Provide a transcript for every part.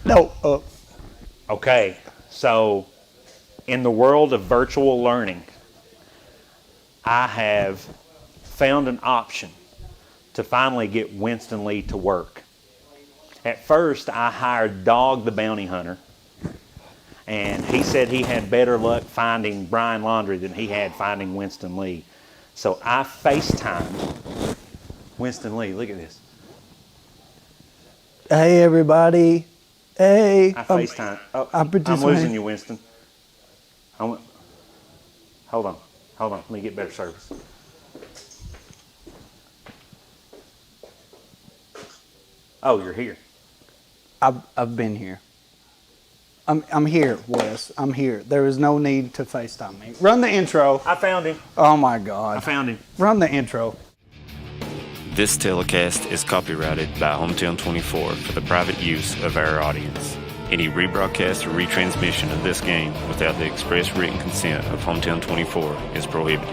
No. Okay, so in the world of virtual learning, I have found an option to finally get Winston Lee to work. At first, I hired Dog the Bounty Hunter, and he said he had better luck finding Brian Laundrie than he had finding Winston Lee. So I FaceTimed Winston Lee. Look at this. Hey, everybody. Hey. I FaceTime. Oh, I'm losing you, Winston. Hold on. Let me get better service. Oh, you're here. I've been here. I'm here, Wes. I'm here. There is no need to FaceTime me. Run the intro. I found him. Oh, my God. I found him. Run the intro. This telecast is copyrighted by Hometown 24 for the private use of our audience. Any rebroadcast or retransmission of this game without the express written consent of Hometown 24 is prohibited.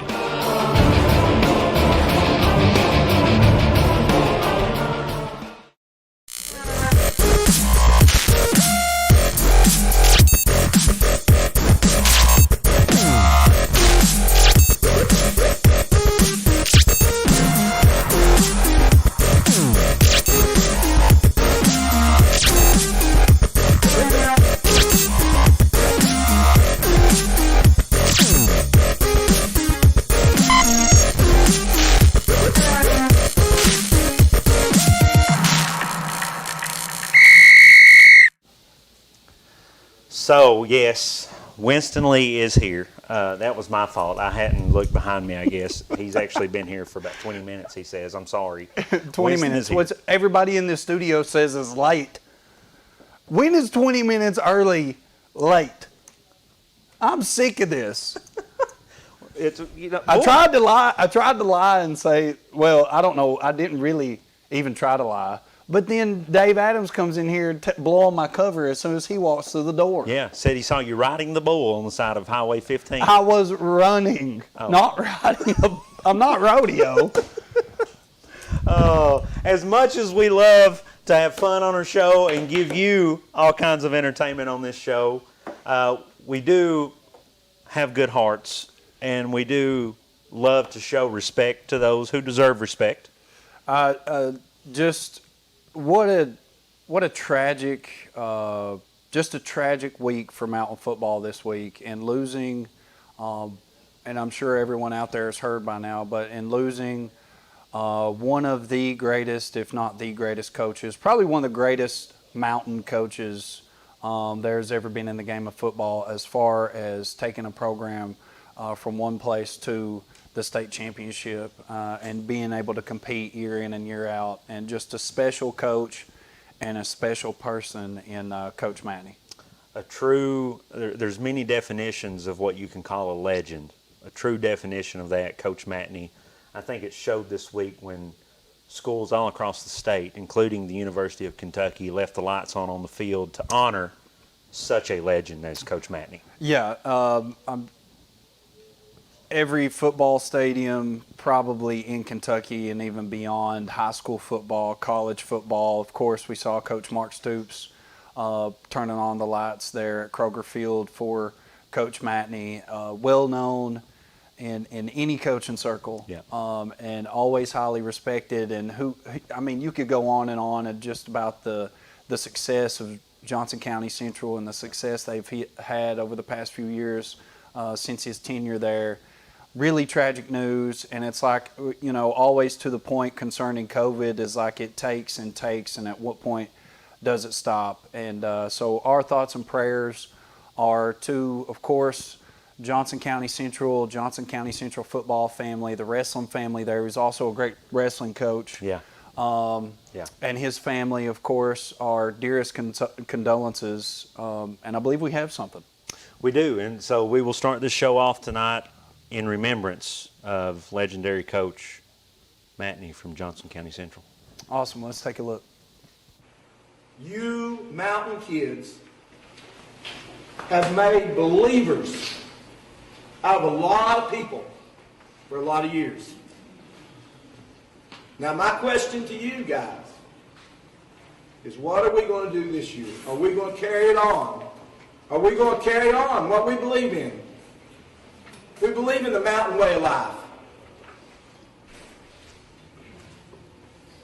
So, yes, Winston Lee is here. That was my fault. I hadn't looked behind me, I guess. He's actually been here for about 20 minutes, he says. I'm sorry. 20 minutes. What everybody in this studio says is late. When is 20 minutes early late? I'm sick of this. I tried to lie and say, well, I don't know. I didn't really even try to lie. But then Dave Adams comes in here blowing my cover as soon as he walks through the door. Yeah, said he saw you riding the bull on the side of Highway 15. I was running, not riding. I'm not rodeo. As much as we love to have fun on our show and give you all kinds of entertainment on this show, we do have good hearts, and we do love to show respect to those who deserve respect. What a tragic, just a tragic week for Mountain football this week, and losing, and I'm sure everyone out there has heard by now, but in losing one of the greatest, if not the greatest coaches, probably one of the greatest Mountain coaches there's ever been in the game of football, as far as taking a program from one place to the state championship and being able to compete year in and year out, and just a special coach and a special person in Coach Matney. There's many definitions of what you can call a legend. A true definition of that, Coach Matney. I think it showed this week when schools all across the state, including the University of Kentucky, left the lights on the field to honor such a legend as Coach Matney. Yeah, every football stadium probably in Kentucky and even beyond, high school football, college football. Of course, we saw Coach Mark Stoops turning on the lights there at Kroger Field for Coach Matney, well known in any coaching circle, and always highly respected. And you could go on and just about the success of Johnson County Central and the success they've had over the past few years since his tenure there. Really tragic news, and it's like, always to the point concerning COVID is like it takes, and at what point does it stop? And so our thoughts and prayers are to, of course, Johnson County Central football family, the wrestling family there. He's also a great wrestling coach. Yeah. And his family, of course, our dearest condolences, and I believe we have something. We do, and so we will start this show off tonight in remembrance of legendary Coach Matney from Johnson County Central. Awesome. Let's take a look. You Mountain kids have made believers out of a lot of people for a lot of years. Now, my question to you guys is what are we going to do this year? Are we going to carry it on? Are we going to carry on what we believe in? We believe in the mountain way of life.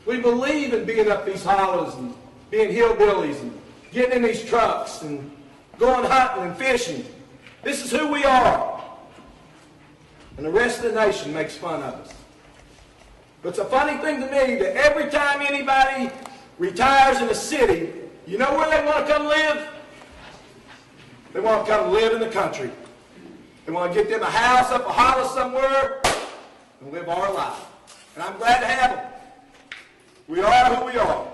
We believe in being up these hollows and being hillbillies and getting in these trucks and going hunting and fishing. This is who we are. And the rest of the nation makes fun of us. But it's a funny thing to me that every time anybody retires in a city, you know where they want to come live? They want to come live in the country. They want to get them a house up a hollow somewhere and live our life. And I'm glad to have them. We are who we are.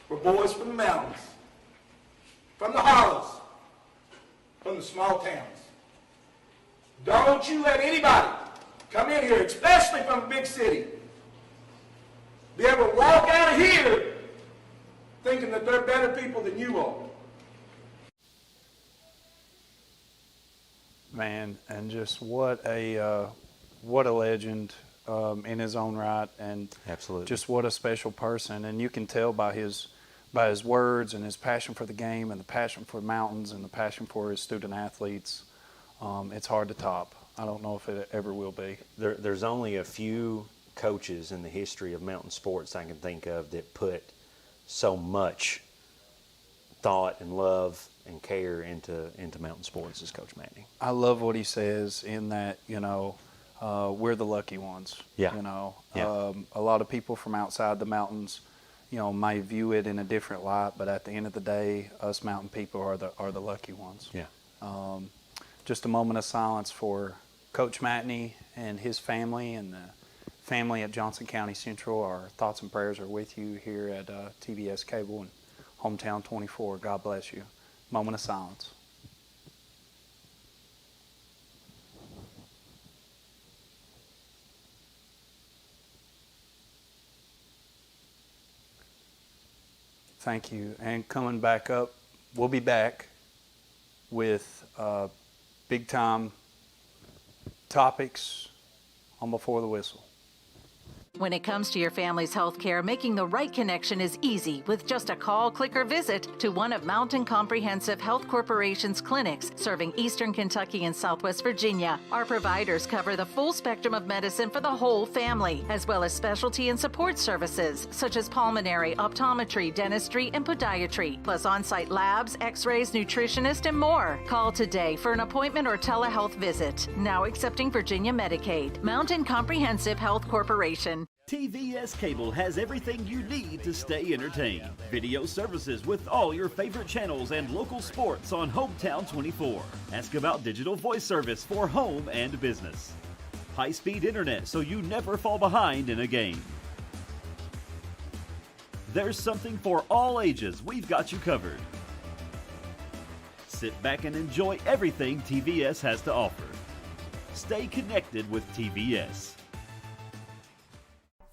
We're boys from the mountains, from the hollows, from the small towns. Don't you let anybody come in here, especially from a big city, be able to walk out of here thinking that they're better people than you are. Man, and just what a legend in his own right, and Absolutely. just what a special person. And you can tell by his words and his passion for the game and the passion for mountains and the passion for his student athletes. It's hard to top. I don't know if it ever will be. There's only a few coaches in the history of mountain sports I can think of that put so much thought and love and care into mountain sports as Coach Matney. I love what he says in that, we're the lucky ones. Yeah. Yeah. A lot of people from outside the mountains, may view it in a different light, but at the end of the day, us mountain people are the lucky ones. Yeah. Just a moment of silence for Coach Matney and his family and the family at Johnson County Central. Our thoughts and prayers are with you here at TVS Cable and Hometown 24. God bless you. Moment of silence. Thank you. And coming back up, we'll be back with big time topics on Before the Whistle. When it comes to your family's health care, making the right connection is easy with just a call, click, or visit to one of Mountain Comprehensive Health Corporation's clinics serving Eastern Kentucky and Southwest Virginia. Our providers cover the full spectrum of medicine for the whole family, as well as specialty and support services such as pulmonary, optometry, dentistry, and podiatry, plus on-site labs, x-rays, nutritionist, and more. Call today for an appointment or telehealth visit. Now accepting Virginia Medicaid. Mountain Comprehensive Health Corporation. TVS Cable has everything you need to stay entertained. Video services with all your favorite channels and local sports on Hometown 24. Ask about digital voice service for home and business. High-speed internet so you never fall behind in a game. There's something for all ages. We've got you covered. Sit back and enjoy everything TVS has to offer. Stay connected with TVS.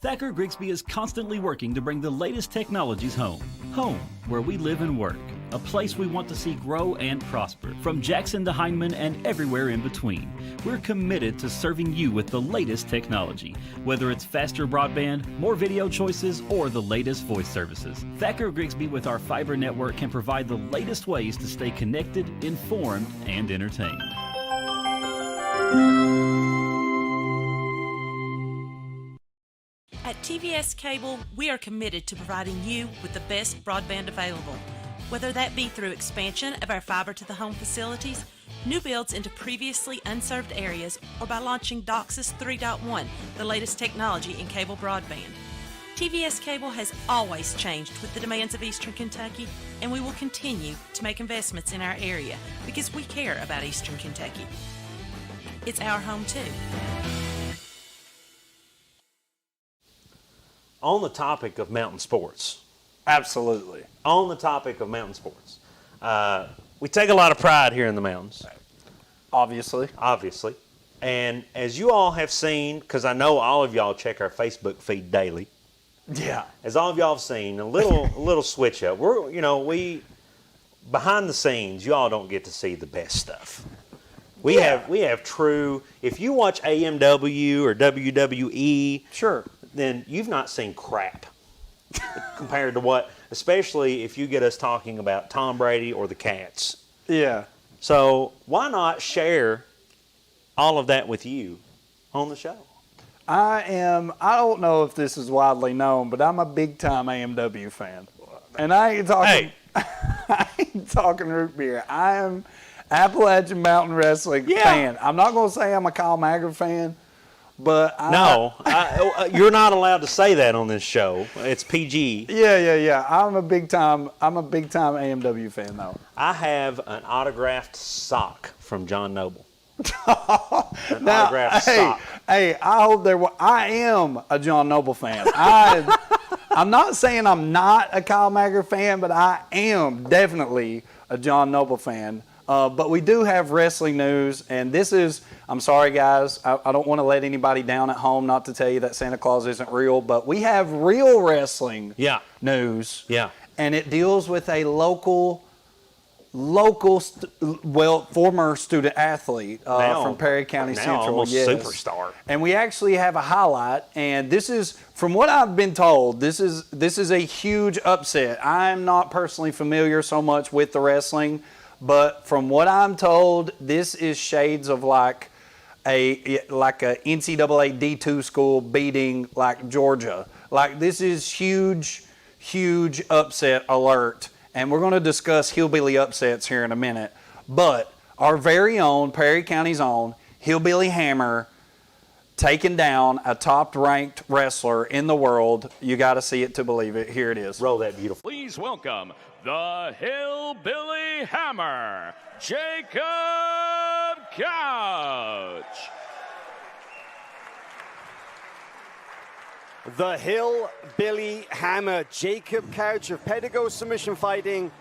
Thacker Grigsby is constantly working to bring the latest technologies home. Home, where we live and work. A place we want to see grow and prosper. From Jackson to Hindman and everywhere in between. We're committed to serving you with the latest technology. Whether it's faster broadband, more video choices, or the latest voice services. Thacker Grigsby with our fiber network can provide the latest ways to stay connected, informed, and entertained. At TVS Cable, we are committed to providing you with the best broadband available, whether that be through expansion of our fiber-to-the-home facilities, new builds into previously unserved areas, or by launching DOCSIS 3.1, the latest technology in cable broadband. TVS Cable has always changed with the demands of Eastern Kentucky, and we will continue to make investments in our area because we care about Eastern Kentucky. It's our home too. On the topic of mountain sports. Absolutely. On the topic of mountain sports. We take a lot of pride here in the mountains. Obviously. And as you all have seen, because I know all of y'all check our Facebook feed daily. Yeah. As all of y'all have seen, a little switch up. We behind the scenes, you all don't get to see the best stuff. We have true. If you watch AMW or WWE, Sure. then you've not seen crap compared to what especially if you get us talking about Tom Brady or the Cats. Yeah. So why not share all of that with you on the show? I don't know if this is widely known, but I'm a big time AMW fan. And I ain't talking, I ain't talking root beer. I am Appalachian Mountain Wrestling fan. I'm not going to say I'm a Kyle Magger fan, but you're not allowed to say that on this show. It's PG. Yeah. I'm a big time AMW fan though. I have an autographed sock from John Noble. Autographed sock. Hey, I am a John Noble fan. I'm not saying I'm not a Kyle Magger fan, but I am definitely a John Noble fan. But we do have wrestling news, and this is, I'm sorry guys, I don't want to let anybody down at home, not to tell you that Santa Claus isn't real, but we have real wrestling news. Yeah. And it deals with a former student athlete from Perry County Central. Almost superstar. And we actually have a highlight, and this is, from what I've been told, this is a huge upset. I'm not personally familiar so much with the wrestling, but from what I'm told, this is shades of like a NCAA D2 school beating like Georgia. Like this is huge upset alert. And we're going to discuss hillbilly upsets here in a minute. But our very own, Perry County's own, Hillbilly Hammer, taking down a top-ranked wrestler in the world. You got to see it to believe it. Here it is. Roll that beautiful. Please welcome the Hillbilly Hammer, Jacob Couch. The Hillbilly Hammer, Jacob Couch of Pedigo Submission Fighting,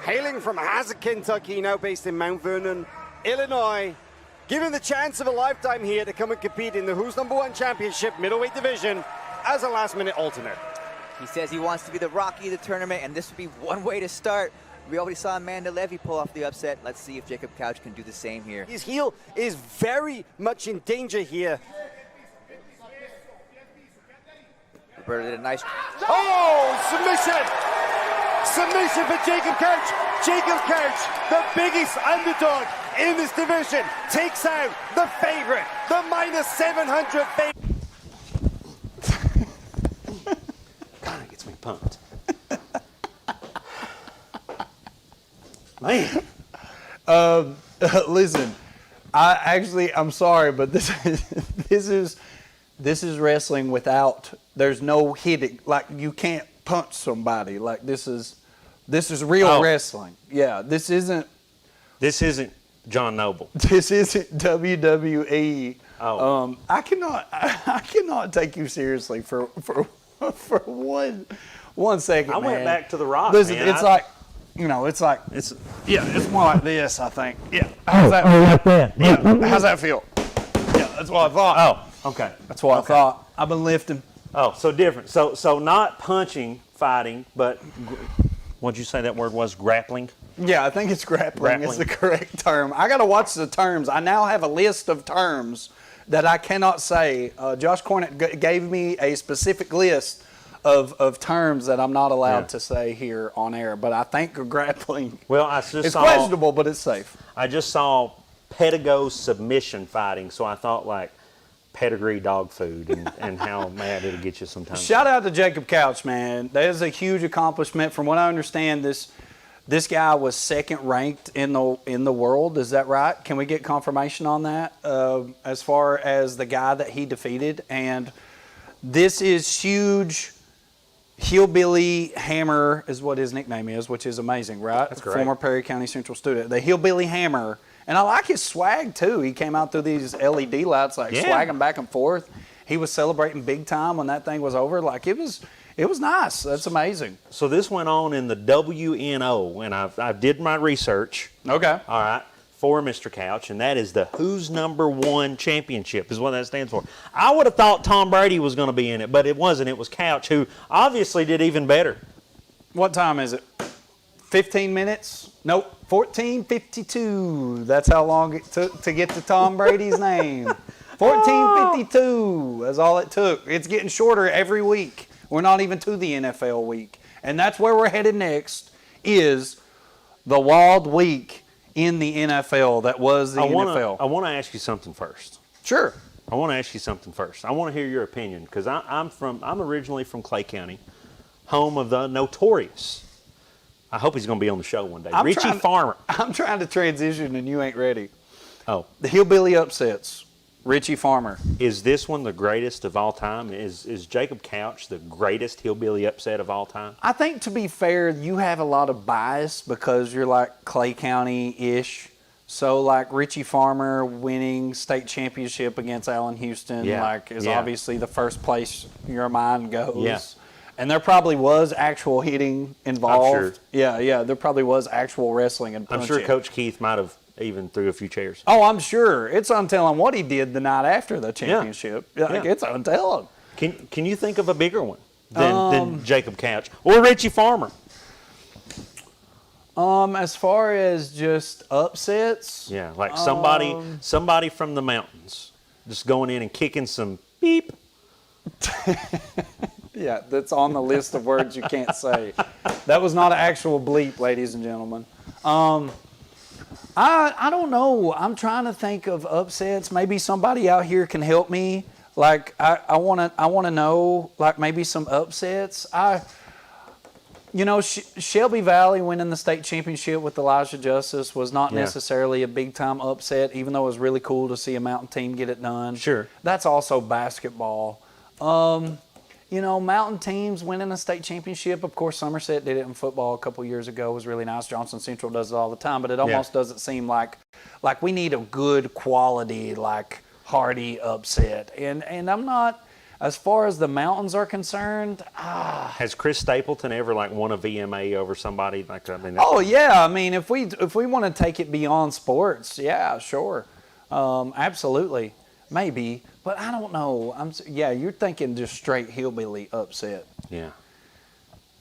hailing from Hazard, Kentucky, now based in Mount Vernon, Illinois, given the chance of a lifetime here to come and compete in the Who's Number One Championship middleweight division as a last-minute alternate. He says he wants to be the Rocky of the tournament, and this would be one way to start. We already saw Amanda Levy pull off the upset. Let's see if Jacob Couch can do the same here. His heel is very much in danger here. Roberto did a nice... Oh, submission! Submission for Jacob Couch. Jacob Couch, the biggest underdog in this division, takes out the favorite, the minus 700 favorite. God, it gets me pumped. Man. Listen, I'm sorry, but this is wrestling without, there's no hitting, like you can't punch somebody. Like this is real wrestling. Yeah, this isn't John Noble. This isn't WWE. Oh. I cannot take you seriously for one second. I went back to the Rock. Listen, man. it's more like this, I think. Yeah. How's that? Like that. Yeah. How's that feel? Yeah, that's what I thought. Oh, okay. That's what I thought. I've been lifting. Oh, so different. So not punching, fighting, but what'd you say that word was? Grappling? Yeah, I think it's grappling is the correct term. I got to watch the terms. I now have a list of terms that I cannot say. Josh Cornett gave me a specific list of terms that I'm not allowed to say here on air, but I think grappling it's questionable, but it's safe. I just saw Pedigo submission fighting, so I thought like pedigree dog food and how mad it'll get you sometimes. Shout out to Jacob Couch, man. That is a huge accomplishment. From what I understand, this guy was second ranked in the world. Is that right? Can we get confirmation on that as far as the guy that he defeated? And this is huge. Hillbilly Hammer is what his nickname is, which is amazing, right? That's correct. Former Perry County Central student. The Hillbilly Hammer. And I like his swag, too. He came out through these LED lights, swagging back and forth. He was celebrating big time when that thing was over. Like, it was nice. That's amazing. So this went on in the WNO, and I did my research. Okay. All right. For Mr. Couch, and that is the Who's Number One Championship is what that stands for. I would have thought Tom Brady was going to be in it, but it wasn't. It was Couch, who obviously did even better. What time is it? 15 minutes? Nope, 14:52. That's how long it took to get to Tom Brady's name. 14:52. That's all it took. It's getting shorter every week. We're not even to the NFL week. And that's where we're headed next, is the wild week in the NFL that was the NFL. I want to ask you something first. Sure. I want to hear your opinion, because I'm originally from Clay County, home of the notorious. I hope he's going to be on the show one day. Richie Farmer. I'm trying to transition and you ain't ready. Oh. The Hillbilly Upsets. Richie Farmer. Is this one the greatest of all time? Is Jacob Couch the greatest hillbilly upset of all time? I think, to be fair, you have a lot of bias because you're like Clay County-ish. So, like, Richie Farmer winning state championship against Allen Houston, is obviously the first place your mind goes. Yeah. And there probably was actual hitting involved. I'm sure. Yeah, there probably was actual wrestling and punching. I'm sure Coach Keith might have even threw a few chairs. Oh, I'm sure. It's untelling what he did the night after the championship. It's untelling. Can you think of a bigger one than Jacob Couch or Richie Farmer? As far as just upsets. Yeah, like somebody from the mountains just going in and kicking some beep. Yeah, that's on the list of words you can't say. That was not an actual bleep, ladies and gentlemen. I don't know. I'm trying to think of upsets. Maybe somebody out here can help me. Like, I want to know, like, maybe some upsets. Shelby Valley winning the state championship with Elijah Justice was not necessarily a big-time upset, even though it was really cool to see a mountain team get it done. Sure. That's also basketball. Mountain teams winning a state championship. Of course, Somerset did it in football a couple years ago. It was really nice. Johnson Central does it all the time, but it almost doesn't seem like we need a good quality, like, hearty upset. And I'm not, as far as the mountains are concerned. Has Chris Stapleton ever won a VMA over somebody like that? Oh yeah, I mean, if we want to take it beyond sports, yeah, sure, absolutely, maybe. But I don't know. You're thinking just straight hillbilly upset. Yeah.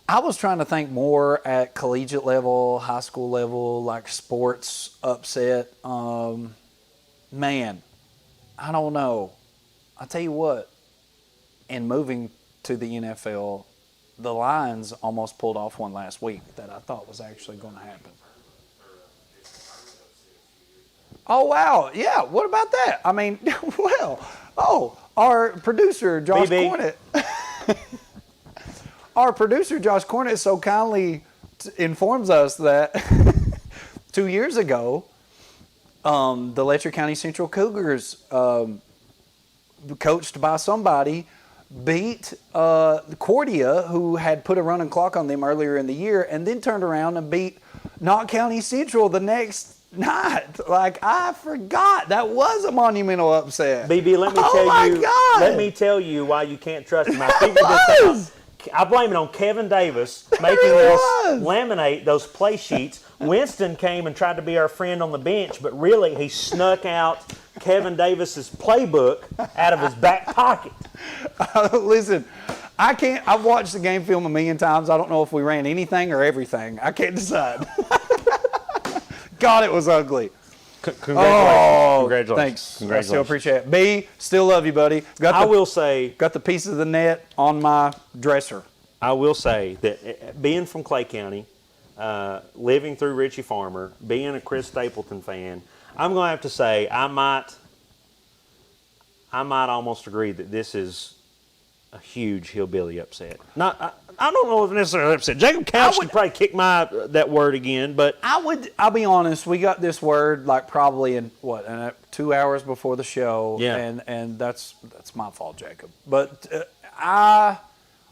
I was trying to think more at collegiate level, high school level, like sports upset. Man, I don't know. I'll tell you what, in moving to the NFL, the Lions almost pulled off one last week that I thought was actually going to happen. Oh, wow. Yeah, what about that? I mean, our producer, Josh Cornett. Our producer, Josh Cornett, so kindly informs us that 2 years ago, the Letcher County Central Cougars, coached by somebody, beat Cordia, who had put a running clock on them earlier in the year, and then turned around and beat Knott County Central the next night. Like, I forgot that was a monumental upset. BB, let me Let me tell you why you can't trust him. I figured this out. I blame it on Kevin Davis making us laminate those play sheets. Winston came and tried to be our friend on the bench, but really he snuck out Kevin Davis's playbook out of his back pocket. Listen, I've watched the game film a million times. I don't know if we ran anything or everything. I can't decide. God, it was ugly. Congratulations. Thanks. Congratulations. I still appreciate it. B, still love you, buddy. I will say, got the piece of the net on my dresser. I will say that being from Clay County, living through Richie Farmer, being a Chris Stapleton fan, I'm going to have to say I might almost agree that this is a huge hillbilly upset. I don't know if it's necessarily upset. Jacob Couch would probably kick that word again, but I'll be honest. We got this word probably in 2 hours before the show, and that's my fault, Jacob. But I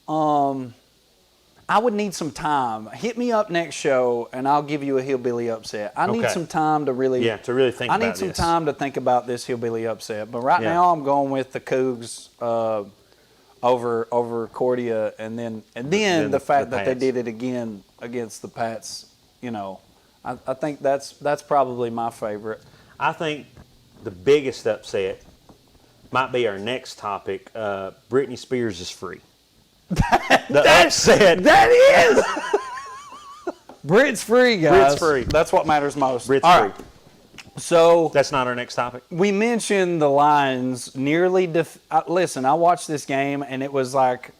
would need some time. Hit me up next show, and I'll give you a hillbilly upset. I need some time to really think about this. I need some time to think about this hillbilly upset. But right now, I'm going with the Cougs over Cordia, and then the fact that they did it again against the Pats. I think that's probably my favorite. I think the biggest upset might be our next topic. Britney Spears is free. Upset. That is. Brit's free, guys. Brit's free. That's what matters most. Brit's All free. right. So that's not our next topic. We mentioned the Lions nearly. Listen, I watched this game and it was like,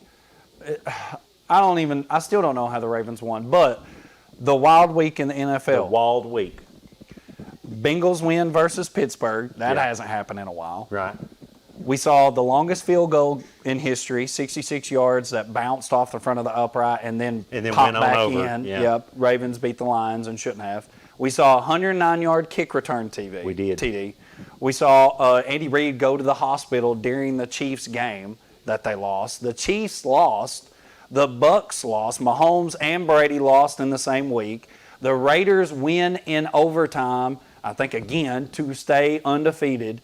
I still don't know how the Ravens won, but the wild week in the NFL. The wild week. Bengals win versus Pittsburgh. That hasn't happened in a while. Right. We saw the longest field goal in history, 66 yards, that bounced off the front of the upright and then popped went on back over. in. Yeah. Yep. Ravens beat the Lions and shouldn't have. We saw a 109-yard kick return We did. TD. We saw Andy Reid go to the hospital during the Chiefs game that they lost. The Chiefs lost. The Bucks lost. Mahomes and Brady lost in the same week. The Raiders win in overtime, I think again, to stay undefeated.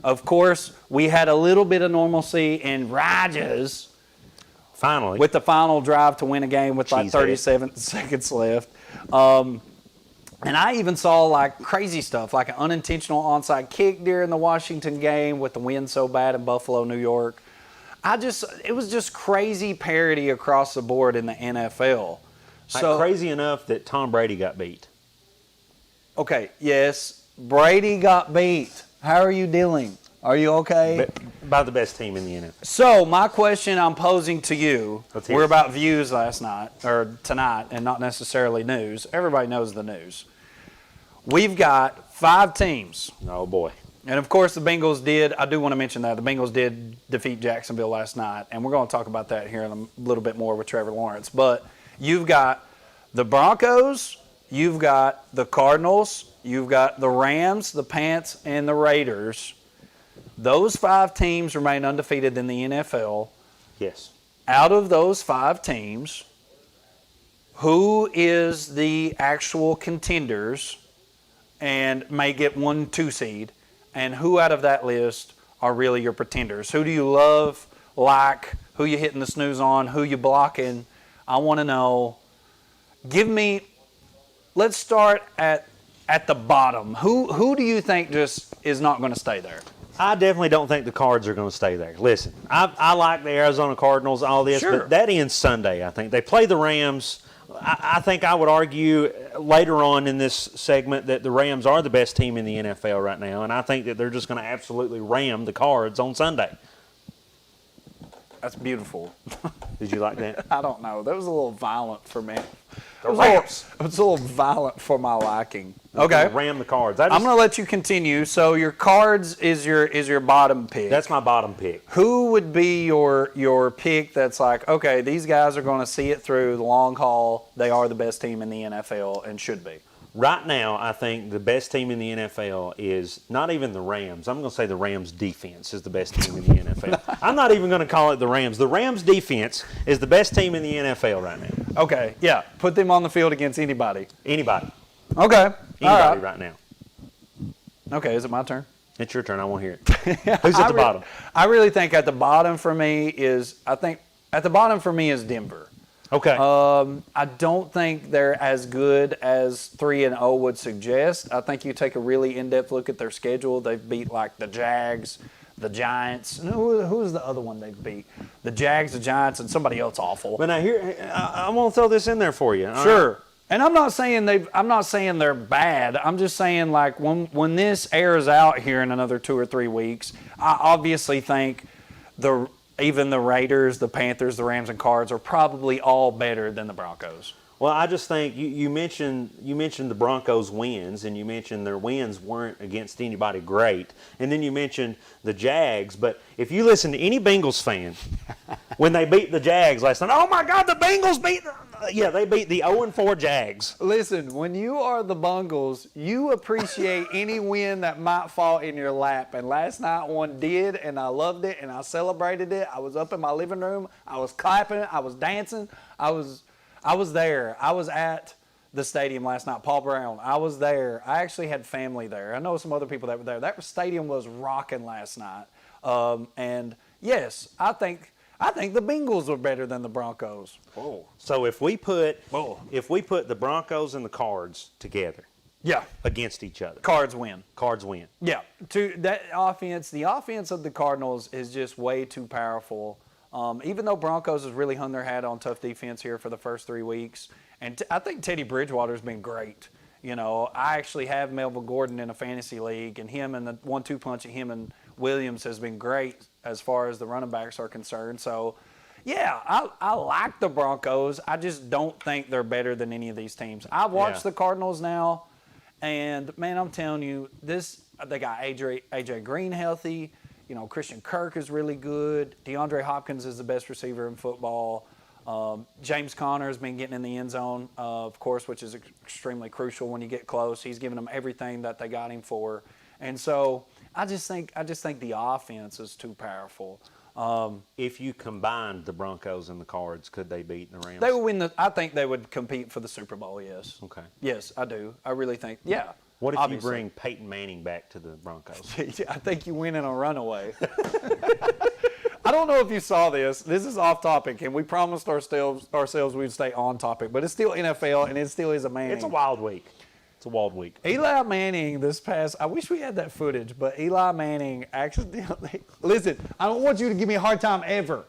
Of course, we had a little bit of normalcy in Rodgers. Finally. With the final drive to win a game with like 37 seconds left. And I even saw like crazy stuff, like an unintentional onside kick during the Washington game with the wind so bad in Buffalo, New York. It was just crazy parity across the board in the NFL. So crazy enough that Tom Brady got beat. Okay, yes, Brady got beat. How are you dealing? Are you okay? By the best team in the NFL. So my question I'm posing to you, Let's hear we're it. about views tonight, and not necessarily news. Everybody knows the news. We've got 5 teams. Oh, boy. And, of course, the Bengals did, I do want to mention that, the Bengals did defeat Jacksonville last night, and we're going to talk about that here in a little bit more with Trevor Lawrence. But you've got the Broncos, you've got the Cardinals, you've got the Rams, the Pants, and the Raiders. Those 5 teams remain undefeated in the NFL. Yes. Out of those 5 teams, who is the actual contenders and may get 1-2 seed? And who out of that list are really your pretenders? Who do you love, like, who you hitting the snooze on, who you blocking? I want to know. Let's start at the bottom. Who do you think just is not going to stay there? I definitely don't think the Cards are going to stay there. Listen, I like the Arizona Cardinals, all this, Sure. but that ends Sunday, I think. They play the Rams. I think I would argue later on in this segment that the Rams are the best team in the NFL right now, and I think that they're just going to absolutely ram the Cards on Sunday. That's beautiful. Did you like that? I don't know. That was a little violent for me. The Rams. It was a little violent for my liking. Okay. Ram the Cards. I'm going to let you continue. So your Cards is your bottom pick. That's my bottom pick. Who would be your pick that's like, okay, these guys are going to see it through the long haul. They are the best team in the NFL and should be. Right now, I think the best team in the NFL is not even the Rams. I'm going to say the Rams defense is the best team in the NFL. I'm not even going to call it the Rams. The Rams defense is the best team in the NFL right now. Okay, yeah. Put them on the field against anybody. Anybody. Okay. Anybody right now. Okay, is it my turn? It's your turn. I want to hear it. Who's at the bottom? I really think at the bottom for me is Denver. Okay. I don't think they're as good as 3-0 would suggest. I think you take a really in-depth look at their schedule. They've beat like the Jags, the Giants. Who is the other one they've beat? The Jags, the Giants, and somebody else awful. But now here, I'm going to throw this in there for you. Sure. Right. And I'm not saying they're bad. I'm just saying like when this airs out here in another 2 or 3 weeks, I obviously think even the Raiders, the Panthers, the Rams, and Cards are probably all better than the Broncos. Well, I just think you mentioned the Broncos' wins, and you mentioned their wins weren't against anybody great, and then you mentioned the Jags. But if you listen to any Bengals fan, when they beat the Jags last night, oh my God, the Bengals beat them. Yeah, they beat the 0-4 Jags. Listen, when you are the Bungles, you appreciate any win that might fall in your lap. And last night one did, and I loved it, and I celebrated it. I was up in my living room. I was clapping. I was dancing. I was there. I was at the stadium last night. Paul Brown, I was there. I actually had family there. I know some other people that were there. That stadium was rocking last night. And, yes, I think the Bengals were better than the Broncos. Oh. So if we put the Broncos and the Cards together, yeah, against each other, Cards win. Cards win. Yeah. The offense of the Cardinals is just way too powerful. Even though Broncos has really hung their hat on tough defense here for the first 3 weeks, and I think Teddy Bridgewater's been great. You know, I actually have Melvin Gordon in a fantasy league, and him and the 1-2 punch of him and Williams has been great as far as the running backs are concerned. So, Yeah, I like the Broncos. I just don't think they're better than any of these teams. I've watched the Cardinals now, and man, I'm telling you, they got AJ Green healthy. You know, Christian Kirk is really good. DeAndre Hopkins is the best receiver in football. James Conner has been getting in the end zone, of course, which is extremely crucial when you get close. He's giving them everything that they got him for, and so I just think the offense is too powerful. If you combined the Broncos and the Cards, could they beat the Rams? They would win. I think they would compete for the Super Bowl. Yes. Okay. Yes, I do. I really think. Yeah. What if obviously. you bring Peyton Manning back to the Broncos? I think you win in a runaway. I don't know if you saw this. This is off topic, and we promised ourselves we'd stay on topic, but it's still NFL, and it still is a Manning. It's a wild week. It's a wild week. Eli Manning I wish we had that footage, but Eli Manning accidentally, listen, I don't want you to give me a hard time ever.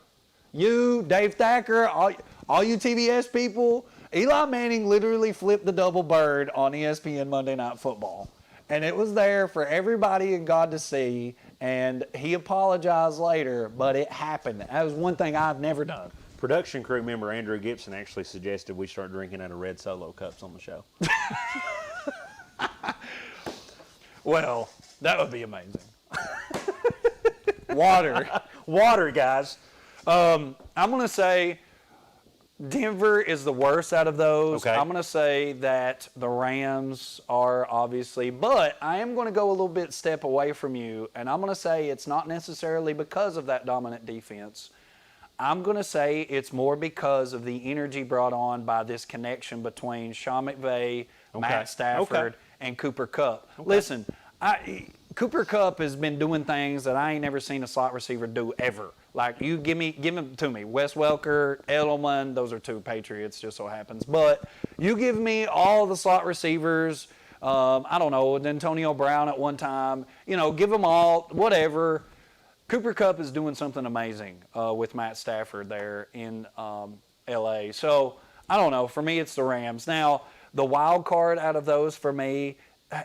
You, Dave Thacker, all you TBS people, Eli Manning literally flipped the double bird on ESPN Monday Night Football. And it was there for everybody and God to see, and he apologized later, but it happened. That was one thing I've never done. Production crew member Andrew Gibson actually suggested we start drinking out of red Solo cups on the show. Well, that would be amazing. Water, guys. I'm going to say Denver is the worst out of those. Okay. I'm going to say that the Rams are obviously, but I am going to go a little bit step away from you, and I'm going to say it's not necessarily because of that dominant defense. I'm going to say it's more because of the energy brought on by this connection between Sean McVay, Matt Stafford, and Cooper Kupp. Listen, Cooper Kupp has been doing things that I ain't never seen a slot receiver do ever. Like, you give them to me. Wes Welker, Edelman, those are two Patriots, just so happens. But you give me all the slot receivers, I don't know, Antonio Brown at one time, give them all, whatever. Cooper Kupp is doing something amazing with Matt Stafford there in L.A. So, I don't know. For me, it's the Rams. Now, the wild card out of those for me,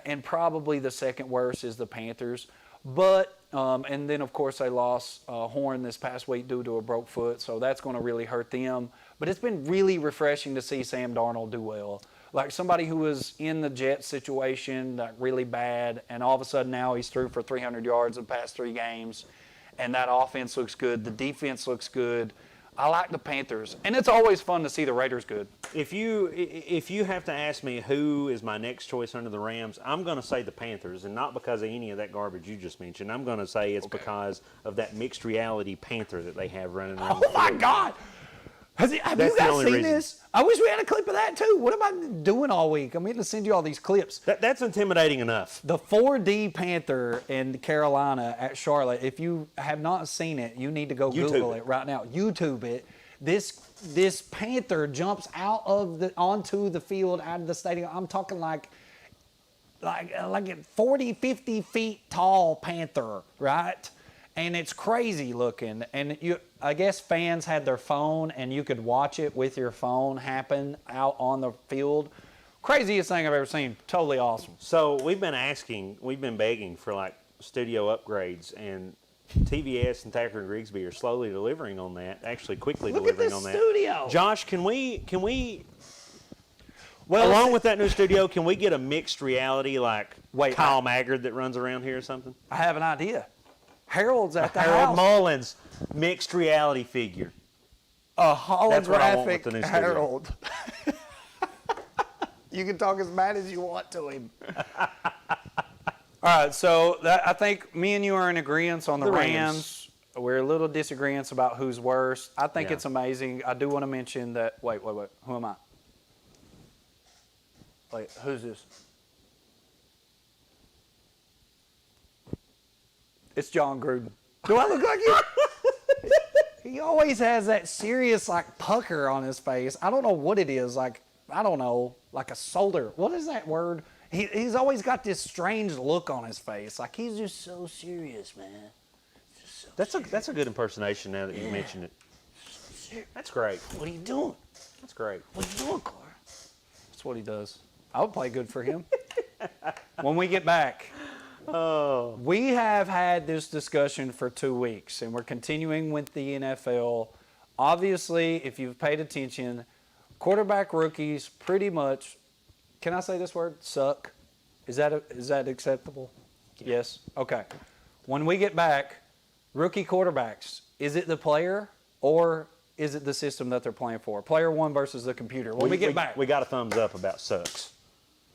and probably the second worst, is the Panthers. But, and then, of course, they lost Horn this past week due to a broke foot, so that's going to really hurt them. But it's been really refreshing to see Sam Darnold do well. Like somebody who was in the Jets situation, like really bad, and all of a sudden now he's through for 300 yards in the past 3 games. And that offense looks good. The defense looks good. I like the Panthers. And it's always fun to see the Raiders good. If you have to ask me who is my next choice under the Rams, I'm going to say the Panthers, and not because of any of that garbage you just mentioned. I'm going to say it's because of that mixed reality Panther that they have running around the field. Oh, my God. Have you guys seen this? I wish we had a clip of that, too. What am I doing all week? I'm going to send you all these clips. That's intimidating enough. The 4D Panther in Carolina at Charlotte, if you have not seen it, you need to go Google it right now. YouTube it. This Panther jumps onto the field, out of the stadium. I'm talking like a 40, 50 feet tall Panther, right? And it's crazy looking. And I guess fans had their phone, and you could watch it with your phone happen out on the field. Craziest thing I've ever seen. Totally awesome. So we've been begging for like studio upgrades, and TVS and Thacker and Grigsby are slowly delivering on that. Actually, quickly delivering on that. Look at this studio. Josh, can we? Well, along with that new studio, can we get a mixed reality like Kyle Maggard that runs around here or something? I have an idea. Harold's at the Harold house. Mullins mixed reality figure. A holographic the Harold. You can talk as bad as you want to him. All right, so I think me and you are in agreement on the Rams. We're a little disagreeing about who's worse. I think it's amazing. I do want to mention that. Wait. Who am I? Wait, who's this? It's John Gruden. Do I look like you? He always has that serious, pucker on his face. I don't know what it is. Like a soldier. What is that word? He's always got this strange look on his face. Like, he's just so serious, man. That's a good impersonation now that you mention it. That's great. What are you doing? That's great. What are you doing, Clark? That's what he does. I would play good for him. When we get back, we have had this discussion for 2 weeks, and we're continuing with the NFL. Obviously, if you've paid attention, quarterback rookies pretty much, can I say this word? Suck. Is that acceptable? Yes? Okay. When we get back, rookie quarterbacks, is it the player or is it the system that they're playing for? Player one versus the computer. When we get back. We got a thumbs up about sucks.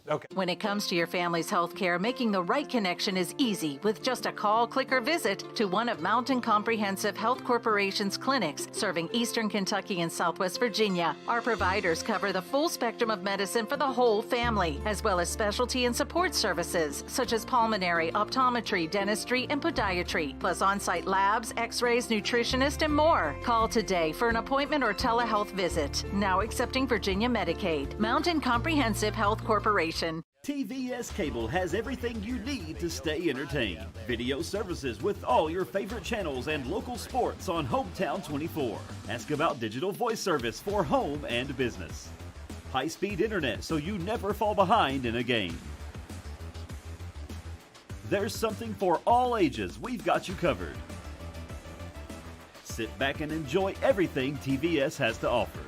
Okay. When it comes to your family's health care, making the right connection is easy with just a call, click, or visit to one of Mountain Comprehensive Health Corporation's clinics serving Eastern Kentucky and Southwest Virginia. Our providers cover the full spectrum of medicine for the whole family, as well as specialty and support services such as pulmonary, optometry, dentistry, and podiatry, plus on-site labs, x-rays, nutritionist, and more. Call today for an appointment or telehealth visit. Now accepting Virginia Medicaid. Mountain Comprehensive Health Corporation. TVS Cable has everything you need to stay entertained. Video services with all your favorite channels and local sports on Hometown 24. Ask about digital voice service for home and business. High-speed internet so you never fall behind in a game. There's something for all ages. We've got you covered. Sit back and enjoy everything TVS has to offer.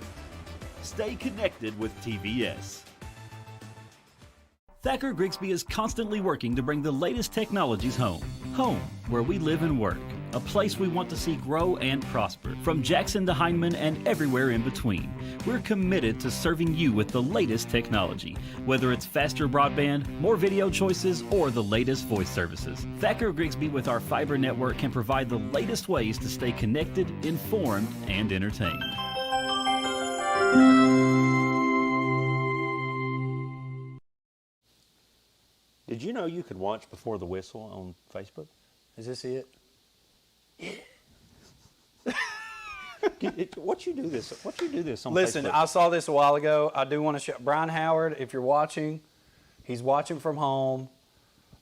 Stay connected with TVS. Thacker Grigsby is constantly working to bring the latest technologies home. Home, where we live and work. A place we want to see grow and prosper. From Jackson to Hindman and everywhere in between. We're committed to serving you with the latest technology. Whether it's faster broadband, more video choices, or the latest voice services. Thacker Grigsby with our fiber network can provide the latest ways to stay connected, informed, and entertained. Did you know you could watch Before the Whistle on Facebook? Is this it? What you do this on Listen, Facebook? I saw this a while ago. I do want to show Brian Howard, if you're watching, he's watching from home.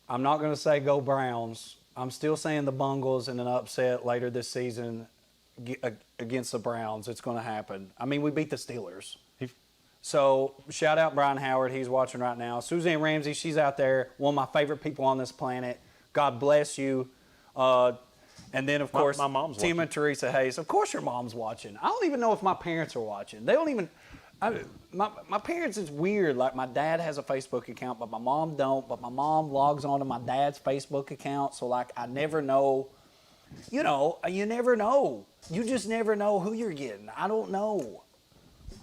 I'm not going to say go Browns. I'm still saying the Bungles in an upset later this season against the Browns. It's going to happen. I mean, we beat the Steelers. So shout out Brian Howard. He's watching right now. Suzanne Ramsey, she's out there. One of my favorite people on this planet. God bless you. And then, of course, my mom's Tim watching. and Teresa Hayes. Of course your mom's watching. I don't even know if my parents are watching. They don't even my parents is weird. Like, my dad has a Facebook account, but my mom don't. But my mom logs on to my dad's Facebook account. So, like, I never know. You know, you never know. You just never know who you're getting. I don't know.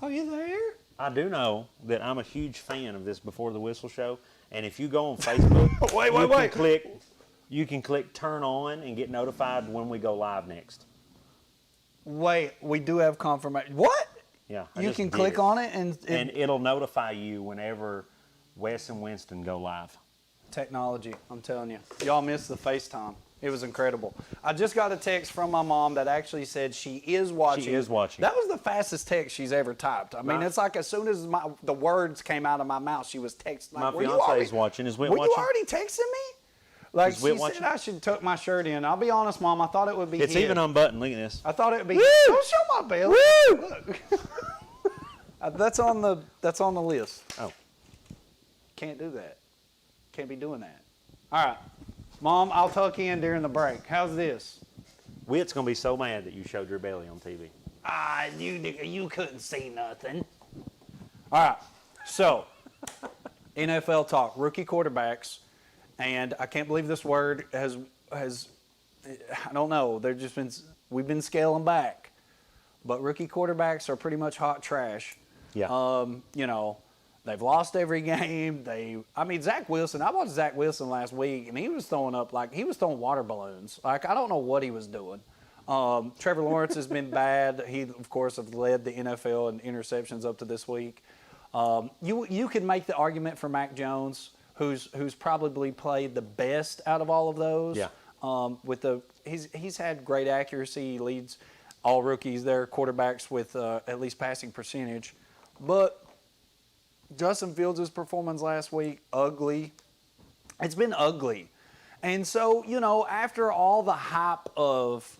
Are you there? I do know that I'm a huge fan of this Before the Whistle show, and if you go on Facebook, you can click turn on and get notified when we go live next. Wait, we do have confirmation. What? Yeah, you can click on it and it'll notify you whenever Wes and Winston go live. Technology, I'm telling you. Y'all missed the FaceTime. It was incredible. I just got a text from my mom that actually said she is watching. She is watching. That was the fastest text she's ever typed. I mean, it's like as soon as the words came out of my mouth, she was texting. Like, my fiance is watching. Is Whit watching? Were you already texting me? Like, she said I should tuck my shirt in. I'll be honest, Mom, I thought it would be It's hid. even unbuttoned. Look at this. I thought it would be. Woo! Don't show my belly. Woo! Look. That's on the list. Oh. Can't do that. Can't be doing that. All right. Mom, I'll tuck in during the break. How's this? Whit's going to be so mad that you showed your belly on TV. You couldn't see nothing. All right. So, NFL talk, rookie quarterbacks, and I can't believe this word has I don't know. We've been scaling back. But rookie quarterbacks are pretty much hot trash. Yeah. You know, they've lost every game. Zach Wilson, I watched Zach Wilson last week, and he was throwing water balloons. Like, I don't know what he was doing. Trevor Lawrence has been bad. He, of course, has led the NFL in interceptions up to this week. You can make the argument for Mac Jones, who's probably played the best out of all of those. Yeah. He's had great accuracy. He leads all rookies there, quarterbacks with at least passing percentage. But Justin Fields' performance last week, ugly. It's been ugly. And so, you know, after all the hype of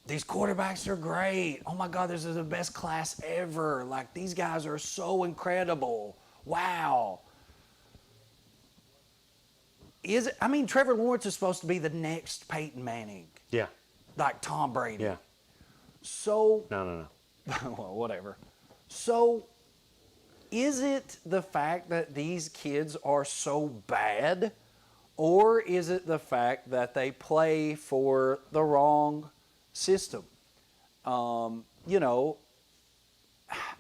these quarterbacks are great. Oh, my God, this is the best class ever. Like, these guys are so incredible. Wow. Trevor Lawrence is supposed to be the next Peyton Manning. Yeah. Like Tom Brady. Yeah. So, No. well, whatever. So, is it the fact that these kids are so bad, or is it the fact that they play for the wrong system? You know,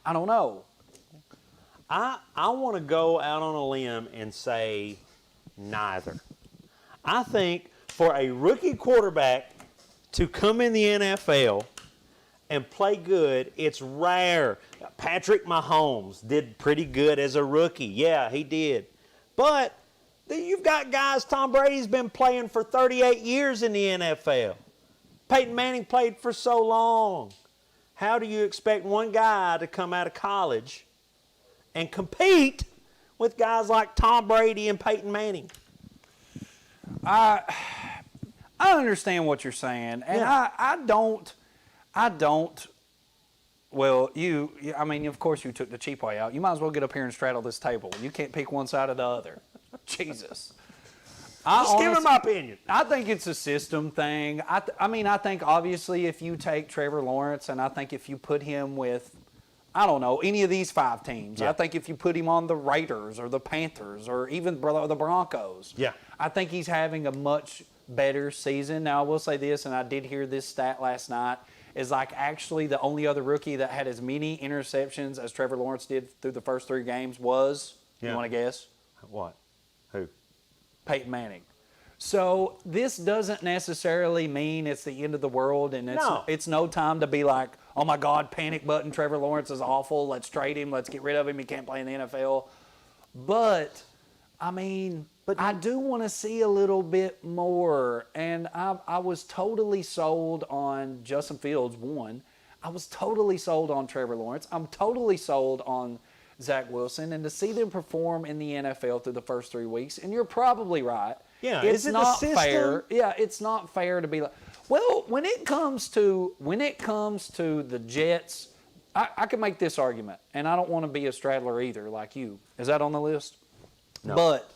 I don't know. I want to go out on a limb and say neither. I think for a rookie quarterback to come in the NFL and play good, it's rare. Patrick Mahomes did pretty good as a rookie. Yeah, he did. But you've got guys, Tom Brady's been playing for 38 years in the NFL. Peyton Manning played for so long. How do you expect one guy to come out of college and compete with guys like Tom Brady and Peyton Manning? I understand what you're saying, and Yeah. I don't. Well, I mean, of course you took the cheap way out. You might as well get up here and straddle this table. You can't pick one side or the other. Jesus. Just give him my opinion. I think it's a system thing. I mean, I think obviously if you take Trevor Lawrence and I think if you put him with, I don't know, any of these 5 teams, Yeah. I think if you put him on the Raiders or the Panthers or even the Broncos, Yeah. I think he's having a much better season. Now, I will say this, and I did hear this stat last night, is like actually the only other rookie that had as many interceptions as Trevor Lawrence did through the first 3 games was, Yeah. you want to guess? What? Who? Peyton Manning. So this doesn't necessarily mean it's the end of the world, and it's no time to be like, oh my God, panic button, Trevor Lawrence is awful, let's trade him, let's get rid of him, he can't play in the NFL. But, I mean, I do want to see a little bit more, and I was totally sold on Justin Fields, one. I was totally sold on Trevor Lawrence. I'm totally sold on Zach Wilson, and to see them perform in the NFL through the first 3 weeks, and you're probably right. Yeah, It's is it not the fair. system? Yeah, it's not fair to be like, well, when it comes to the Jets, I can make this argument, and I don't want to be a straddler either, like you. Is that on the list? No. But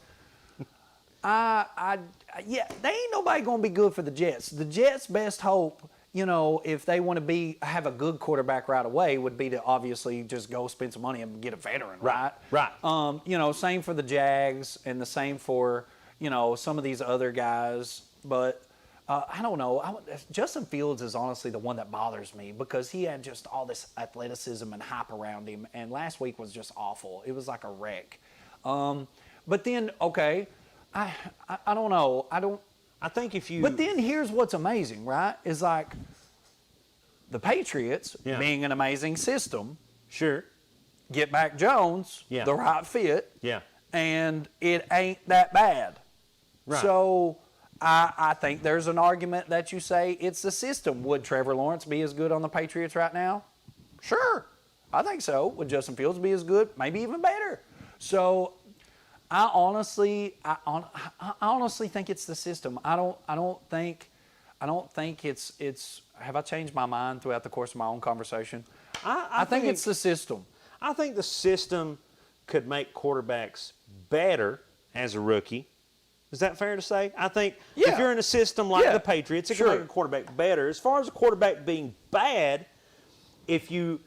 yeah, they ain't nobody gonna be good for the Jets. The Jets' best hope, you know, if they want to have a good quarterback right away, would be to obviously just go spend some money and get a veteran, right? Right. You know, same for the Jags, and the same for, you know, some of these other guys. But I don't know. Justin Fields is honestly the one that bothers me because he had just all this athleticism and hype around him, and last week was just awful. It was like a wreck. But then, okay, I don't know. I think if you... But then here's what's amazing, right? Is like the Patriots, Yeah. being an amazing system, Sure. get back Jones, Yeah. the right fit, Yeah. and it ain't that bad. Right. So I think there's an argument that you say it's the system. Would Trevor Lawrence be as good on the Patriots right now? Sure. I think so. Would Justin Fields be as good? Maybe even better. So I honestly think it's the system. I don't think it's. Have I changed my mind throughout the course of my own conversation? I think it's the system. I think the system could make quarterbacks better as a rookie. Is that fair to say? I think Yeah. if you're in a system like Yeah. the Patriots, it Sure. can make a quarterback better. As far as a quarterback being bad, if you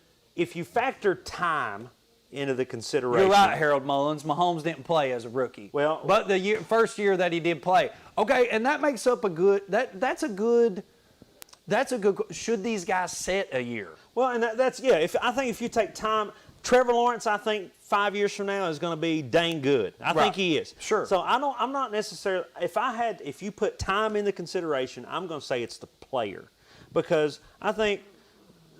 factor time into the consideration. You're right, Harold Mullins. Mahomes didn't play as a rookie. Well, but the first year that he did play, okay, and that makes up a good. That's a good. Should these guys set a year? Well, and that's yeah. I think if you take time, Trevor Lawrence, I think 5 years from now is going to be dang good. I think he is. Sure. So I'm not necessarily. If you put time in the consideration, I'm going to say it's the player, because I think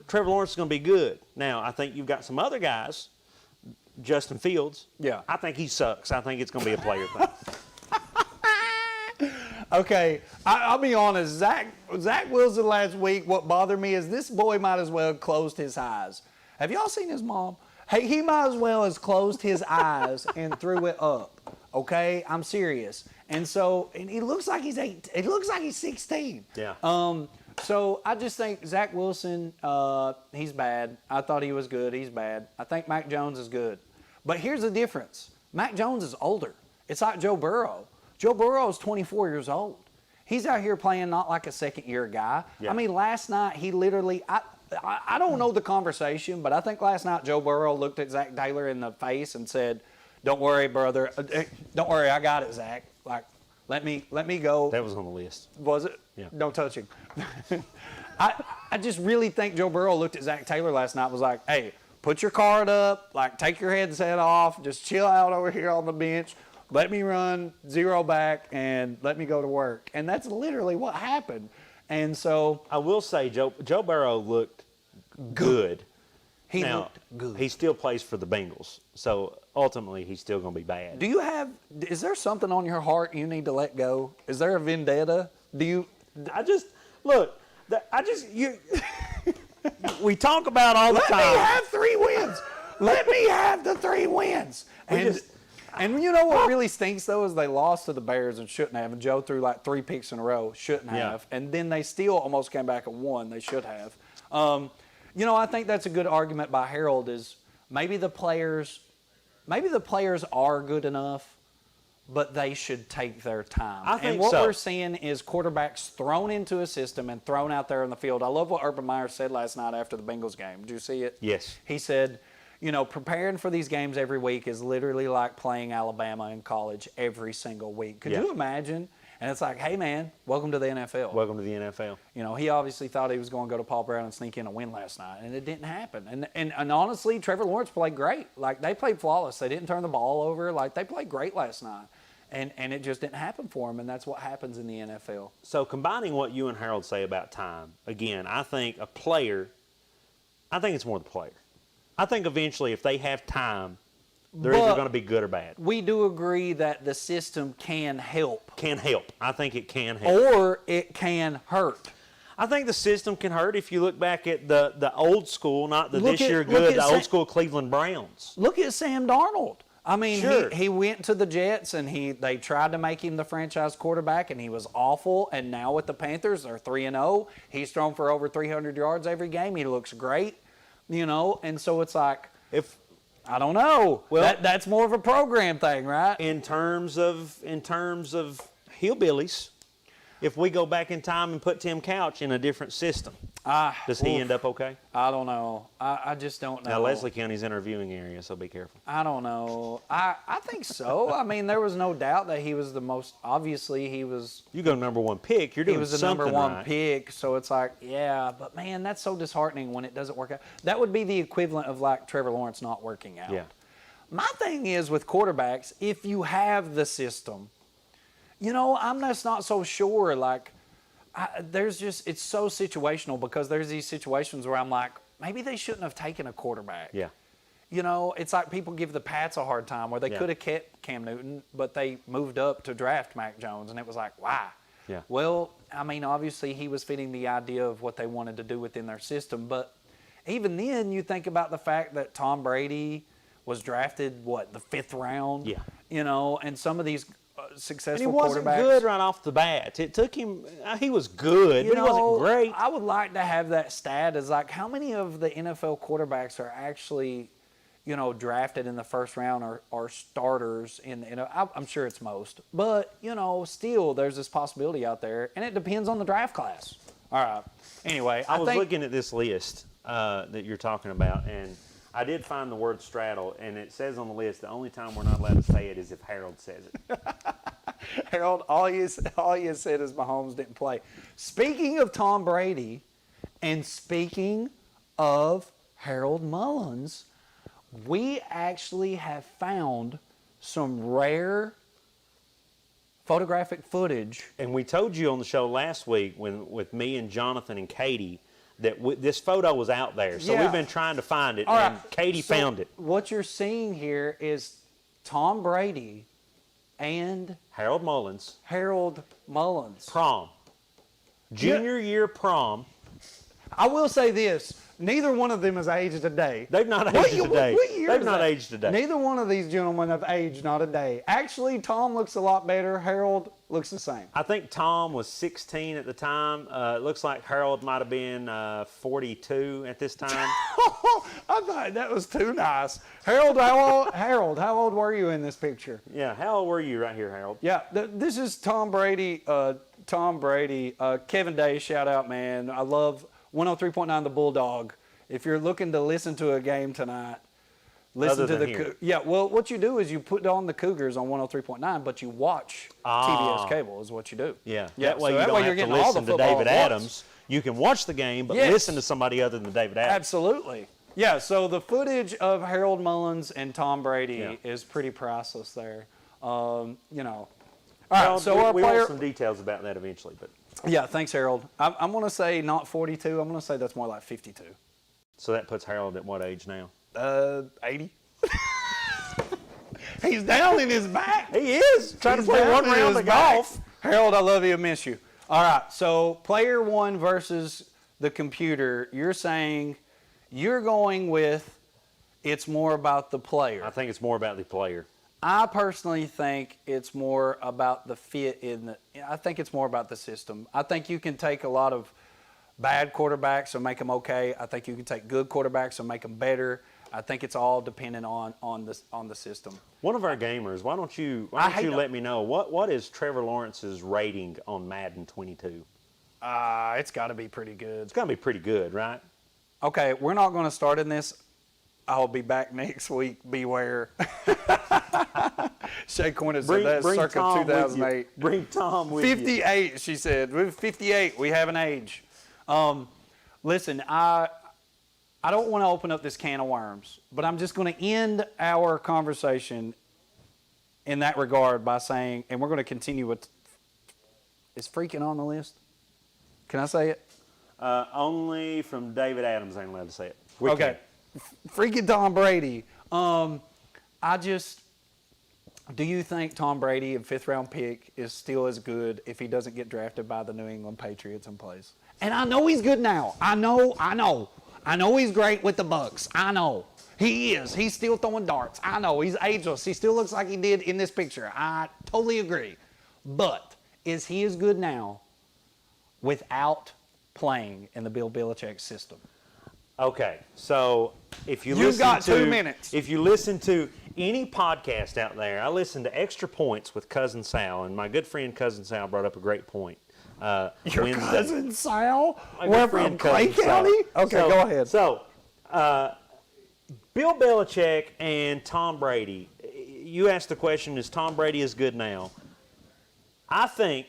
Trevor Lawrence is going to be good. Now I think you've got some other guys. Justin Fields. Yeah. I think he sucks. I think it's going to be a player thing. Okay, I'll be honest. Zach Wilson last week, what bothered me is this boy might as well have closed his eyes. Have y'all seen his mom? Hey, he might as well has closed his eyes and threw it up. Okay, I'm serious. And he looks like he's 8. It looks like he's 16. Yeah. So I just think Zach Wilson, he's bad. I thought he was good. He's bad. I think Mac Jones is good. But here's the difference. Mac Jones is older. It's like Joe Burrow. Joe Burrow is 24 years old. He's out here playing not like a second-year guy. Yeah. I mean, last night he literally I don't know the conversation, but I think last night Joe Burrow looked at Zach Taylor in the face and said, "Don't worry, brother. Don't worry, I got it, Zach. Like, let me go." That was on the list. Was it? Yeah. Don't touch him. I just really think Joe Burrow looked at Zach Taylor last night and was like, "Hey, put your card up. Like, take your headset off. Just chill out over here on the bench. Let me run 0 back and let me go to work." And that's literally what happened. And so I will say Joe Burrow looked good. he Now, looked good. he still plays for the Bengals, so ultimately he's still going to be bad. Is there something on your heart you need to let go? Is there a vendetta? We talk about all the time. Let me have 3 wins. Let me have the 3 wins. And you know what really stinks, though, is they lost to the Bears and shouldn't have. And Joe threw like 3 picks in a row, shouldn't have. And then they still almost came back and won. They should have. I think that's a good argument by Harold is maybe the players are good enough, but they should take their time. I think and what so. we're seeing is quarterbacks thrown into a system and thrown out there on the field. I love what Urban Meyer said last night after the Bengals game. Did you see it? Yes. He said, preparing for these games every week is literally like playing Alabama in college every single week. Could you imagine? And it's like, hey, man, welcome to the NFL. Welcome to the NFL. He obviously thought he was going to go to Paul Brown and sneak in a win last night, and it didn't happen. And honestly, Trevor Lawrence played great. Like, they played flawless. They didn't turn the ball over. Like, they played great last night. And it just didn't happen for him, and that's what happens in the NFL. So combining what you and Harold say about time, again, I think it's more the player. I think eventually if they have time, they're either going to be good or bad. We do agree that the system can help. Can help. I think it can help. Or it can hurt. I think the system can hurt if you look back at the old school, not the this year good, the old school Cleveland Browns. Look at Sam Darnold. I mean, sure. he went to the Jets, and they tried to make him the franchise quarterback, and he was awful. And now with the Panthers, they're 3-0. He's thrown for over 300 yards every game. He looks great, And so it's like, I don't know. Well, that's more of a program thing, right? In terms of hillbillies, if we go back in time and put Tim Couch in a different system, does he end up okay? I don't know. I just don't know. Now, Leslie County's interviewing area, so be careful. I don't know. I think so. I mean, there was no doubt that he was the most, obviously he was. You go number 1 pick, you're doing something right. He was the number 1 pick, so it's like, yeah, but man, that's so disheartening when it doesn't work out. That would be the equivalent of like Trevor Lawrence not working out. Yeah. My thing is with quarterbacks, if you have the system, I'm just not so sure. Like, it's so situational because there's these situations where I'm like, maybe they shouldn't have taken a quarterback. Yeah. It's like people give the Pats a hard time where they could have kept Cam Newton, but they moved up to draft Mac Jones, and it was like, why? Yeah. Well, I mean, obviously he was fitting the idea of what they wanted to do within their system, but even then you think about the fact that Tom Brady was drafted, the 5th round? Yeah. And some of these successful and he wasn't quarterbacks. good right off the bat. It took him. He was good, but he wasn't great. I would like to have that stat as like how many of the NFL quarterbacks are actually, drafted in the 1st round or starters in. I'm sure it's most, but still there's this possibility out there, and it depends on the draft class. All right. Anyway, I was looking at this list that you're talking about, and I did find the word straddle, and it says on the list the only time we're not allowed to say it is if Harold says it. Harold, all you said is Mahomes didn't play. Speaking of Tom Brady, and speaking of Harold Mullins, we actually have found some rare photographic footage. And we told you on the show last week with me and Jonathan and Katie that this photo was out there. So we've been trying to find it, and Katie found it. What you're seeing here is Tom Brady and Harold Mullins. Prom. Junior year prom. I will say this. Neither one of them has aged a day. They've not aged a day. What year They've is not that? aged a day. Neither one of these gentlemen have aged not a day. Actually, Tom looks a lot better. Harold looks the same. I think Tom was 16 at the time. It looks like Harold might have been 42 at this time. I thought that was too nice. Harold, how old were you in this picture? Yeah, how old were you right here, Harold? Yeah, this is Tom Brady. Kevin Day, shout out, man. I love 103.9 The Bulldog. If you're looking to listen to a game tonight, listen to the yeah. Well, what you do is you put on the Cougars on 103.9, but you watch TBS cable is what you do. Yeah. Yeah. That way so you don't have you're to getting all the listen to football David at once. Adams. You can watch the game, but Yes. listen to somebody other than David Adams. Absolutely. Yeah. So the footage of Harold Mullins and Tom Brady is pretty priceless there. You know. All right. So our we player. want some details about that eventually, but. Yeah. Thanks, Harold. I'm going to say not 42. I'm going to say that's more like 52. So that puts Harold at what age now? 80. He's down in his back. He is trying to play one round of golf. Harold, I love you. I miss you. All right. So player one versus the computer. You're saying you're going with it's more about the player. I think it's more about the player. I personally think it's more about the fit in the. I think it's more about the system. I think you can take a lot of bad quarterbacks and make them okay. I think you can take good quarterbacks and make them better. I think it's all dependent on the system. One of our gamers, why don't you let me know what is Trevor Lawrence's rating on Madden 22? It's got to be pretty good. It's got to be pretty good, right? Okay, we're not going to start in this. I'll be back next week. Beware. Shay Coyne said that's circa Tom 2008. Bring Tom with you. 58, she said. We're 58. We have an age. Listen, I don't want to open up this can of worms, but I'm just going to end our conversation in that regard by saying, and we're going to continue with, is freaking on the list? Can I say it? Only from David Adams ain't allowed to say it. Okay. Freaking Tom Brady. Do you think Tom Brady, a fifth-round pick, is still as good if he doesn't get drafted by the New England Patriots and plays? And I know he's good now. I know he's great with the Bucs. I know. He is. He's still throwing darts. I know. He's ageless. He still looks like he did in this picture. I totally agree. But is he as good now without playing in the Bill Belichick system? Okay, so if you You've got 2 minutes. If you listen to any podcast out there, I listen to Extra Points with Cousin Sal, and my good friend Cousin Sal brought up a great point. Your Wednesday. cousin Sal? My We're good from friend Clay Cousin County? Sal. Okay, go ahead. So, Bill Belichick and Tom Brady, you asked the question, is Tom Brady as good now? I think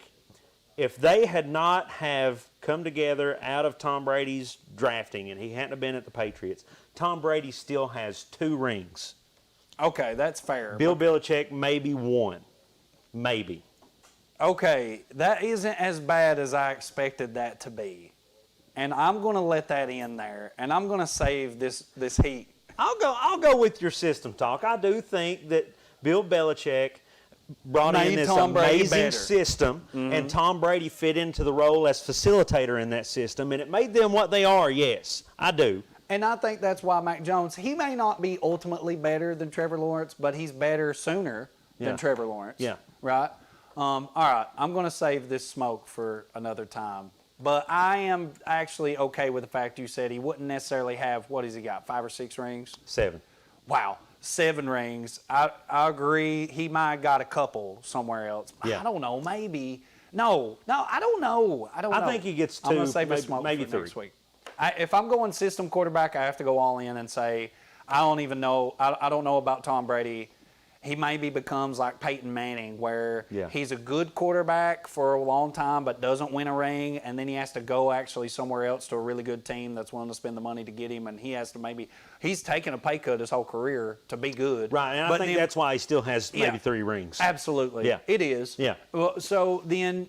if they had not have come together out of Tom Brady's drafting and he hadn't have been at the Patriots, Tom Brady still has 2 rings. Okay, that's fair. Bill Belichick maybe 1. Maybe. Okay, that isn't as bad as I expected that to be. And I'm going to let that in there, and I'm going to save this heat. I'll go with your system talk. I do think that Bill Belichick brought in this amazing system, and Tom Brady fit into the role as facilitator in that system, and it made them what they are, yes, I do. And I think that's why Mac Jones, he may not be ultimately better than Trevor Lawrence, but he's better sooner than Trevor Lawrence. Yeah. Right? All right, I'm going to save this smoke for another time. But I am actually okay with the fact you said he wouldn't necessarily have, what has he got, 5 or 6 rings? 7. Wow, 7 rings. I agree. He might have got a couple somewhere else. Yeah. I don't know, maybe. No, I don't know. I think he gets 2, I'm going to save a smoke maybe for 3. next week. If I'm going system quarterback, I have to go all in and say, I don't even know. I don't know about Tom Brady. He maybe becomes like Peyton Manning, where he's a good quarterback for a long time but doesn't win a ring, and then he has to go actually somewhere else to a really good team that's willing to spend the money to get him, and he has to he's taken a pay cut his whole career to be good. Right, and I think that's why he still has maybe 3 rings. Absolutely. Yeah. It is. Yeah. Well, so then,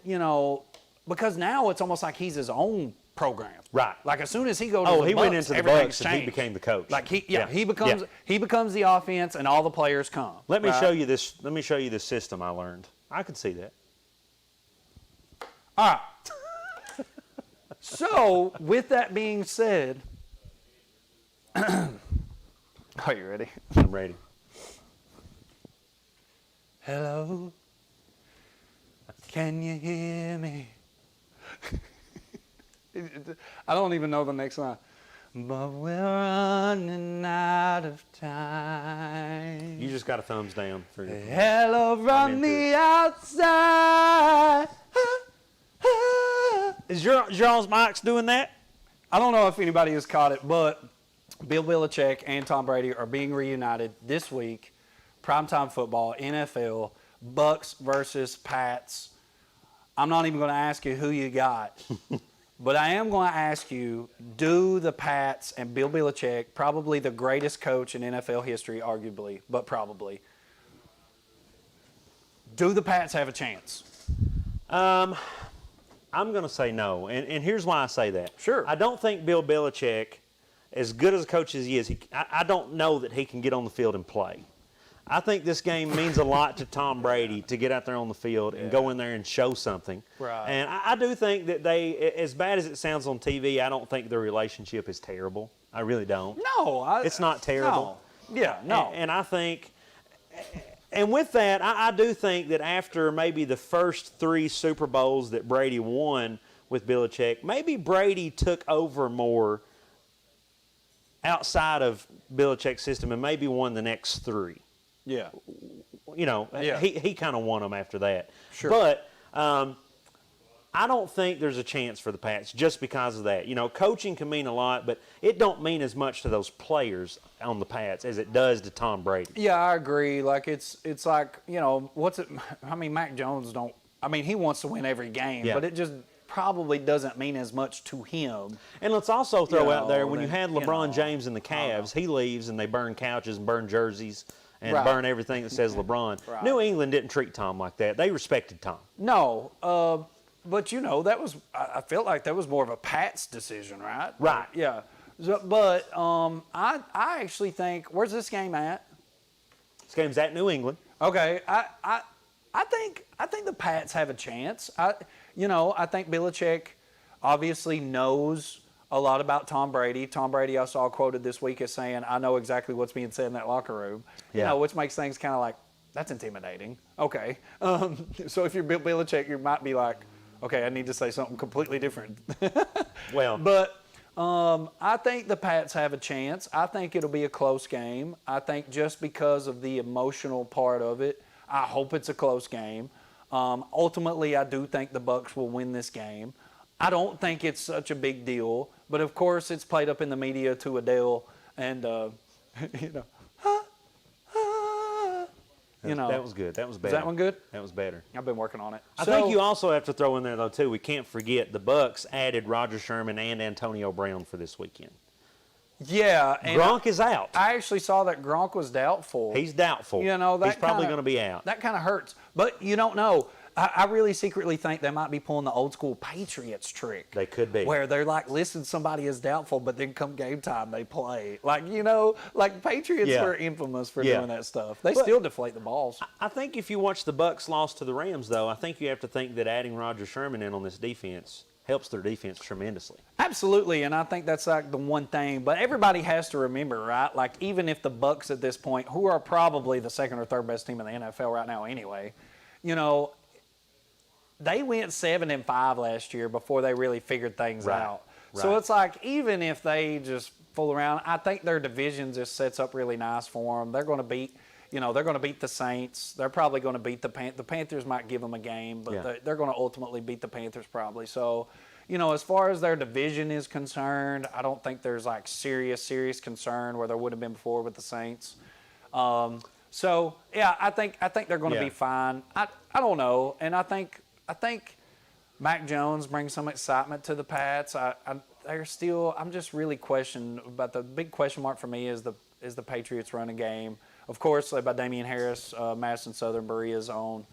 because now it's almost like he's his own program. Right. Like as soon as he goes to the he Bucs, went into the everything's Bucs and he changed. became the coach. Like he becomes the offense and all the players come. Let me show you this. Let me show you this system I learned. I could see that. All right. So, with that being said, are you ready? I'm ready. Hello. Can you hear me? I don't even know the next line. But we're running out of time. You just got a thumbs down for your Hello from the outside. Is Charles Mike's doing that? I don't know if anybody has caught it, but Bill Belichick and Tom Brady are being reunited this week. Primetime football, NFL, Bucks versus Pats. I'm not even going to ask you who you got, but I am going to ask you, do the Pats and Bill Belichick, probably the greatest coach in NFL history, arguably, but probably, do the Pats have a chance? I'm going to say no, and here's why I say that. Sure. I don't think Bill Belichick, as good as a coach as he is, I don't know that he can get on the field and play. I think this game means a lot to Tom Brady to get out there on the field and go in there and show something. Right. And I do think that they, as bad as it sounds on TV, I don't think their relationship is terrible. I really don't. No. It's not terrible. No. Yeah, no. And I think, and with that, I do think that after maybe the first 3 Super Bowls that Brady won with Belichick, maybe Brady took over more outside of Belichick's system and maybe won the next 3. Yeah. You know, he kind of won them after that. Sure. But I don't think there's a chance for the Pats just because of that. You know, coaching can mean a lot, but it don't mean as much to those players on the Pats as it does to Tom Brady. Yeah, I agree. Like, it's like, you know, Mac Jones he wants to win every game, but it just probably doesn't mean as much to him. And let's also throw out there, when you had you LeBron know, James and the Cavs, he leaves and they burn couches and burn jerseys and burn everything that says LeBron. Right. New England didn't treat Tom like that. They respected Tom. No, but you know, I felt like that was more of a Pats decision, right? Right. Yeah. So, but I actually think, where's this game at? This game's at New England. Okay, I think the Pats have a chance. I think Belichick obviously knows a lot about Tom Brady. Tom Brady, I saw quoted this week as saying, "I know exactly what's being said in that locker room." Yeah. You know, which makes things kind of like, that's intimidating. Okay, so if you're Bill Belichick, you might be like, okay, I need to say something completely different. Well, But I think the Pats have a chance. I think it'll be a close game. I think just because of the emotional part of it, I hope it's a close game. Ultimately, I do think the Bucks will win this game. I don't think it's such a big deal, but of course it's played up in the media to Adele, and you know, that was good. That was better. Is that one good? That was better. I've been working on it. I think you also have to throw in there, though, too, we can't forget the Bucks added Roger Sherman and Antonio Brown for this weekend. Yeah. And Gronk is out. I actually saw that Gronk was doubtful. He's doubtful. You know, he's probably going to be out. That kind of hurts. But you don't know. I really secretly think they might be pulling the old school Patriots trick. They could be. Where they're like, listen, somebody is doubtful, but then come game time, they play. Like, you know, like Patriots were infamous for doing that stuff. They still deflate the balls. I think if you watch the Bucks loss to the Rams, though, I think you have to think that adding Roger Sherman in on this defense helps their defense tremendously. Absolutely, and I think that's like the one thing. But everybody has to remember, right? Like, even if the Bucks at this point, who are probably the second or third best team in the NFL right now anyway, you know, they went 7-5 last year before they really figured things out. Right. So it's like, even if they just fool around, I think their division just sets up really nice for them. They're going to beat, they're going to beat the Saints. They're probably going to beat the Panthers. The Panthers might give them a game, but they're going to ultimately beat the Panthers probably. So, as far as their division is concerned, I don't think there's like serious concern where there would have been before with the Saints. So yeah, I think they're going to be fine. I don't know, and I think Mac Jones brings some excitement to the Pats. I'm just really questioning about the big question mark for me is the Patriots running game. Of course, led by Damian Harris, Madison Southern Berea's own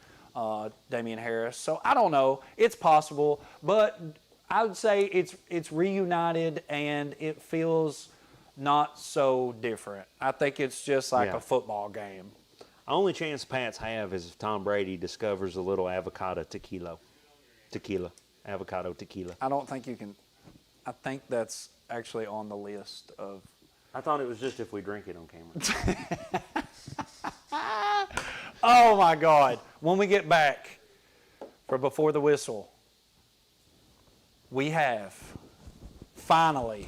Damian Harris. So I don't know. It's possible, but I would say it's reunited and it feels not so different. I think it's just like a football game. Only chance Pats have is if Tom Brady discovers a little avocado tequila. Avocado tequila. I don't think you can. I think that's actually on the list of. I thought it was just if we drink it on camera. Oh my God. When we get back for Before the Whistle, we have finally.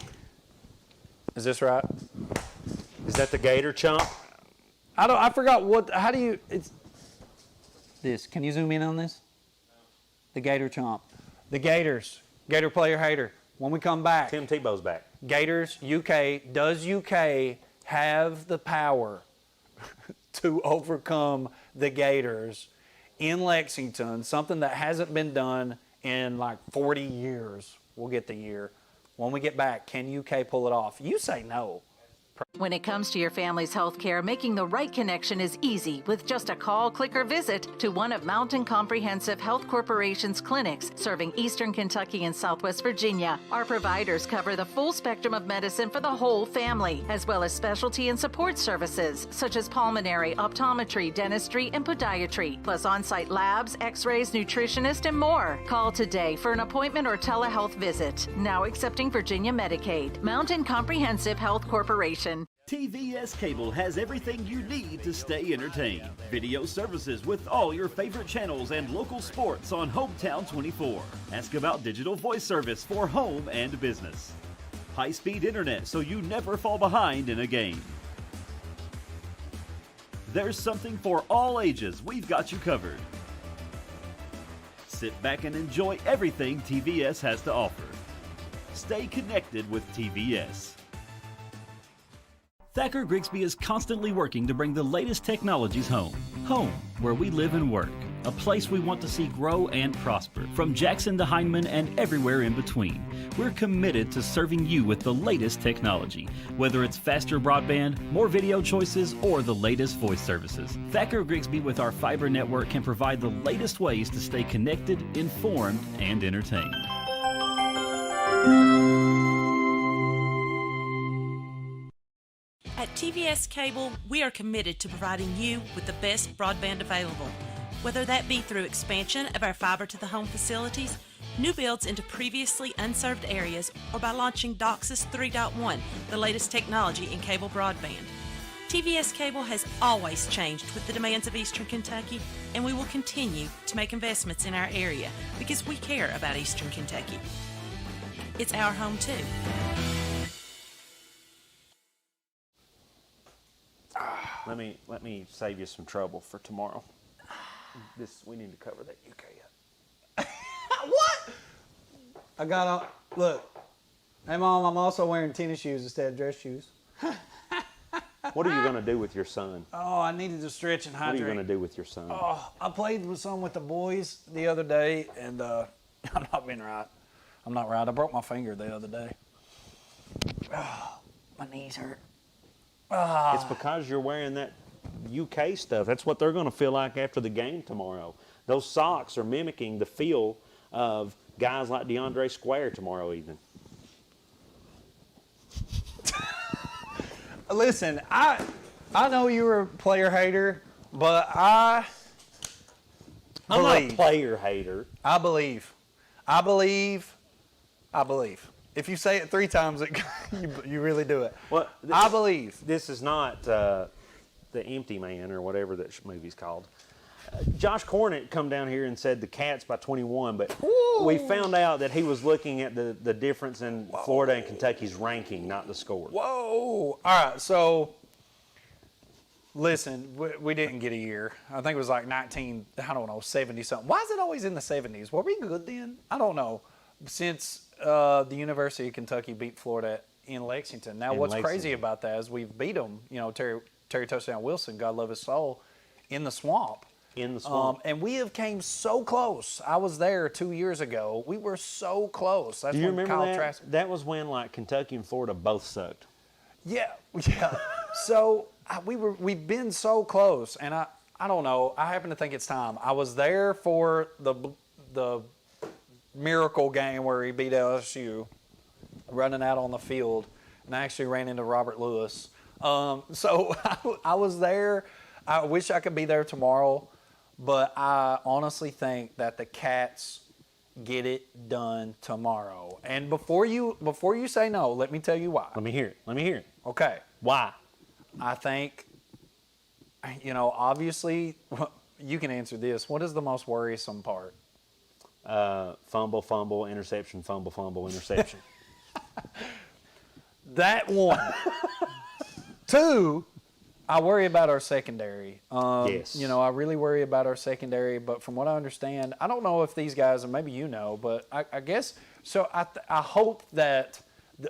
Is this right? Is that the Gator chomp? I forgot how do you, it's this. Can you zoom in on this? The Gator chomp. The Gators. Gator player hater. When we come back, Tim Tebow's back. Gators, UK. Does UK have the power to overcome the Gators in Lexington? Something that hasn't been done in like 40 years. We'll get the year. When we get back, can UK pull it off? You say no. When it comes to your family's health care, making the right connection is easy with just a call, click, or visit to one of Mountain Comprehensive Health Corporation's clinics serving Eastern Kentucky and Southwest Virginia. Our providers cover the full spectrum of medicine for the whole family, as well as specialty and support services such as pulmonary, optometry, dentistry, and podiatry, plus on-site labs, x-rays, nutritionist, and more. Call today for an appointment or telehealth visit. Now accepting Virginia Medicaid. Mountain Comprehensive Health Corporation. TVS Cable has everything you need to stay entertained. Video services with all your favorite channels and local sports on Hometown 24. Ask about digital voice service for home and business. High-speed internet so you never fall behind in a game. There's something for all ages. We've got you covered. Sit back and enjoy everything TVS has to offer. Stay connected with TVS. Thacker Grigsby is constantly working to bring the latest technologies home. Home, where we live and work. A place we want to see grow and prosper. From Jackson to Hindman and everywhere in between. We're committed to serving you with the latest technology. Whether it's faster broadband, more video choices, or the latest voice services. Thacker Grigsby with our fiber network can provide the latest ways to stay connected, informed, and entertained. At TVS Cable, we are committed to providing you with the best broadband available, whether that be through expansion of our fiber-to-the-home facilities, new builds into previously unserved areas, or by launching DOCSIS 3.1, the latest technology in cable broadband. TVS Cable has always changed with the demands of Eastern Kentucky, and we will continue to make investments in our area because we care about Eastern Kentucky. It's our home too. Let me save you some trouble for tomorrow. We need to cover that UK yet. What? I got on. Look. Hey, Mom, I'm also wearing tennis shoes instead of dress shoes. What are you going to do with your son? Oh, I needed to stretch and hydrate. What are you going to do with your son? Oh, I played with some with the boys the other day, and I'm not being right. I'm not right. I broke my finger the other day. Oh, my knees hurt. It's because you're wearing that UK stuff. That's what they're going to feel like after the game tomorrow. Those socks are mimicking the feel of guys like DeAndre Square tomorrow evening. Listen, I know you were a player hater, but I'm not a player hater. I believe. If you say it 3 times, you really do it. Well, I believe. This is not The Empty Man or whatever that movie's called. Josh Cornett come down here and said the Cats by 21, but we found out that he was looking at the difference in Florida and Kentucky's ranking, not the score. Whoa. All right, so listen, we didn't get a year. I think it was like 70-something. Why is it always in the 70s? Were we good then? I don't know. Since the University of Kentucky beat Florida in Lexington. Now, what's crazy about that is we've beat them, Terry Touchdown Wilson, God love his soul, in the swamp. And we have came so close. I was there 2 years ago. We were so close. That's Do you when remember Kyle that? Trask. That was when Kentucky and Florida both sucked. Yeah. So we've been so close, and I don't know. I happen to think it's time. I was there for the miracle game where he beat LSU, running out on the field, and I actually ran into Robert Lewis. So I was there. I wish I could be there tomorrow, but I honestly think that the Cats get it done tomorrow. And before you say no, let me tell you why. Let me hear it. Okay. Why? I think, obviously, you can answer this. What is the most worrisome part? Fumble, interception, fumble, interception. That one. 2, I worry about our secondary. Yes. You know, I really worry about our secondary. But from what I understand, I don't know if these guys, and maybe you know, but I guess so. I hope that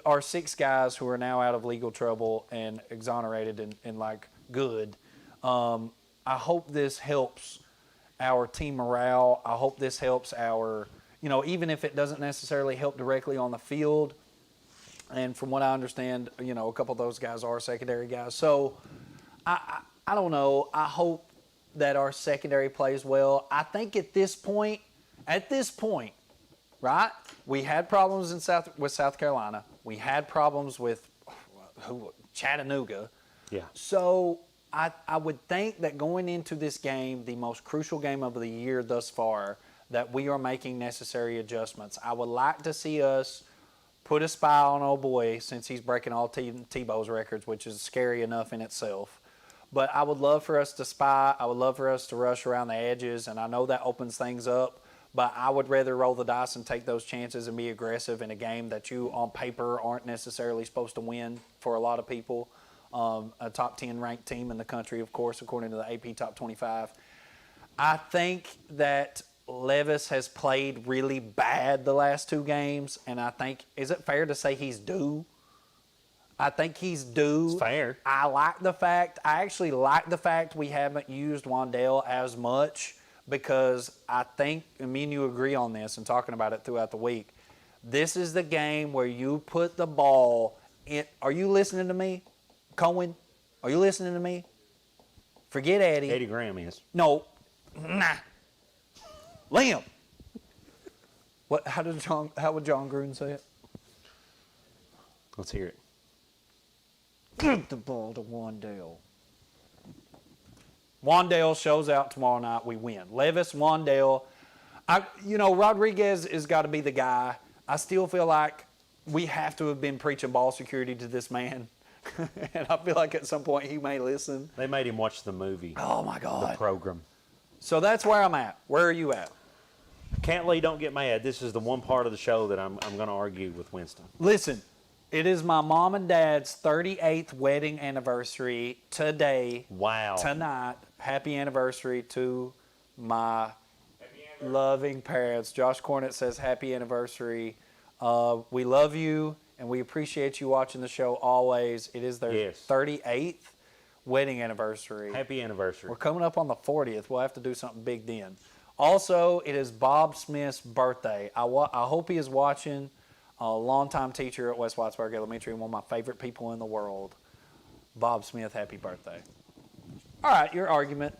our 6 guys who are now out of legal trouble and exonerated and like good. I hope this helps our team morale. I hope this helps our, you know, even if it doesn't necessarily help directly on the field. And from what I understand, you know, a couple of those guys are secondary guys. So I don't know. I hope that our secondary plays well. I think at this point, right? We had problems with South Carolina. We had problems with Chattanooga. Yeah. So I would think that going into this game, the most crucial game of the year thus far, that we are making necessary adjustments. I would like to see us put a spy on old boy since he's breaking all Tebow's records, which is scary enough in itself. But I would love for us to spy. I would love for us to rush around the edges, and I know that opens things up. But I would rather roll the dice and take those chances and be aggressive in a game that you, on paper, aren't necessarily supposed to win for a lot of people. A top 10 ranked team in the country, of course, according to the AP Top 25. I think that Levis has played really bad the last 2 games, and I think, is it fair to say he's due? I think he's due. It's fair. I actually like the fact we haven't used Wandale as much, because I think, and me and you agree on this and talking about it throughout the week, this is the game where you put the ball in. Are you listening to me, Cohen? Are you listening to me? Forget Eddie. Eddie Graham is. No. Nah. Liam. What? How would John Gruden say it? Let's hear it. Give the ball to Wandale. Wandale shows out tomorrow night. We win. Levis, Wandale. Rodriguez has got to be the guy. I still feel like we have to have been preaching ball security to this man. And I feel like at some point he may listen. They made him watch the movie. Oh, my God. The program. So that's where I'm at. Where are you at? Cantley, don't get mad. This is the one part of the show that I'm going to argue with Winston. Listen, it is my mom and dad's 38th wedding anniversary today. Wow. Tonight. Happy anniversary to my loving parents. Josh Cornett says happy anniversary. We love you, and we appreciate you watching the show always. It is their 38th wedding anniversary. Happy anniversary. We're coming up on the 40th. We'll have to do something big then. Also, it is Bob Smith's birthday. I hope he is watching. A longtime teacher at West Whitesburg Elementary and one of my favorite people in the world. Bob Smith, happy birthday. All right, your argument.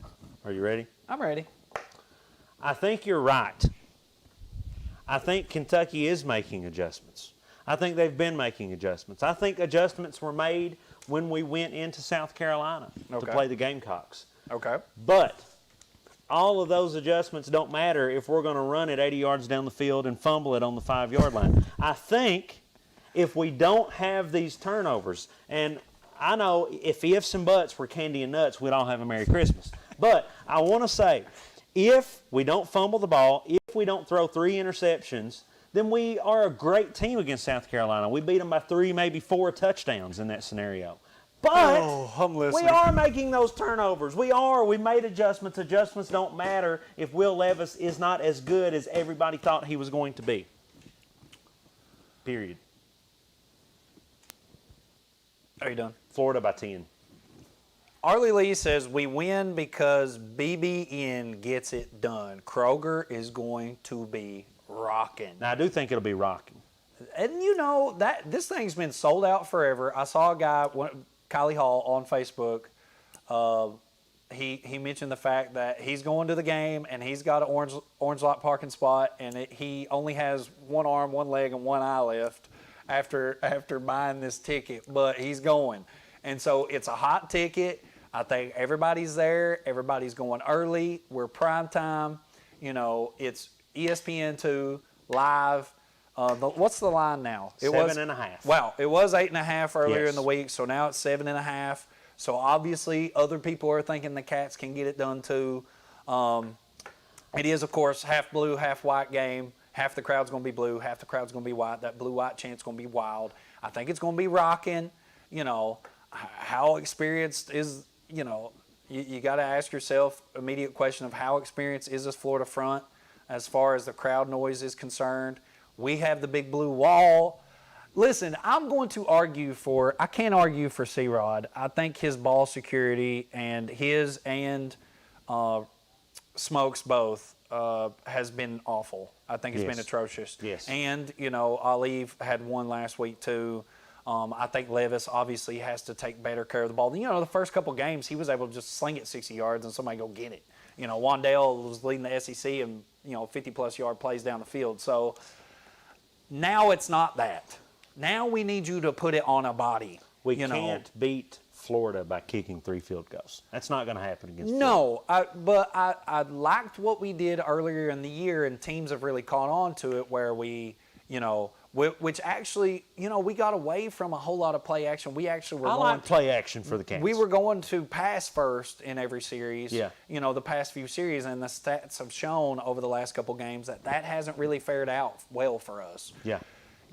Are you ready? I'm ready. I think you're right. I think Kentucky is making adjustments. I think they've been making adjustments. I think adjustments were made when we went into South Carolina to play the Gamecocks. Okay. But all of those adjustments don't matter if we're going to run it 80 yards down the field and fumble it on the 5-yard line. I think if we don't have these turnovers, and I know if ifs and buts were candy and nuts, we'd all have a Merry Christmas. But I want to say, if we don't fumble the ball, if we don't throw 3 interceptions, then we are a great team against South Carolina. We beat them by 3, maybe 4 touchdowns in that scenario. But we are making those turnovers. We made adjustments. Adjustments don't matter if Will Levis is not as good as everybody thought he was going to be. Period. Are you done? Florida by 10. Arlie Lee says we win because BBN gets it done. Kroger is going to be rocking. Now, I do think it'll be rocking. And you know, that this thing's been sold out forever. I saw a guy, Kylie Hall, on Facebook. He mentioned the fact that he's going to the game and he's got an orange lot parking spot, and he only has one arm, one leg, and one eye left after buying this ticket, but he's going. And so it's a hot ticket. I think everybody's there. Everybody's going early. We're prime time. You know, it's ESPN2 live. What's the line now? It 7.5. Wow, it was 8.5 earlier Yes. in the week, so now it's 7.5. So obviously, other people are thinking the Cats can get it done too. It is, of course, half blue, half white game. Half the crowd's going to be blue, half the crowd's going to be white. That blue-white chant's going to be wild. I think it's going to be rocking. You know, how experienced is you got to ask yourself immediate question of how experienced is this Florida front as far as the crowd noise is concerned. We have the big blue wall. Listen, I'm going to I can't argue for C-Rod. I think his ball security and his and Smoke's both has been awful. I think it's been atrocious. Yes. And, Ali had one last week too. I think Levis obviously has to take better care of the ball. The first couple games he was able to just sling it 60 yards and somebody go get it. Wandale was leading the SEC in 50-plus yard plays down the field. So now it's not that. Now we need you to put it on a body. We can't beat Florida by kicking 3 field goals. That's not going to happen against Florida. No, but I liked what we did earlier in the year, and teams have really caught on to it where we, which actually, we got away from a whole lot of play action. We actually were I like play action for the Cats. We were going to pass first in every series. Yeah. The past few series, and the stats have shown over the last couple games that hasn't really fared out well for us. Yeah.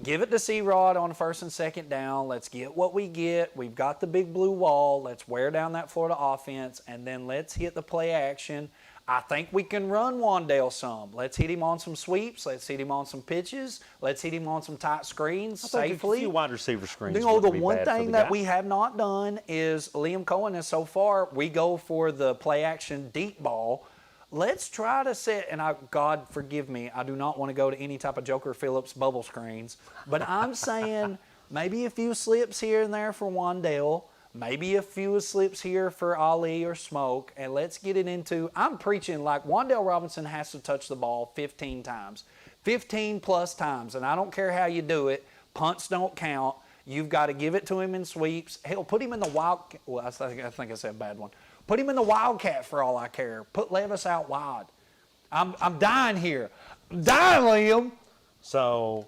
Give it to C-Rod on first and second down. Let's get what we get. We've got the big blue wall. Let's wear down that Florida offense, and then let's hit the play action. I think we can run Wandale some. Let's hit him on some sweeps. Let's hit him on some pitches. Let's hit him on some tight screens safely. A few wide receiver screens. The one thing that we have not done is Liam Cohen is so far, we go for the play action deep ball. Let's try to set, and God forgive me, I do not want to go to any type of Joker Phillips bubble screens, but I'm saying maybe a few slips here and there for Wandale, maybe a few slips here for Ali or Smoke, and let's get it into, I'm preaching like Wandale Robinson has to touch the ball 15 times, 15 plus times, and I don't care how you do it, punts don't count. You've got to give it to him in sweeps. Hell, put him in the wild, well, I think I said a bad one. Put him in the wildcat for all I care. Put Levis out wide. I'm dying here. I'm dying, Liam. So,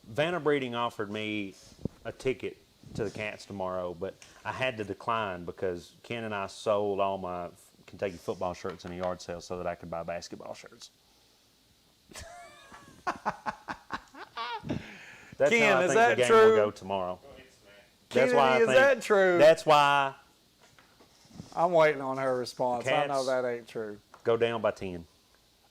Vanna Breeding offered me a ticket to the Cats tomorrow, but I had to decline because Ken and I sold all my Kentucky football shirts in a yard sale so that I could buy basketball shirts. That's Ken, how I is think that the game true? will go tomorrow. That's why is that true? That's why I'm waiting on her response. Cats I know that ain't true. go down by 10.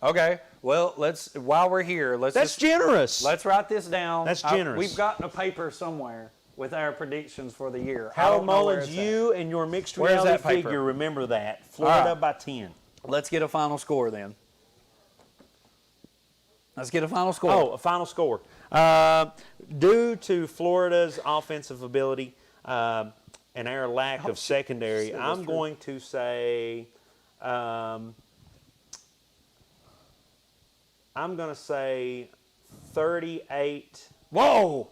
Okay. Well, while we're here, That's generous. Let's write this down. That's generous. We've got a paper somewhere with our predictions for the year. Harold Mullins, you and your mixed Where's reality that paper? figure, remember that. Florida All right. by 10. Let's get a final score then. Let's get a final score. Oh, a final score. Due to Florida's offensive ability and our lack of secondary, I'm going to say 38 Whoa!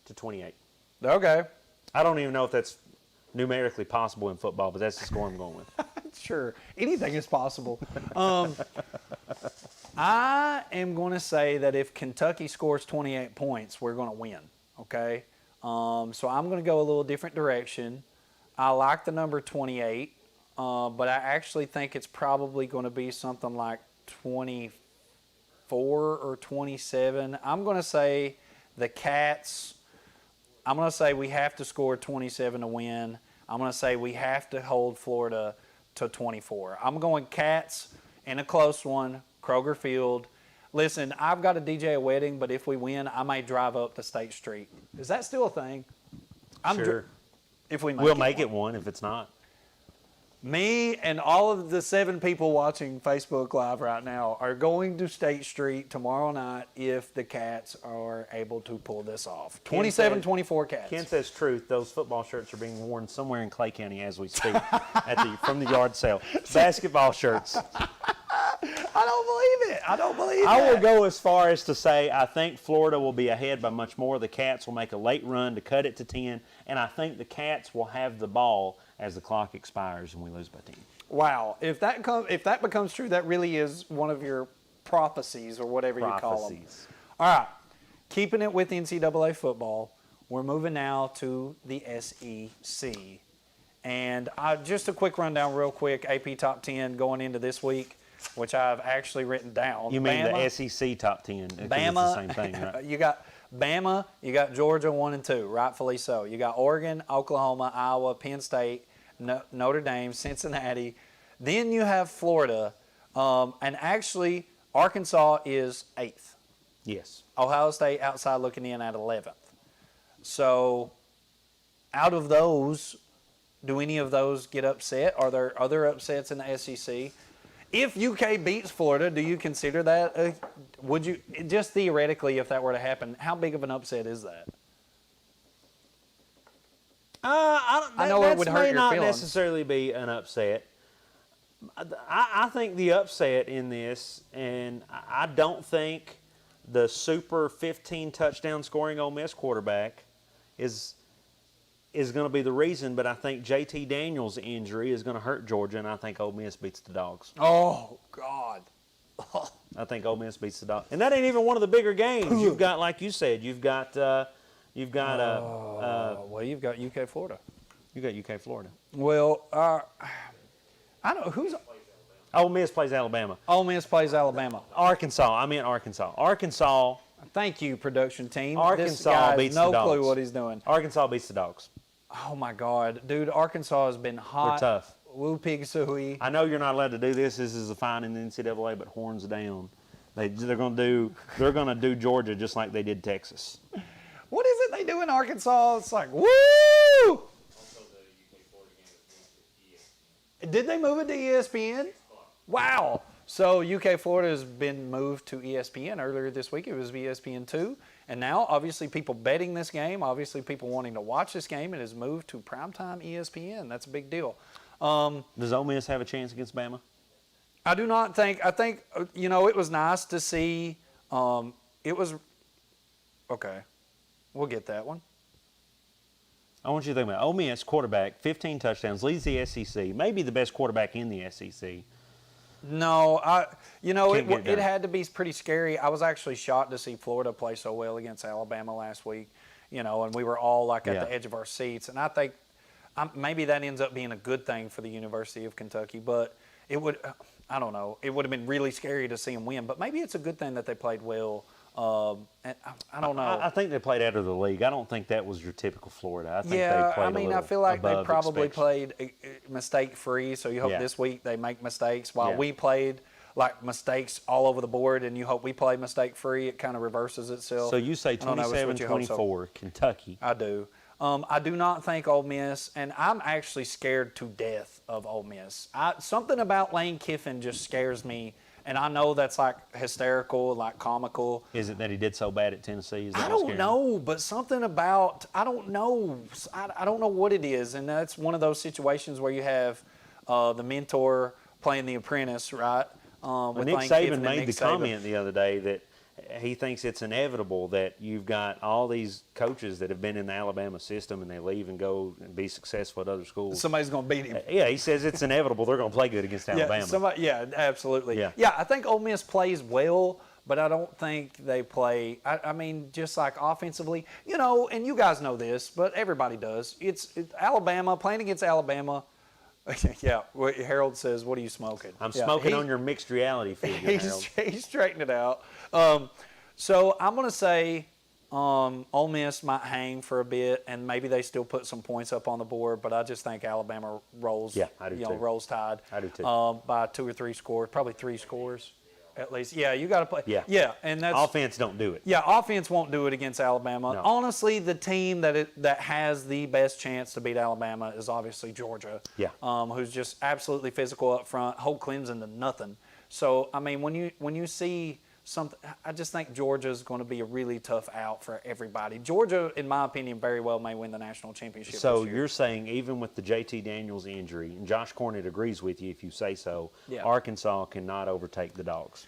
to 28. Okay. I don't even know if that's numerically possible in football, but that's the score I'm going with. Sure. Anything is possible. I am going to say that if Kentucky scores 28 points, we're going to win. Okay? So I'm going to go a little different direction. I like the number 28, but I actually think it's probably going to be something like 24 or 27. I'm going to say the Cats, I'm going to say we have to score 27 to win. I'm going to say we have to hold Florida to 24. I'm going Cats in a close one, Kroger Field. Listen, I've got a DJ a wedding, but if we win, I may drive up to State Street. Is that still a thing? Sure. If we We'll make it one if it's not. Me and all of the 7 people watching Facebook Live right now are going to State Street tomorrow night if the Cats are able to pull this off. 27-24 Cats. Ken says truth. Those football shirts are being worn somewhere in Clay County as we speak from the yard sale. Basketball shirts. I don't believe it. I don't believe it. I will go as far as to say I think Florida will be ahead by much more. The Cats will make a late run to cut it to 10, and I think the Cats will have the ball as the clock expires and we lose by 10. Wow. If that becomes true, that really is one of your prophecies or whatever you call them. All right. Keeping it with NCAA football, we're moving now to the SEC. And just a quick rundown real quick, AP Top 10 going into this week, which I've actually written down. You mean Bama, the SEC Top 10? Bama. It's the same thing, right? You got Bama, you got Georgia 1 and 2, rightfully so. You got Oregon, Oklahoma, Iowa, Penn State, Notre Dame, Cincinnati. Then you have Florida. And actually, Arkansas is 8th. Yes. Ohio State outside looking in at 11th. So out of those, do any of those get upset? Are there other upsets in the SEC? If UK beats Florida, do you consider that? Would you, just theoretically, if that were to happen, how big of an upset is that? I know it would hurt may your not feelings. necessarily be an upset. I think the upset in this, and I don't think the super 15 touchdown scoring Ole Miss quarterback is going to be the reason, but I think JT Daniels' injury is going to hurt Georgia, and I think Ole Miss beats the Dogs. Oh, God. I think Ole Miss beats the Dogs. And that ain't even one of the bigger games. You've got, like you said, you've got well, you've got UK Florida. You got UK Florida. Well, I don't know who's. Ole Miss plays Alabama. Ole Miss plays Alabama. Arkansas. I meant Arkansas. Arkansas. Thank you, production team. Arkansas this guy has beats no the Dogs. clue what he's doing. Arkansas beats the Dogs. Oh my God, dude! Arkansas has been hot. They're tough. Woo pig sooie. I know you're not allowed to do this. This is a fine in the NCAA, but horns down. They're going to do Georgia just like they did Texas. What is it they do in Arkansas? It's like woo! Did they move it to ESPN? Wow. So UK Florida has been moved to ESPN. Earlier this week it was ESPN2. And now obviously people betting this game, obviously people wanting to watch this game, it has moved to primetime ESPN. That's a big deal. Does Ole Miss have a chance against Bama? I do not think, it was nice to see, okay, we'll get that one. I want you to think about it. Ole Miss quarterback, 15 touchdowns, leads the SEC, maybe the best quarterback in the SEC. No, Can't get it it done. had to be pretty scary. I was actually shocked to see Florida play so well against Alabama last week, and we were all like at the edge of our seats. And I think maybe that ends up being a good thing for the University of Kentucky, but it would, I don't know, it would have been really scary to see them win. But maybe it's a good thing that they played well. And I don't know. I think they played out of the league. I don't think that was your typical Florida. I think Yeah, they played I mean, a I little feel like they above probably expectation. played mistake-free, so you hope Yeah. this week they make mistakes. While Yeah. we played like mistakes all over the board, and you hope we play mistake-free, it kind of reverses itself. So you say I don't know, it's what you hope so. 27-24, Kentucky. I do. I do not think Ole Miss, and I'm actually scared to death of Ole Miss. Something about Lane Kiffin just scares me, and I know that's like hysterical, like comical. Is it that he did so bad at Tennessee? Is that I what's don't scaring know, but something about, I don't know. I don't know what it is, and that's one of those situations where you have the mentor playing the apprentice, right? Well, with Nick Lane Kiffin Saban and made Nick the Saban. comment the other day that he thinks it's inevitable that you've got all these coaches that have been in the Alabama system and they leave and go and be successful at other schools. Somebody's going to beat him. Yeah, he says it's inevitable they're going to play good against Alabama. Yeah, absolutely. Yeah. Yeah, I think Ole Miss plays well, but I don't think they play. I mean, just like offensively, and you guys know this, but everybody does. It's Alabama playing against Alabama. Yeah, Harold says, "What are you smoking?" I'm Yeah, smoking on your mixed reality figure, Harold. He's straightened it out. So I'm going to say Ole Miss might hang for a bit, and maybe they still put some points up on the board. But I just think Alabama rolls. Yeah, I do too. Rolls Tide. I do too. By 2 or 3 scores, probably 3 scores, at least. Yeah, you got to play. Yeah. Yeah, and that's Offense don't do it. Yeah, offense won't do it against Alabama. No. Honestly, the team that has the best chance to beat Alabama is obviously Georgia. Yeah. Who's just absolutely physical up front, hold Clemson to nothing. So I mean, when you see something, I just think Georgia's going to be a really tough out for everybody. Georgia, in my opinion, very well may win the national championship. So this year. you're saying even with the JT Daniels injury, and Josh Cornett agrees with you if you say so, Yeah. Arkansas cannot overtake the Dogs.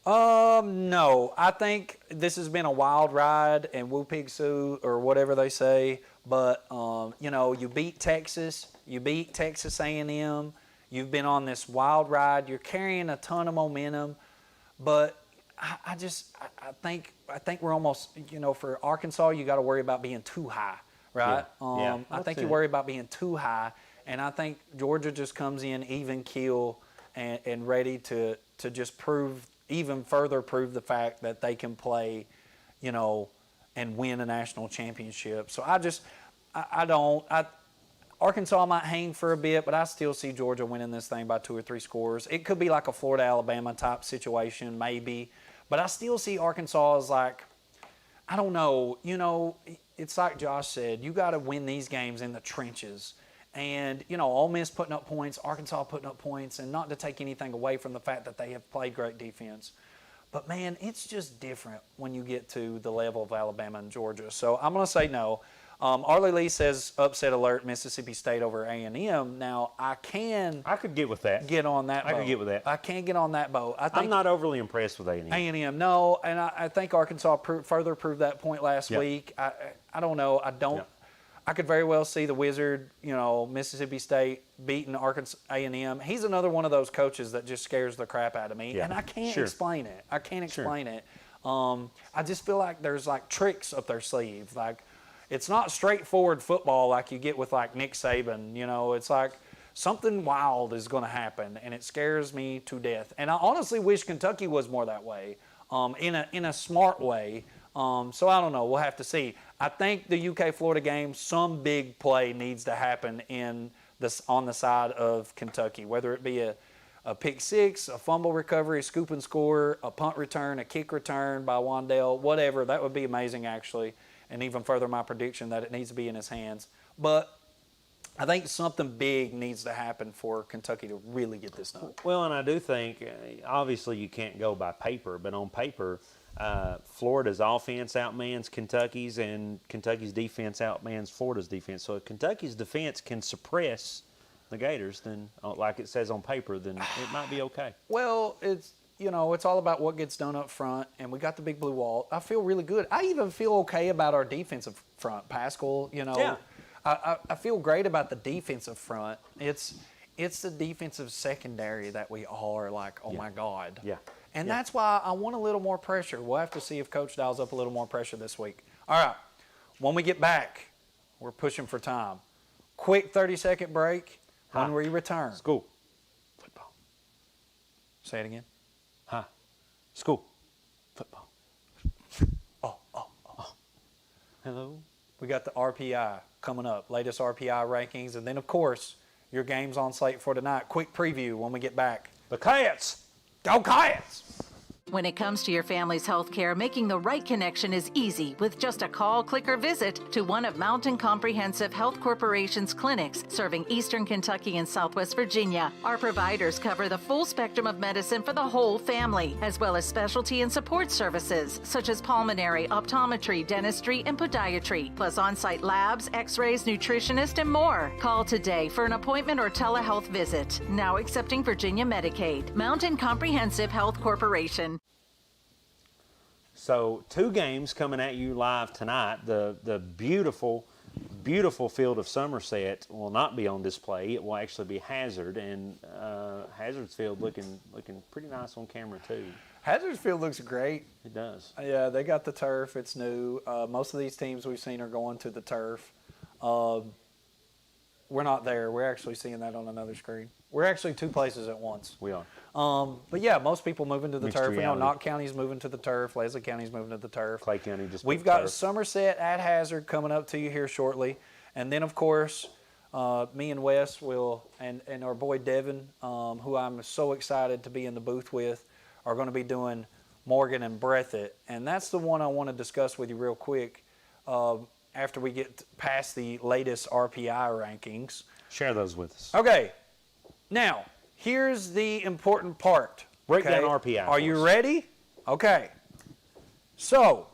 No. I think this has been a wild ride and woo pig sue or whatever they say. But you beat Texas, you beat Texas A&M. You've been on this wild ride. You're carrying a ton of momentum, but I think we're almost, for Arkansas, you got to worry about being too high, right? Yeah. I think That's you it. worry about being too high, and I think Georgia just comes in even keel and ready to just even further prove the fact that they can play, and win a national championship. So Arkansas might hang for a bit, but I still see Georgia winning this thing by 2 or 3 scores. It could be like a Florida-Alabama type situation, maybe. But I still see Arkansas as like, I don't know. You know, it's like Josh said, you got to win these games in the trenches. And, you know, Ole Miss putting up points, Arkansas putting up points, and not to take anything away from the fact that they have played great defense. But, man, it's just different when you get to the level of Alabama and Georgia. So I'm going to say no. Arlie Lee says upset alert, Mississippi State over A&M. Now, I could get with that. Get on that boat. I could get with that. I can get on that boat. I'm not overly impressed with A&M. A&M, no. And I think Arkansas further proved that point last week. I don't know. I could very well see the Wizard, you know, Mississippi State beating Arkansas A&M. He's another one of those coaches that just scares the crap out of me, and I can't explain it. I can't explain it. I just feel like there's like tricks up their sleeve. Like it's not straightforward football like you get with like Nick Saban. You know, it's like something wild is going to happen, and it scares me to death. And I honestly wish Kentucky was more that way, in a smart way. So I don't know. We'll have to see. I think the UK-Florida game, some big play needs to happen on the side of Kentucky, whether it be a pick six, a fumble recovery, a scoop and score, a punt return, a kick return by Wandale, whatever. That would be amazing, actually, and even further my prediction that it needs to be in his hands. But I think something big needs to happen for Kentucky to really get this done. Well, and I do think, obviously you can't go by paper, but on paper, Florida's offense outmans Kentucky's, and Kentucky's defense outmans Florida's defense. So if Kentucky's defense can suppress the Gators, then, like it says on paper, then it might be okay. Well, it's all about what gets done up front, and we got the big blue wall. I feel really good. I even feel okay about our defensive front. Pascal, I feel great about the defensive front. It's the defensive secondary that we all are like, oh my God. Yeah. And that's why I want a little more pressure. We'll have to see if Coach dials up a little more pressure this week. All right. When we get back, we're pushing for time. Quick 30-second break. When we return. School. Football. Say it again. School. Football. Oh. Hello. We got the RPI coming up. Latest RPI rankings. And then, of course, your game's on slate for tonight. Quick preview when we get back. The Cats. Go Cats! When it comes to your family's health care, making the right connection is easy with just a call, click, or visit to one of Mountain Comprehensive Health Corporation's clinics serving Eastern Kentucky and Southwest Virginia. Our providers cover the full spectrum of medicine for the whole family, as well as specialty and support services such as pulmonary, optometry, dentistry, and podiatry, plus on-site labs, x-rays, nutritionist, and more. Call today for an appointment or telehealth visit. Now accepting Virginia Medicaid. Mountain Comprehensive Health Corporation. So 2 games coming at you live tonight. The beautiful, beautiful field of Somerset will not be on display. It will actually be Hazard, and Hazard's field looking pretty nice on camera too. Hazard's field looks great. It does. Yeah, they got the turf. It's new. Most of these teams we've seen are going to the turf. We're not there. We're actually seeing that on another screen. We're actually 2 places at once. We are. But yeah, most people moving to the Mixed turf. We know reality. Knott County's moving to the turf. Leslie County's moving to the turf. Clay County just. We've got Somerset at Hazard coming up to you here shortly, and then of course, me and Wes will, and our boy Devin, who I'm so excited to be in the booth with, are going to be doing Morgan and Breathitt, and that's the one I want to discuss with you real quick. After we get past the latest RPI rankings. Share those with us. Okay. Now, here's the important part. Break down RPI. Are you ready? Okay. So,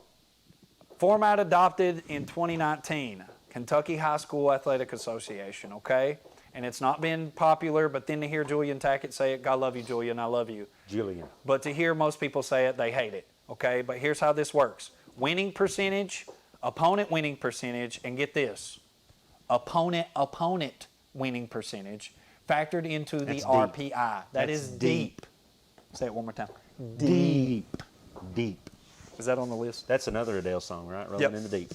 format adopted in 2019, Kentucky High School Athletic Association, okay? And it's not been popular, but then to hear Julian Tackett say it, God love you, Julian, I love you. Julian. But to hear most people say it, they hate it, okay? But here's how this works. Winning percentage, opponent winning percentage, and get this, opponent winning percentage factored into the RPI. That's deep. Say it one more time. Deep. Is that on the list? That's another Adele song, right? Rolling in the Deep.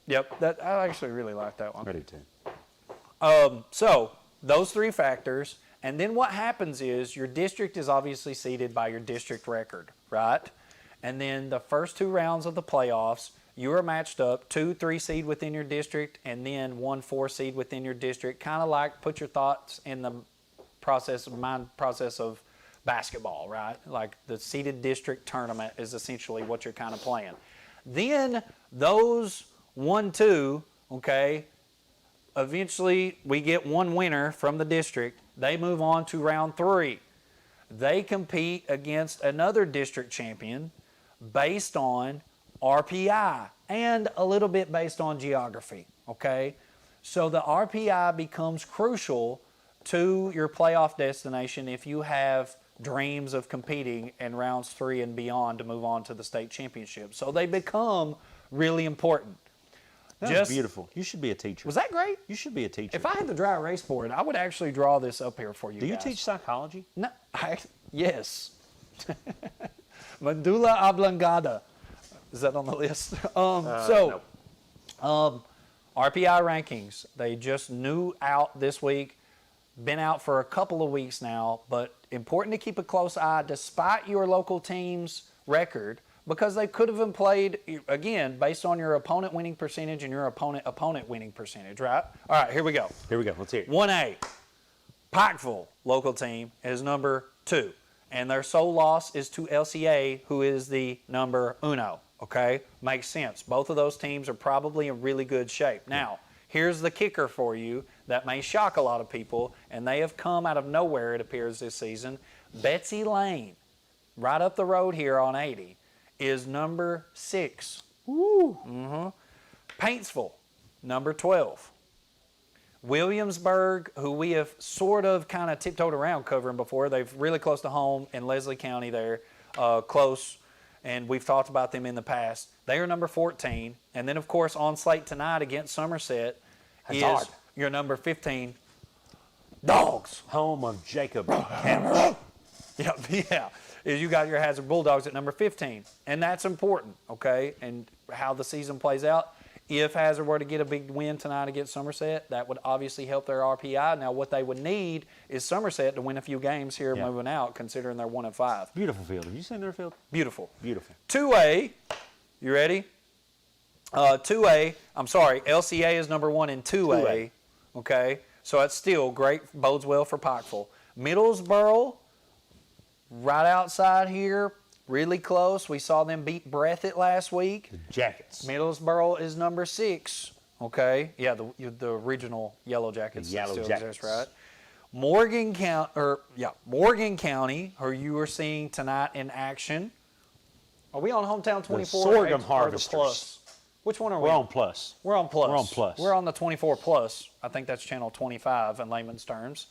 Yep. I actually really like that one. I do too. So those 3 factors, and then what happens is your district is obviously seeded by your district record, right? And then the first 2 rounds of the playoffs, you are matched up 2-3 seed within your district and then 1-4 seed within your district. Kind of like put your thoughts in the mind process of basketball, right? Like the seeded district tournament is essentially what you're kind of playing. Then those 1-2, okay, eventually we get one winner from the district. They move on to round 3. They compete against another district champion based on RPI and a little bit based on geography, okay? So the RPI becomes crucial to your playoff destination if you have dreams of competing in rounds 3 and beyond to move on to the state championship. So they become really important. That's beautiful. You should be a teacher. Was that great? You should be a teacher. If I had the dry erase board, I would actually draw this up here for you. Do you guys. teach psychology? No, yes. Medulla oblongata. Is that on the list? No. RPI rankings. They just new out this week. Been out for a couple of weeks now, but important to keep a close eye despite your local team's record, because they could have been played, again, based on your opponent winning percentage and your opponent winning percentage, right? All right, here we go. Here we go. Let's hear it. 1A, Pikeville local team is number 2, and their sole loss is to LCA, who is the number uno, okay? Makes sense. Both of those teams are probably in really good shape. Now, here's the kicker for you that may shock a lot of people, and they have come out of nowhere, it appears, this season. Betsy Lane, right up the road here on 80, is number 6. Woo! Paintsville, number 12. Williamsburg, who we have sort of kind of tiptoed around covering before. They're really close to home in Leslie County there, close, and we've talked about them in the past. They are number 14. And then, of course, on slate tonight against Somerset is your number 15, Dogs. Home of Jacob Hammer. Yeah. Is you got your Hazard Bulldogs at number 15. And that's important, okay? And how the season plays out. If Hazard were to get a big win tonight against Somerset, that would obviously help their RPI. Now, what they would need is Somerset to win a few games here moving out, considering they're 1-5. Beautiful field. Have you seen their field? Beautiful. Beautiful. 2A, you ready? 2A, I'm sorry, LCA is number 1 in 2A. Okay? So that's still great, bodes well for Pikeville. Middlesboro, right outside here, really close. We saw them beat Breathitt last week. The Jackets. Middlesboro is number 6. Okay? Yeah, the original Yellow Jackets. The Yellow still Jackets. exist, right? Morgan County, who you are seeing tonight in action. Are we on Hometown 24? The Sorghum or the Harvesters. Plus? Which one are we? We're on Plus. We're on Plus. We're on Plus. We're on the 24 Plus. I think that's channel 25 in layman's terms.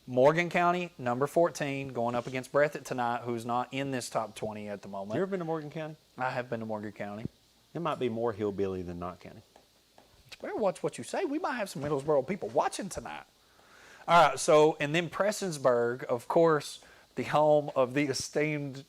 Morgan County, number 14, going up against Breathitt tonight, who's not in this top 20 at the moment. You ever been to Morgan County? I have been to Morgan County. It might be more hillbilly than Knott County. You better watch what you say. We might have some Middlesboro people watching tonight. All right, so, and then Prestonsburg, of course, the home of the esteemed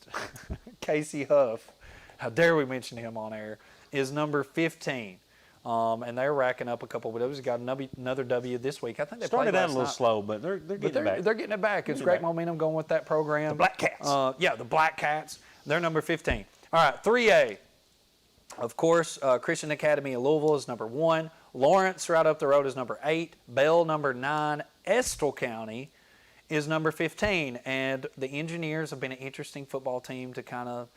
Casey Huff. How dare we mention him on air, is number 15. And they're racking up a couple of W's. Got another W this week. I think they started played out a last little night. slow, but they're getting it back. They're getting it back. It's great momentum going with that program. The Black Cats. The Black Cats. They're number 15. All right, 3A. Of course, Christian Academy of Louisville is number 1. Lawrence, right up the road, is number 8. Bell, number 9. Estill County is number 15. And the Engineers have been an interesting football team to kind of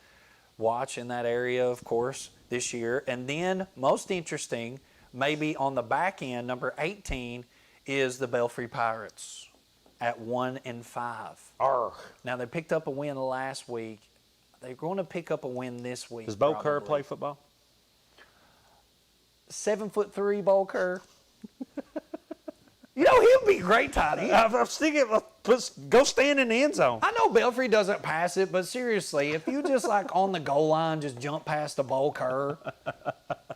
watch in that area, of course, this year. And then, most interesting, maybe on the back end, number 18 is the Belfry Pirates at 1-5. Now, they picked up a win last week. They're going to pick up a win this week. Does Bo Kerr play football? 7'3" Bo Kerr. You know, he'll be great tight end. I was thinking, go stand in the end zone. I know Belfry doesn't pass it, but seriously, if you just like on the goal line, just jump past the Bo Kerr,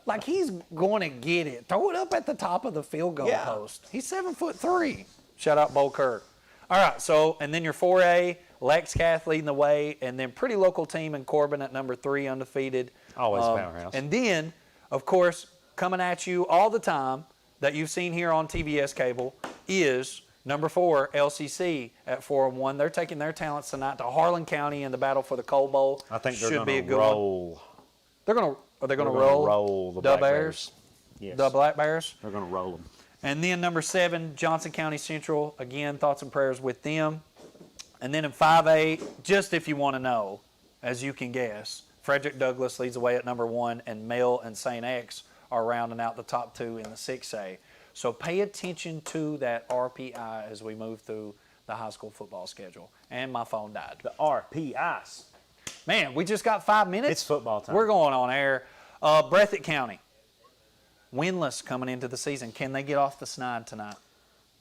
like he's going to get it. Throw it up at the top of the field goal post. He's 7'3". Shout out Bo Kerr. All right, so, and then your 4A, Lex Cath leading the way, and then pretty local team in Corbin at number 3, undefeated. Always powerhouse. And then, of course, coming at you all the time that you've seen here on TBS cable is number 4, LCC at 4-1. They're taking their talents tonight to Harlan County in the battle for the Coal Bowl. I think they're Should be a going to good roll. one. They're going to, Are they going to They're gonna roll? roll the the Black Bears? Yes. The Black Bears? They're going to roll them. And then number 7, Johnson County Central. Again, thoughts and prayers with them. And then in 5A, just if you want to know, as you can guess, Frederick Douglass leads the way at number 1, and Mel and St. X are rounding out the top 2 in the 6A. So pay attention to that RPI as we move through the high school football schedule. And my phone died. The RPIs. Man, we just got 5 minutes. It's football time. We're going on air. Breathitt County, winless coming into the season. Can they get off the snide tonight?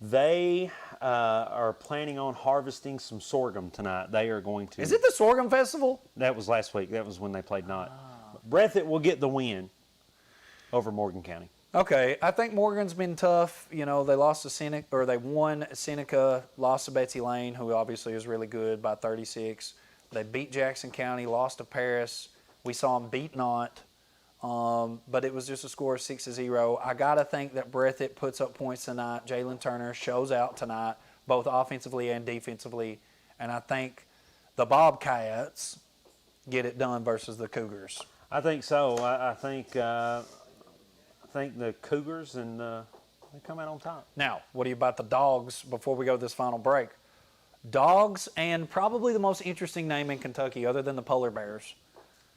They are planning on harvesting some sorghum tonight. They are going to. Is it the Sorghum Festival? That was last week. That was when they played not. Breathitt will get the win over Morgan County. Okay, I think Morgan's been tough. You know, they lost to Seneca, or they won Seneca, lost to Betsy Lane, who obviously is really good, by 36. They beat Jackson County, lost to Paris. We saw them beat Knott, but it was just a score of 6-0. I got to think that Breathitt puts up points tonight. Jalen Turner shows out tonight, both offensively and defensively. And I think the Bobcats get it done versus the Cougars. I think so. I think the Cougars, and they come out on top. Now, what do you about the Dogs before we go to this final break? Dogs, and probably the most interesting name in Kentucky other than the Polar Bears.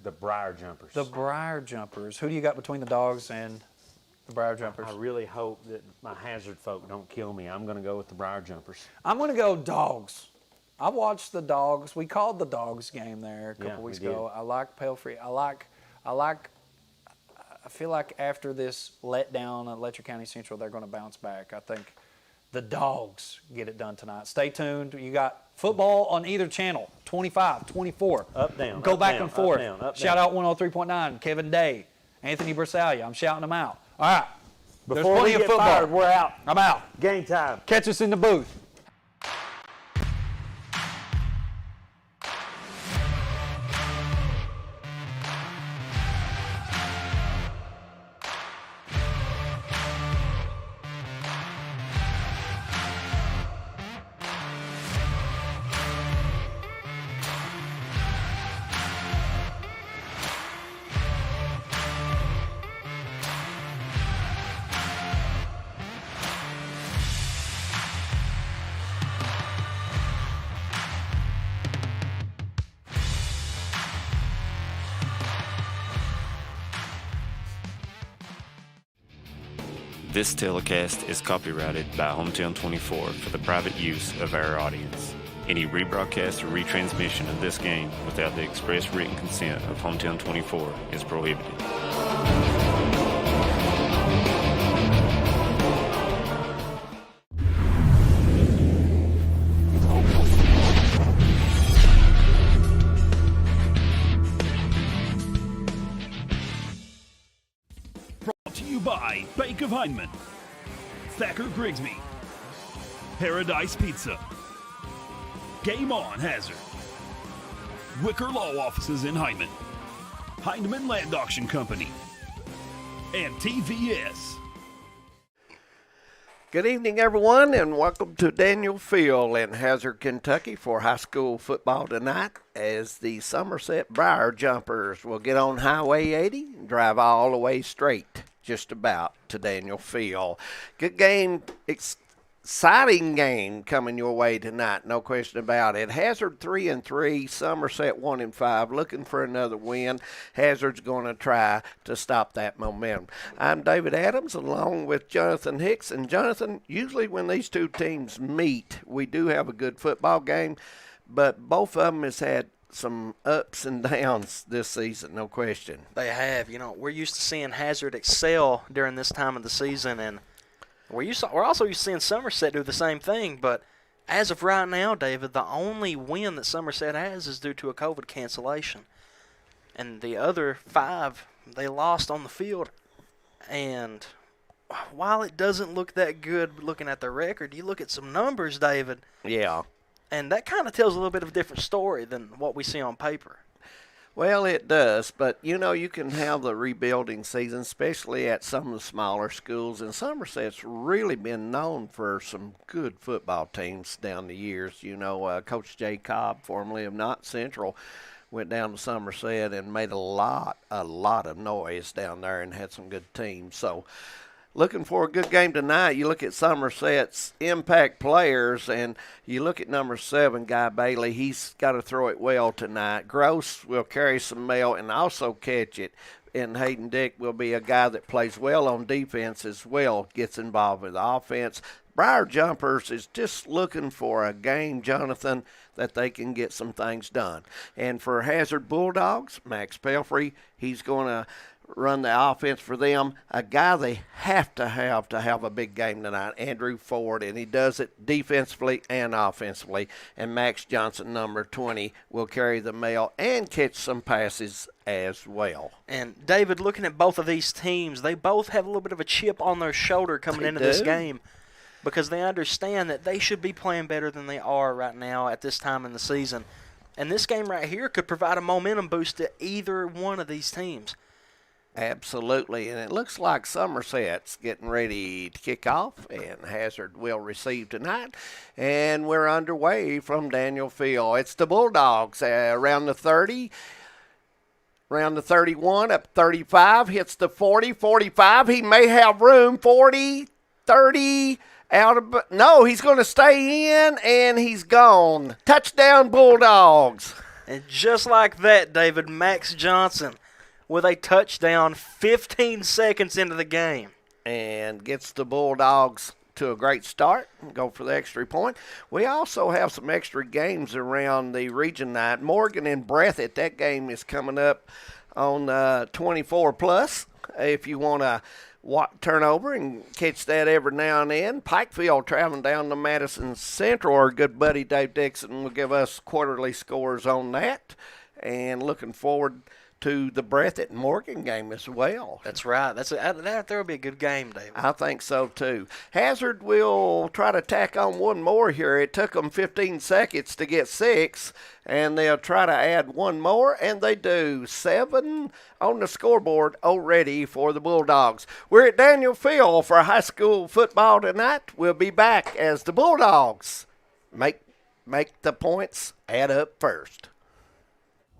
The Briar Jumpers. The Briar Jumpers. Who do you got between the Dogs and the Briar Jumpers? I really hope that my Hazard folk don't kill me. I'm going to go with the Briar Jumpers. I'm going to go Dogs. I watched the Dogs. We called the Dogs game there a couple weeks ago. I like Pelfrey. I feel like after this letdown at Letcher County Central, they're going to bounce back. I think the Dogs get it done tonight. Stay tuned. You got football on either channel, 25, 24. Up, down. Go up, back down, and forth. Up, down, up, Shout down. out 103.9, Kevin Day, Anthony Bersalia. I'm shouting them out. All right. There's Before plenty we of get football. fired, we're out. I'm out. Game time. Catch us in the booth. This telecast is copyrighted by Hometown 24 for the private use of our audience. Any rebroadcast or retransmission of this game without the express written consent of Hometown 24 is prohibited. Brought to you by Bank of Heinemann, Thacker Grigsby, Paradise Pizza, Game On Hazard, Wicker Law Offices in Heinemann, Heinemann Land Auction Company, and TVS. Good evening, everyone, and welcome to Daniel Field in Hazard, Kentucky for high school football tonight as the Somerset Briar Jumpers will get on Highway 80 and drive all the way straight just about to Daniel Field. Good game, exciting game coming your way tonight, no question about it. Hazard 3-3, Somerset 1-5, looking for another win. Hazard's going to try to stop that momentum. I'm David Adams along with Jonathan Hicks. And Jonathan, usually when these two teams meet, we do have a good football game, but both of them has had some ups and downs this season, no question. They have. You know, we're used to seeing Hazard excel during this time of the season, and we're also used to seeing Somerset do the same thing. But as of right now, David, the only win that Somerset has is due to a COVID cancellation. And the other 5, they lost on the field. And while it doesn't look that good looking at the record, you look at some numbers, David. Yeah. And that kind of tells a little bit of a different story than what we see on paper. Well, it does, but you know, you can have the rebuilding season, especially at some of the smaller schools, and Somerset's really been known for some good football teams down the years. You know, Coach Jay Cobb, formerly of Knott Central, went down to Somerset and made a lot of noise down there and had some good teams. So looking for a good game tonight. You look at Somerset's impact players, and you look at number 7, Guy Bailey. He's got to throw it well tonight. Gross will carry some mail and also catch it. And Hayden Dick will be a guy that plays well on defense as well, gets involved with the offense. Briar Jumpers is just looking for a game, Jonathan, that they can get some things done. And for Hazard Bulldogs, Max Pelfrey, he's going to run the offense for them. A guy they have to have a big game tonight, Andrew Ford, and he does it defensively and offensively. And Max Johnson, number 20, will carry the mail and catch some passes as well. And, David, looking at both of these teams, they both have a little bit of a chip on their shoulder coming into this game, because they understand that they should be playing better than they are right now at this time in the season. And this game right here could provide a momentum boost to either one of these teams. Absolutely, and it looks like Somerset's getting ready to kick off, and Hazard will receive tonight. And we're underway from Daniel Field. It's the Bulldogs around the 30. Around the 31, up 35, hits the 40, 45. He may have room, 40, 30, out of, no, he's going to stay in, and he's gone. Touchdown, Bulldogs. And just like that, David, Max Johnson with a touchdown 15 seconds into the game. And gets the Bulldogs to a great start. Go for the extra point. We also have some extra games around the region night. Morgan and Breathitt, that game is coming up on 24 plus. If you want to turn over and catch that every now and then. Pikefield traveling down to Madison Central. Our good buddy Dave Dixon will give us quarterly scores on that. And looking forward to the Breathitt and Morgan game as well. That's right. That will be a good game, David. I think so, too. Hazard will try to tack on one more here. It took them 15 seconds to get 6, and they'll try to add one more, and they do. 7 on the scoreboard already for the Bulldogs. We're at Daniel Field for high school football tonight. We'll be back as the Bulldogs make the points add up first.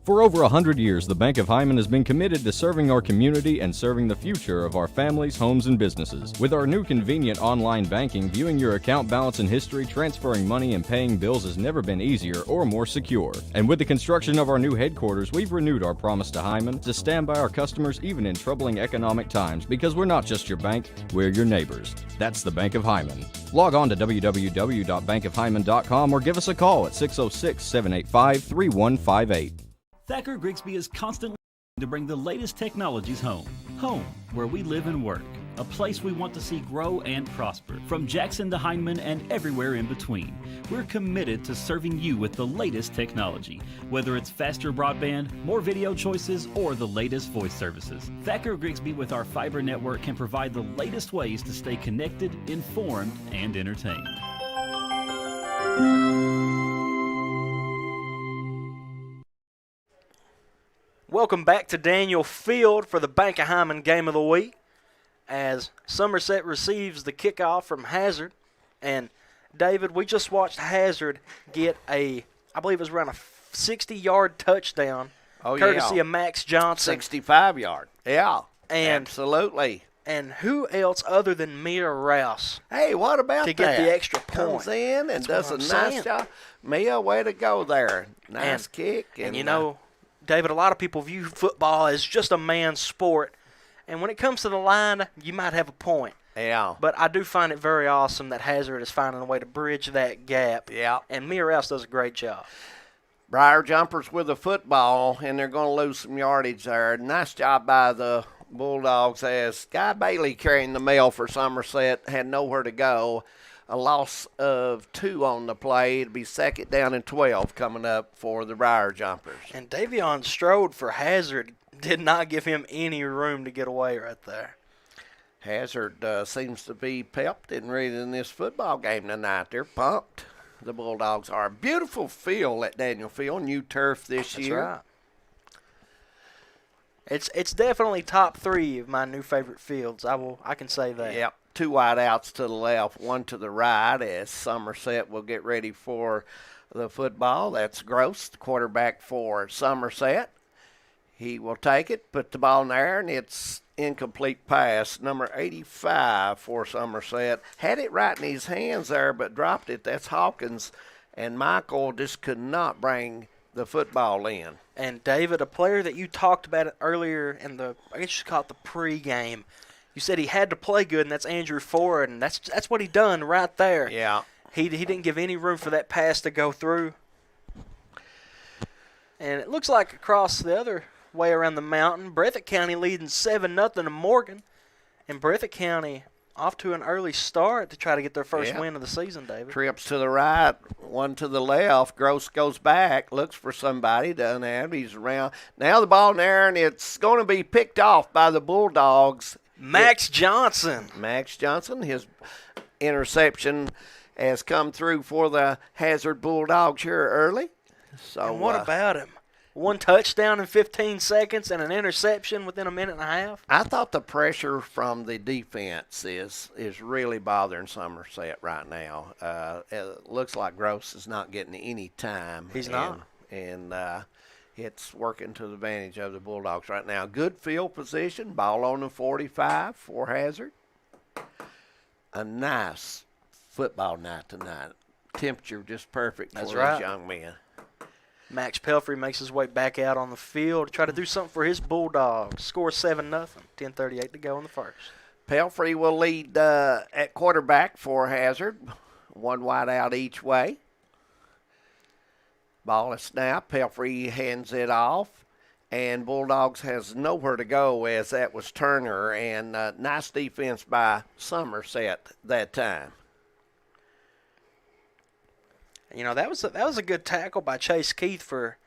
For over 100 years, the Bank of Hyman has been committed to serving our community and serving the future of our families, homes, and businesses. With our new convenient online banking, viewing your account balance and history, transferring money, and paying bills has never been easier or more secure. And with the construction of our new headquarters, we've renewed our promise to Hyman to stand by our customers even in troubling economic times, because we're not just your bank, we're your neighbors. That's the Bank of Hyman. Log on to www.bankofhyman.com or give us a call at 606-785-3158. Thacker Grigsby is constantly to bring the latest technologies home. Home, where we live and work. A place we want to see grow and prosper. From Jackson to Hindman and everywhere in between. We're committed to serving you with the latest technology. Whether it's faster broadband, more video choices, or the latest voice services. Thacker Grigsby with our fiber network can provide the latest ways to stay connected, informed, and entertained. Welcome back to Daniel Field for the Bank of Hyman Game of the Week, as Somerset receives the kickoff from Hazard. And, David, we just watched Hazard get I believe it was around a 60-yard touchdown, courtesy of Max Johnson. 65-yard, yeah, and absolutely. And who else other than Mia Rouse? Hey, what about to get the extra point? Comes in and That's does a nice job. Mia, way to go there. Nice kick. And you know, David, a lot of people view football as just a man's sport. And when it comes to the line, you might have a point. Yeah. But I do find it very awesome that Hazard is finding a way to bridge that gap. Yeah. And Mia Rouse does a great job. Briar Jumpers with the football, and they're going to lose some yardage there. Nice job by the Bulldogs as Guy Bailey carrying the mail for Somerset had nowhere to go. A loss of 2 on the play. It'll be second down and 12 coming up for the Briar Jumpers. And Davion Strode for Hazard did not give him any room to get away right there. Hazard seems to be pepped and ready in this football game tonight. They're pumped. The Bulldogs are. A beautiful field at Daniel Field, new turf this year. That's right. It's definitely top 3 of my new favorite fields. I can say that. Yep. 2 wideouts to the left, 1 to the right as Somerset will get ready for the football. That's Gross, the quarterback for Somerset. He will take it, put the ball in the air, and it's incomplete pass. Number 85 for Somerset. Had it right in his hands there, but dropped it. That's Hawkins. And Michael just could not bring the football in. And David, a player that you talked about it earlier in I guess you should call it the pregame. You said he had to play good, and that's Andrew Ford, and that's what he done right there. Yeah. He didn't give any room for that pass to go through. And it looks like across the other way around the mountain, Breathitt County leading 7-0 to Morgan. And Breathitt County off to an early start to try to get their first win of the season, David. Trips to the right, one to the left. Gross goes back, looks for somebody. Doesn't have. He's around. Now the ball in there, and it's going to be picked off by the Bulldogs. Max Johnson. Max Johnson, his interception has come through for the Hazard Bulldogs here early. So And what about him? One touchdown in 15 seconds and an interception within a minute and a half. I thought the pressure from the defense is really bothering Somerset right now. It looks like Gross is not getting any time. He's not. And it's working to the advantage of the Bulldogs right now. Good field position, ball on the 45 for Hazard. A nice football night tonight. Temperature just perfect for these young men. Max Pelfrey makes his way back out on the field to try to do something for his Bulldogs. Score 7-0, 10:38 to go in the first. Pelfrey will lead at quarterback for Hazard. One wide out each way. Ball is snapped. Pelfrey hands it off. And Bulldogs has nowhere to go as that was Turner. And nice defense by Somerset that time. You know, that was a good tackle by Chase Keith for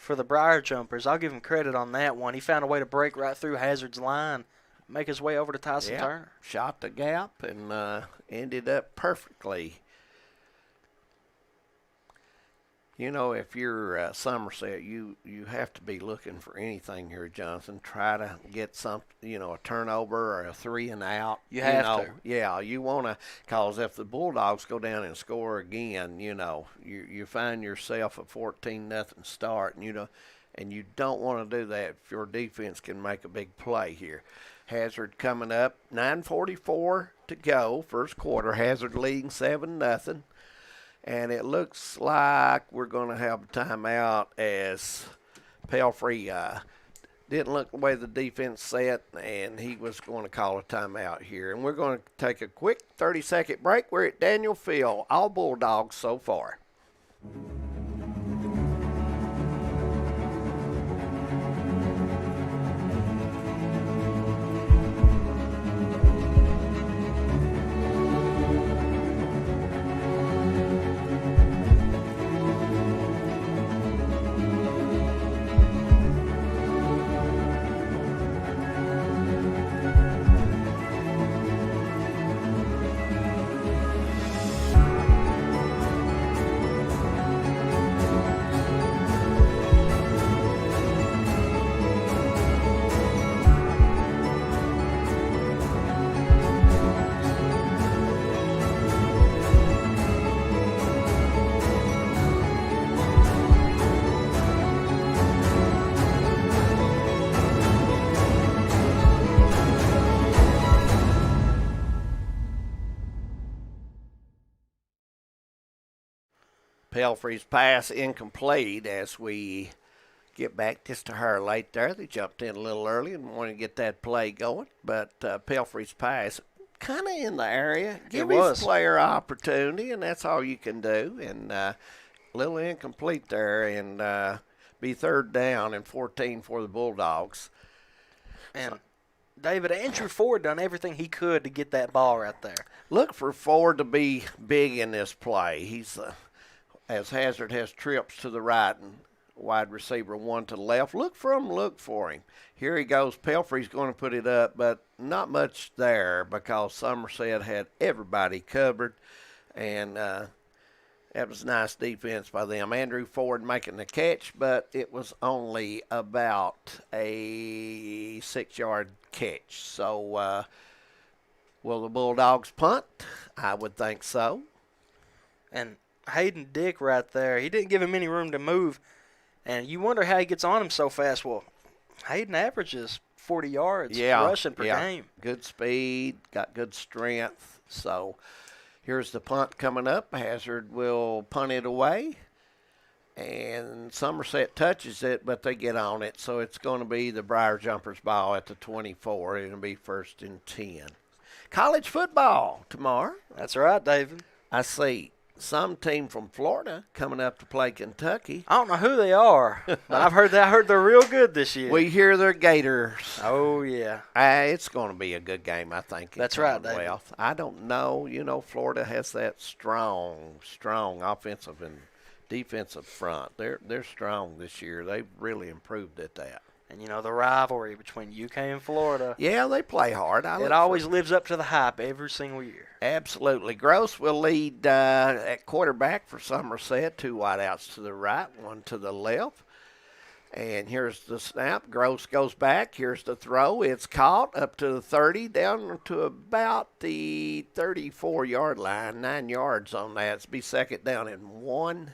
the Briar Jumpers. I'll give him credit on that one. He found a way to break right through Hazard's line, make his way over to Tyson Turner. Shot the gap and ended up perfectly. You know, if you're Somerset, you have to be looking for anything here, Johnson. Try to get some, a turnover or a 3 and out. You have to. Yeah, you want to, because if the Bulldogs go down and score again, you find yourself a 14-0 start, and you don't want to do that if your defense can make a big play here. Hazard coming up, 9:44 to go, first quarter. Hazard leading 7-0. And it looks like we're going to have a timeout as Pelfrey didn't look the way the defense set, and he was going to call a timeout here. And we're going to take a quick 30-second break. We're at Daniel Field, all Bulldogs so far. Pelfrey's pass incomplete as we get back just to her late there. They jumped in a little early and wanted to get that play going, but Pelfrey's pass kind of in the area. Give his player opportunity, and that's all you can do. And a little incomplete there, and be third down and 14 for the Bulldogs. And David, Andrew Ford done everything he could to get that ball right there. Look for Ford to be big in this play. He's as Hazard has trips to the right and wide receiver one to the left. Look for him. Here he goes. Pelfrey's going to put it up, but not much there because Somerset had everybody covered, and that was nice defense by them. Andrew Ford making the catch, but it was only about a 6-yard catch. So will the Bulldogs punt? I would think so. And Hayden Dick right there. He didn't give him any room to move. And you wonder how he gets on him so fast. Well, Hayden averages 40 yards rushing per game. Good speed, got good strength. So here's the punt coming up. Hazard will punt it away. And Somerset touches it, but they get on it. So it's going to be the Briar Jumpers ball at the 24. It'll be 1st and 10. College football tomorrow. That's right, David. I see some team from Florida coming up to play Kentucky. I don't know who they are, but I heard they're real good this year. We hear they're Gators. Oh, yeah. It's going to be a good game, I think. That's right, David. Well, I don't know. You know, Florida has that strong offensive and defensive front. They're strong this year. They've really improved at that. And, you know, the rivalry between UK and Florida. Yeah, they play hard. It always lives up to the hype every single year. Absolutely. Gross will lead at quarterback for Somerset. 2 wideouts to the right, 1 to the left. And here's the snap. Gross goes back. Here's the throw. It's caught up to the 30, down to about the 34-yard line. 9 yards on that. It's be 2nd down and 1.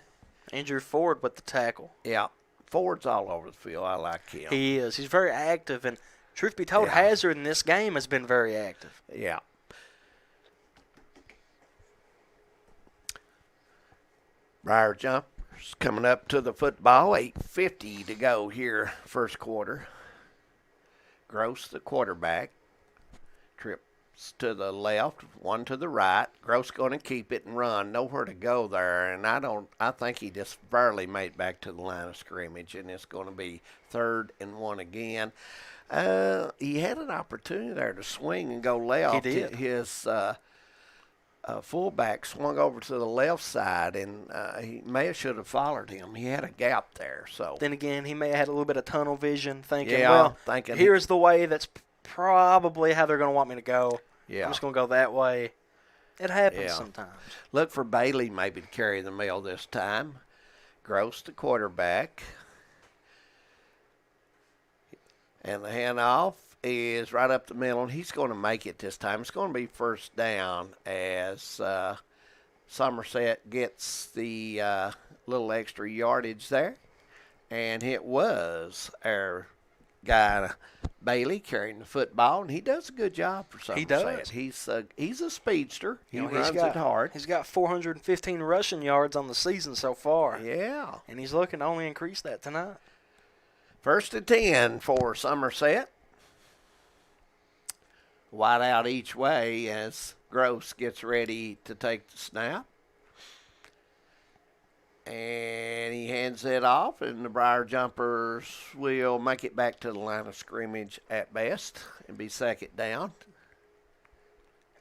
Andrew Ford with the tackle. Yeah. Ford's all over the field. I like him. He is. He's very active. And truth be told, Hazard in this game has been very active. Yeah. Briar Jumpers coming up to the football. 8:50 to go here, first quarter. Gross, the quarterback. Trips to the left, 1 to the right. Gross going to keep it and run. Nowhere to go there. And I think he just barely made back to the line of scrimmage. And it's going to be 3rd and 1 again. He had an opportunity there to swing and go left. He did. His fullback swung over to the left side, and he should have followed him. He had a gap there. So then again, he may have had a little bit of tunnel vision, thinking, thinking here's the way that's probably how they're going to want me to go. Yeah. I'm just going to go that way. It happens sometimes. Look for Bailey maybe to carry the mail this time. Gross, the quarterback. And the handoff is right up the middle, and he's going to make it this time. It's going to be 1st down as Somerset gets the little extra yardage there. And it was our guy, Bailey, carrying the football, and he does a good job for Somerset. He does. He's a speedster. He runs it hard. He's got 415 rushing yards on the season so far. Yeah. And he's looking to only increase that tonight. 1st and 10 for Somerset. Wide out each way as Gross gets ready to take the snap. And he hands it off, and the Briar Jumpers will make it back to the line of scrimmage at best and be 2nd down.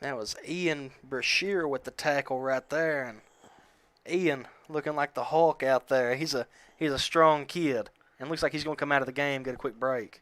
That was Ian Brashear with the tackle right there. And Ian looking like the Hulk out there. He's a strong kid. And looks like he's going to come out of the game, get a quick break.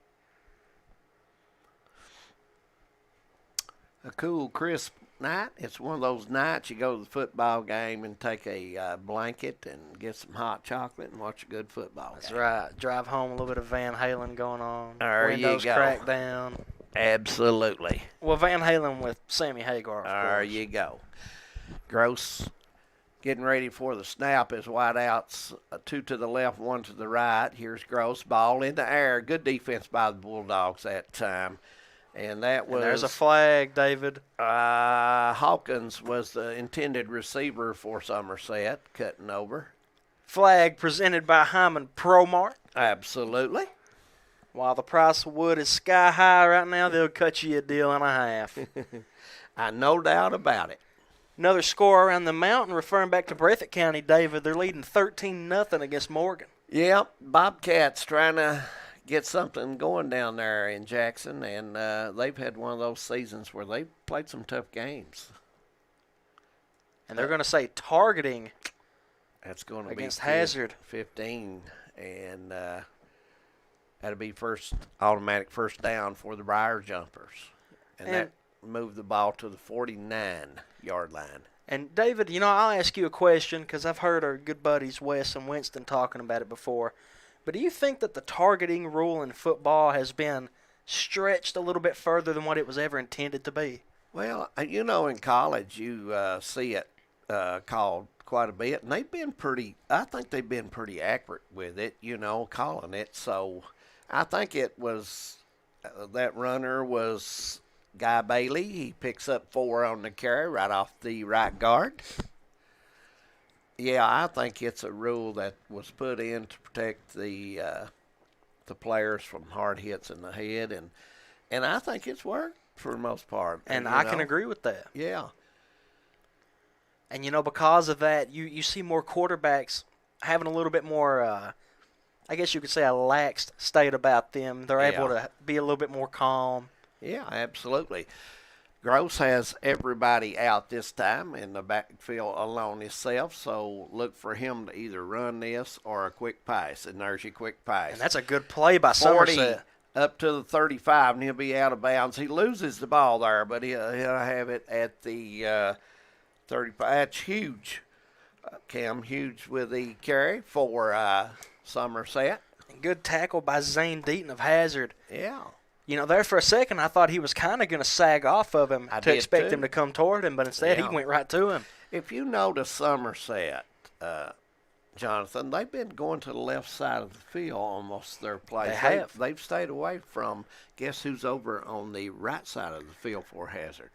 A cool, crisp night. It's one of those nights you go to the football game and take a blanket and get some hot chocolate and watch a good football game. That's right. Drive home, a little bit of Van Halen going on. There Windows you go. cracked down. Absolutely. Well, Van Halen with Sammy Hagar, of There course. you go. Gross getting ready for the snap as wideouts, 2 to the left, 1 to the right. Here's Gross, ball in the air. Good defense by the Bulldogs that time. And that was. And there's a flag, David. Hawkins was the intended receiver for Somerset, cutting over. Flag presented by Hyman Promart. Absolutely. While the price of wood is sky high right now, they'll cut you a deal and a half. No doubt about it. Another score around the mountain, referring back to Breathitt County, David. They're leading 13-0 against Morgan. Yep, Bobcats trying to get something going down there in Jackson, and they've had one of those seasons where they've played some tough games. And they're going to say targeting. That's going to be against Hazard. 15, and that'll be automatic 1st down for the Briar Jumpers. And that moved the ball to the 49-yard line. And, David, I'll ask you a question because I've heard our good buddies Wes and Winston talking about it before. But do you think that the targeting rule in football has been stretched a little bit further than what it was ever intended to be? Well, in college you see it called quite a bit, and they've been I think they've been pretty accurate with it, calling it. So I think it was, that runner was Guy Bailey. He picks up 4 on the carry right off the right guard. Yeah, I think it's a rule that was put in to protect the players from hard hits in the head, and I think it's worked for the most part. And I can agree with that. Yeah. And, because of that, you see more quarterbacks having a little bit more, I guess you could say, a laxed state about them. They're able to be a little bit more calm. Yeah, absolutely. Gross has everybody out this time in the backfield alone himself, so look for him to either run this or a quick pass, and there's your quick pass. And that's a good play by 40 Somerset. Up to the 35, and he'll be out of bounds. He loses the ball there, but he'll have it at the 35. That's huge. Cam Hughes with the carry for Somerset. And good tackle by Zane Deaton of Hazard. Yeah. There for a second, I thought he was kind of going to sag off of him to expect him to come toward him, but instead he went right to him. If you notice Somerset, Jonathan, they've been going to the left side of the field almost their plays. They've stayed away from, guess who's over on the right side of the field for Hazard?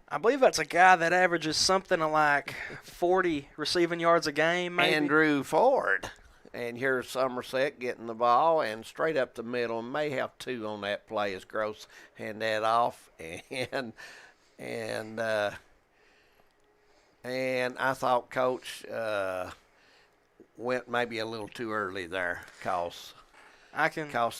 I believe that's a guy that averages something like 40 receiving yards a game, maybe. Andrew Ford. And here's Somerset getting the ball and straight up the middle. May have 2 on that play as Gross hand that off. And I thought Coach went maybe a little too early there, cost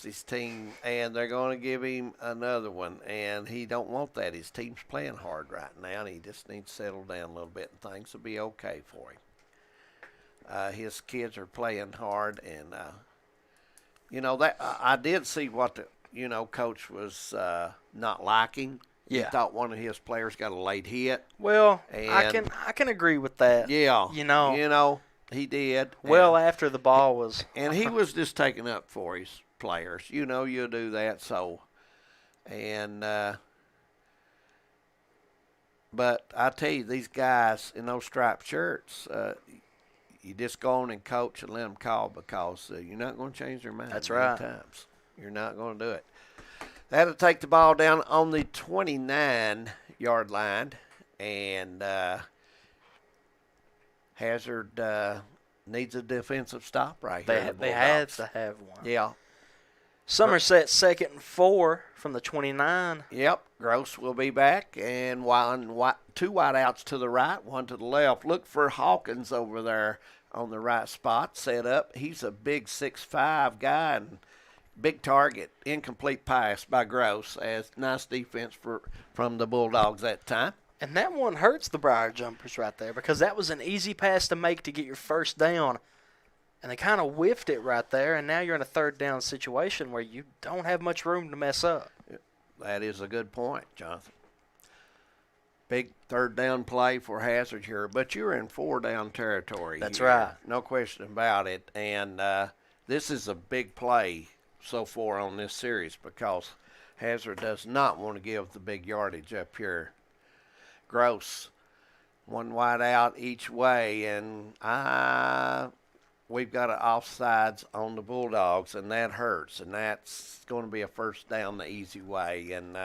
his team, and they're going to give him another one, and he don't want that. His team's playing hard right now, and he just needs to settle down a little bit, and things will be okay for him. His kids are playing hard, and that I did see what the Coach was not liking. Yeah. He thought one of his players got a late hit. Well, I can agree with that. Yeah. He did. Well, after the ball was. And he was just taking up for his players. You'll do that. So, but I tell you, these guys in those striped shirts, you just go on and coach and let them call, because you're not going to change their mind. That's right. Times. You're not going to do it. That'll take the ball down on the 29-yard line, and Hazard needs a defensive stop right here. They had to have one. Yeah. Somerset 2nd and 4 from the 29. Yep. Gross will be back, and 2 wideouts to the right, 1 to the left. Look for Hawkins over there on the right spot, set up. He's a big 6'5" guy and big target. Incomplete pass by Gross. As nice defense from the Bulldogs that time. And that one hurts the Briar Jumpers right there, because that was an easy pass to make to get your first down. And they kind of whiffed it right there, and now you're in a 3rd down situation where you don't have much room to mess up. That is a good point, Jonathan. Big 3rd down play for Hazard here, but you're in 4-down territory. That's here. right. No question about it. And this is a big play so far on this series, because Hazard does not want to give the big yardage up here. Gross, 1 wide out each way, and we've got an offsides on the Bulldogs, and that hurts, and that's going to be a 1st down the easy way. And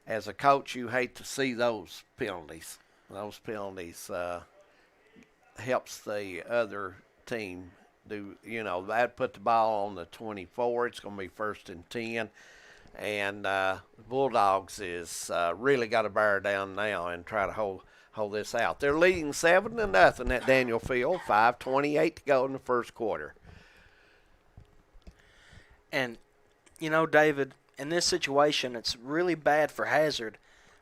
as a coach, you hate to see those penalties. Those penalties helps the other team do. That put the ball on the 24. It's going to be 1st and 10. And Bulldogs is really got to bear down now and try to hold this out. They're leading 7-0 at Daniel Field. 5:28 to go in the first quarter. And David, in this situation, it's really bad for Hazard,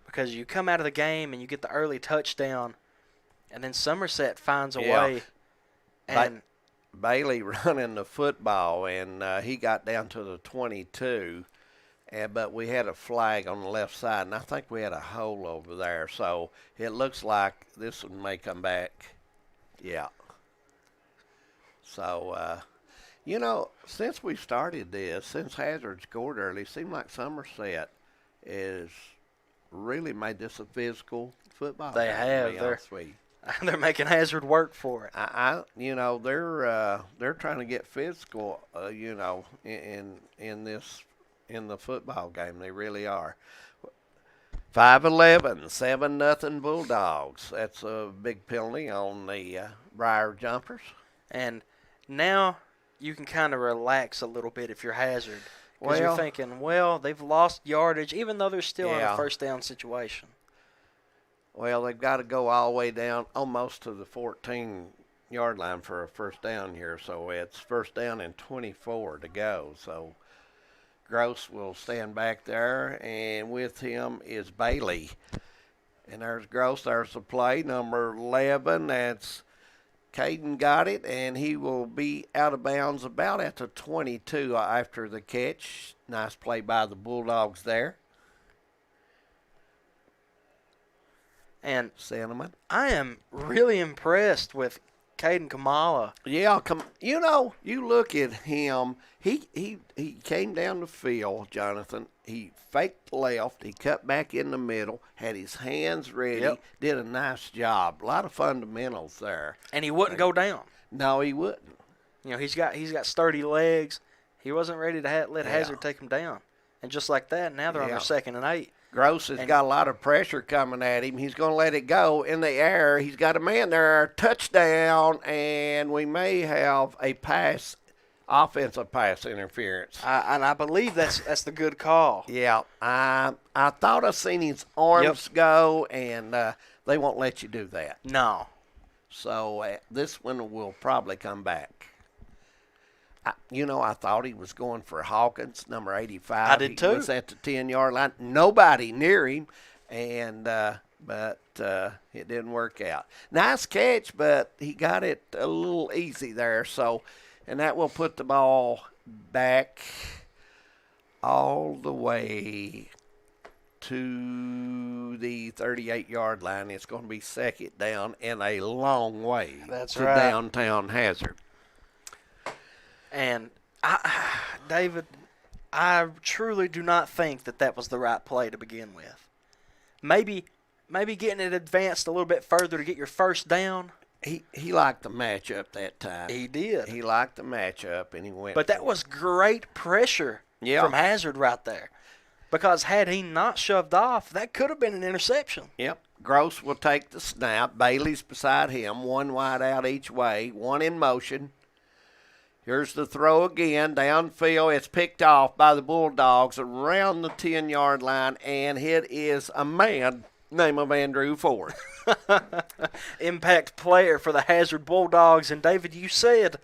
because you come out of the game and you get the early touchdown, and then Somerset finds a way. And Bailey running the football, and he got down to the 22. But we had a flag on the left side, and I think we had a hole over there. So it looks like this one may come back. Yeah. So, since we started this, since Hazard scored early, it seemed like Somerset is really made this a physical football. They game, to have. be honest with you. They're making Hazard work for it. They're trying to get physical, in the football game. They really are. 5-11, 7-0 Bulldogs. That's a big penalty on the Briar Jumpers. And now you can kind of relax a little bit if you're Hazard. Because you're thinking, well, they've lost yardage, even though they're still in a first down situation. Well, they've got to go all the way down almost to the 14-yard line for a first down here. So it's first down and 24 to go. So Gross will stand back there, and with him is Bailey. And there's Gross. There's the play, number 11. That's Caden got it, and he will be out of bounds about at the 22 after the catch. Nice play by the Bulldogs there. And Cinnamon. I am really impressed with Caden Kamala. Yeah, you look at him. He came down the field, Jonathan. He faked left. He cut back in the middle, had his hands ready, did a nice job. A lot of fundamentals there. And he wouldn't go down. No, he wouldn't. He's got sturdy legs. He wasn't ready to let Hazard take him down. And just like that, now they're on their 2nd and 8. Gross has got a lot of pressure coming at him. He's going to let it go in the air. He's got a man there, touchdown, and we may have a offensive pass interference. And I believe that's the good call. Yeah, I thought I seen his arms go, and they won't let you do that. No. So this one will probably come back. I thought he was going for Hawkins, number 85. I did too. He was at the 10-yard line. Nobody near him, but it didn't work out. Nice catch, but he got it a little easy there. So, and that will put the ball back all the way to the 38-yard line. It's going to be 2nd down and a long way to downtown Hazard. And, David, I truly do not think that was the right play to begin with. Maybe getting it advanced a little bit further to get your first down. He liked the matchup that time. He did. He liked the matchup, and he went. But that was great pressure from Hazard right there. Because had he not shoved off, that could have been an interception. Yep. Gross will take the snap. Bailey's beside him, one wide out each way, one in motion. Here's the throw again, downfield. It's picked off by the Bulldogs around the 10-yard line, and it is a man name of Andrew Ford. Impact player for the Hazard Bulldogs. And, David, you said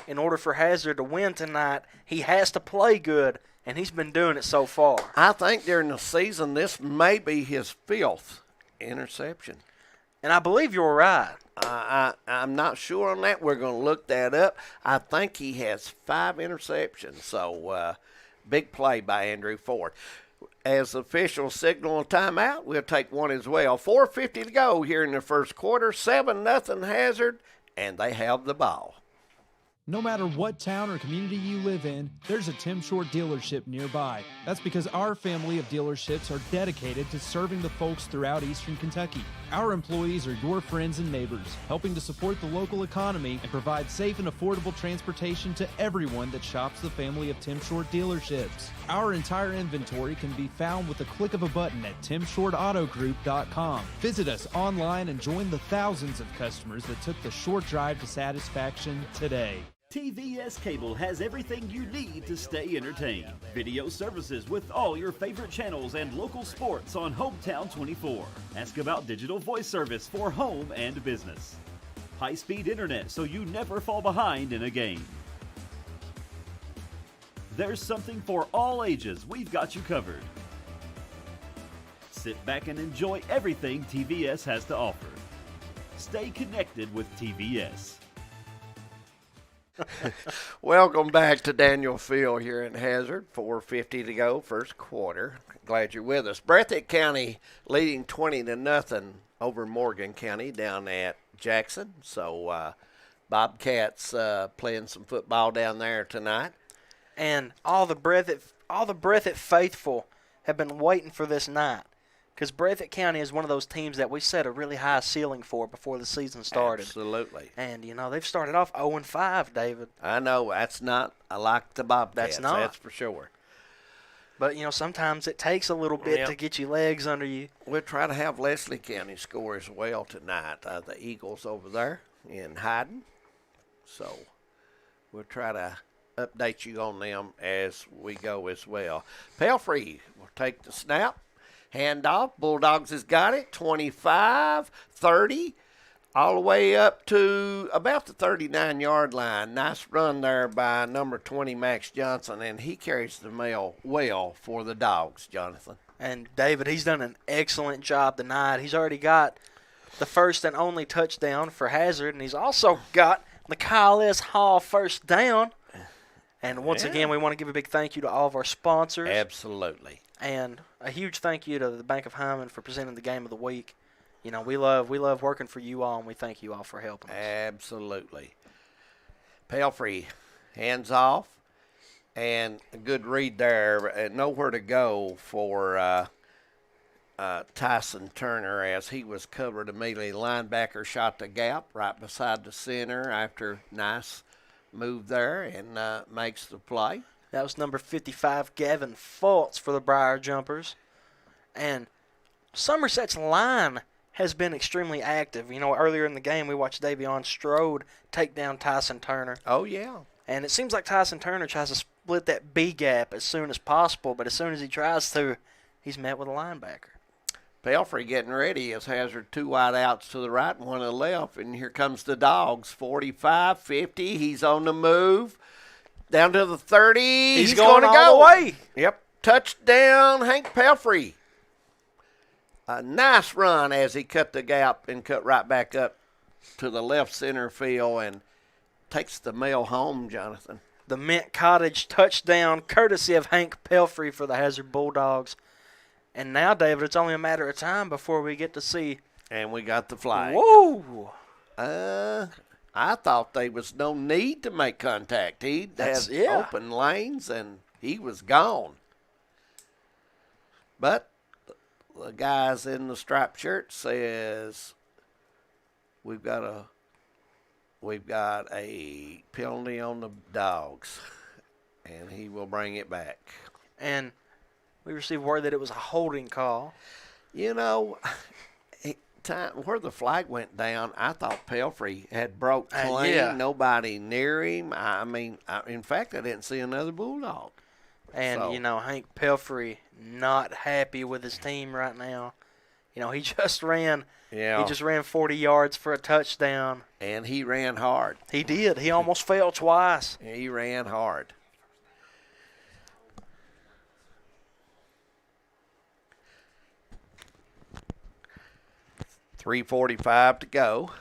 in order for Hazard to win tonight, he has to play good, and he's been doing it so far. I think during the season this may be his 5th interception. And I believe you're right. I'm not sure on that. We're going to look that up. I think he has 5 interceptions. So, big play by Andrew Ford. As the officials signal a timeout, we'll take one as well. 4:50 to go here in the first quarter. 7-0 Hazard, and they have the ball. No matter what town or community you live in, there's a Tim Short dealership nearby. That's because our family of dealerships are dedicated to serving the folks throughout Eastern Kentucky. Our employees are your friends and neighbors, helping to support the local economy and provide safe and affordable transportation to everyone that shops the family of Tim Short dealerships. Our entire inventory can be found with the click of a button at timshortautogroup.com. Visit us online and join the thousands of customers that took the short drive to satisfaction today. TVS Cable has everything you need to stay entertained. Video services with all your favorite channels and local sports on Hometown 24. Ask about digital voice service for home and business. High-speed internet so you never fall behind in a game. There's something for all ages. We've got you covered. Sit back and enjoy everything TVS has to offer. Stay connected with TVS. Welcome back to Daniel Field here in Hazard. 4:50 to go, first quarter. Glad you're with us. Breathitt County leading 20-0 over Morgan County down at Jackson. So Bobcats playing some football down there tonight. And all the Breathitt faithful have been waiting for this night because Breathitt County is one of those teams that we set a really high ceiling for before the season started. Absolutely. And, they've started off 0-5, David. I know. That's not like the Bobcats. That's not. That's for sure. But, sometimes it takes a little bit to get your legs under you. We'll try to have Leslie County score as well tonight. The Eagles over there in Hyden. So we'll try to update you on them as we go as well. Pelfrey will take the snap. Handoff. Bulldogs has got it. 25, 30, all the way up to about the 39-yard line. Nice run there by number 20, Max Johnson, and he carries the mail well for the Dogs, Jonathan. And, David, he's done an excellent job tonight. He's already got the first and only touchdown for Hazard, and he's also got the Kyle S. Hall first down. And once again, we want to give a big thank you to all of our sponsors. Absolutely. And a huge thank you to the Bank of Hyman for presenting the game of the week. We love working for you all, and we thank you all for helping us. Absolutely. Pelfrey, hands off, and a good read there. Nowhere to go for Tyson Turner as he was covered immediately. Linebacker shot the gap right beside the center after nice move there and makes the play. That was number 55, Gavin Fultz for the Briar Jumpers. And Somerset's line has been extremely active. Earlier in the game we watched Davion Strode take down Tyson Turner. Oh, yeah. And it seems like Tyson Turner tries to split that B gap as soon as possible, but as soon as he tries to, he's met with a linebacker. Pelfrey getting ready as Hazard 2 wide outs to the right and 1 to the left. And here comes the Dogs. 45, 50. He's on the move. Down to the 30. He's going to all go. the way. Yep. Touchdown, Hank Pelfrey. A nice run as he cut the gap and cut right back up to the left center field and takes the mail home, Jonathan. The Mint Cottage touchdown, courtesy of Hank Pelfrey for the Hazard Bulldogs. And now, David, it's only a matter of time before we get to see. And we got the flag. Whoa! I thought there was no need to make contact. He had open lanes, and he was gone. But the guys in the striped shirt says we've got a penalty on the Dogs, and he will bring it back. And we received word that it was a holding call. Where the flag went down, I thought Pelfrey had broke clean. Yeah. Nobody near him. In fact, I didn't see another Bulldog. And, Hank Pelfrey not happy with his team right now. He just ran. Yeah. He just ran 40 yards for a touchdown. And he ran hard. He did. He almost fell twice. He ran hard. .345 to go.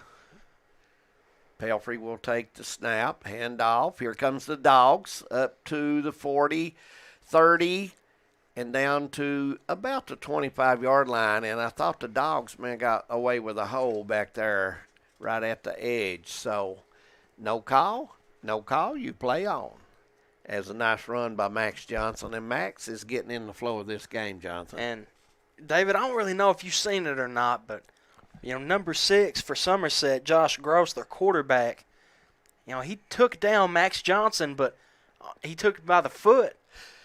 Pelfrey will take the snap, hand off. Here comes the Dogs up to the 40, 30, and down to about the 25-yard line. And I thought the Dogs, got away with a hole back there right at the edge. So no call, you play on. As a nice run by Max Johnson. And Max is getting in the flow of this game, Jonathan. And, David, I don't really know if you've seen it or not, but number 6 for Somerset, Josh Gross, their quarterback, he took down Max Johnson, but he took him by the foot,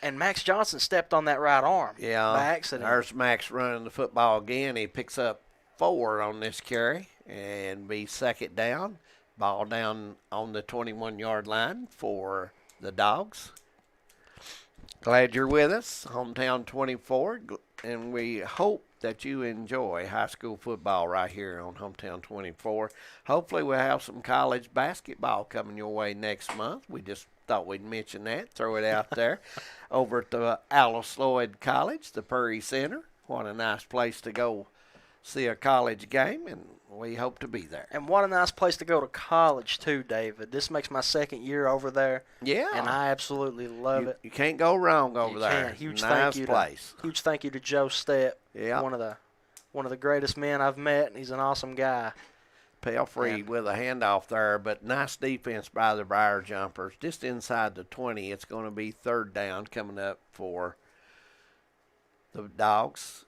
and Max Johnson stepped on that right arm by accident. There's Max running the football again. He picks up 4 on this carry and be second down. Ball down on the 21-yard line for the Dogs. Glad you're with us, Hometown 24, and we hope that you enjoy high school football right here on Hometown 24. Hopefully we'll have some college basketball coming your way next month. We just thought we'd mention that, throw it out there. Over at the Alice Lloyd College, the Prairie Center. What a nice place to go see a college game, and we hope to be there. And what a nice place to go to college, too, David. This makes my second year over there. Yeah. And I absolutely love it. You can't go wrong over there. Can't. Huge nice thank you place. Huge thank you to Joe Stepp. Yeah. One of the greatest men I've met, and he's an awesome guy. Pelfrey with a handoff there, but nice defense by the Briar Jumpers. Just inside the 20, it's going to be third down coming up for the Dogs.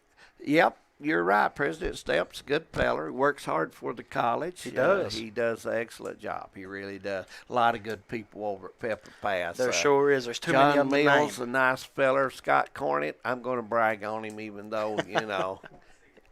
Yep, you're right. President Stepp's a good feller. He works hard for the college. He does. He does an excellent job. He really does. A lot of good people over at Pepper Pass. There sure is. There's too John many of them to Mills, name. a nice feller. Scott Cornett, I'm going to brag on him even though,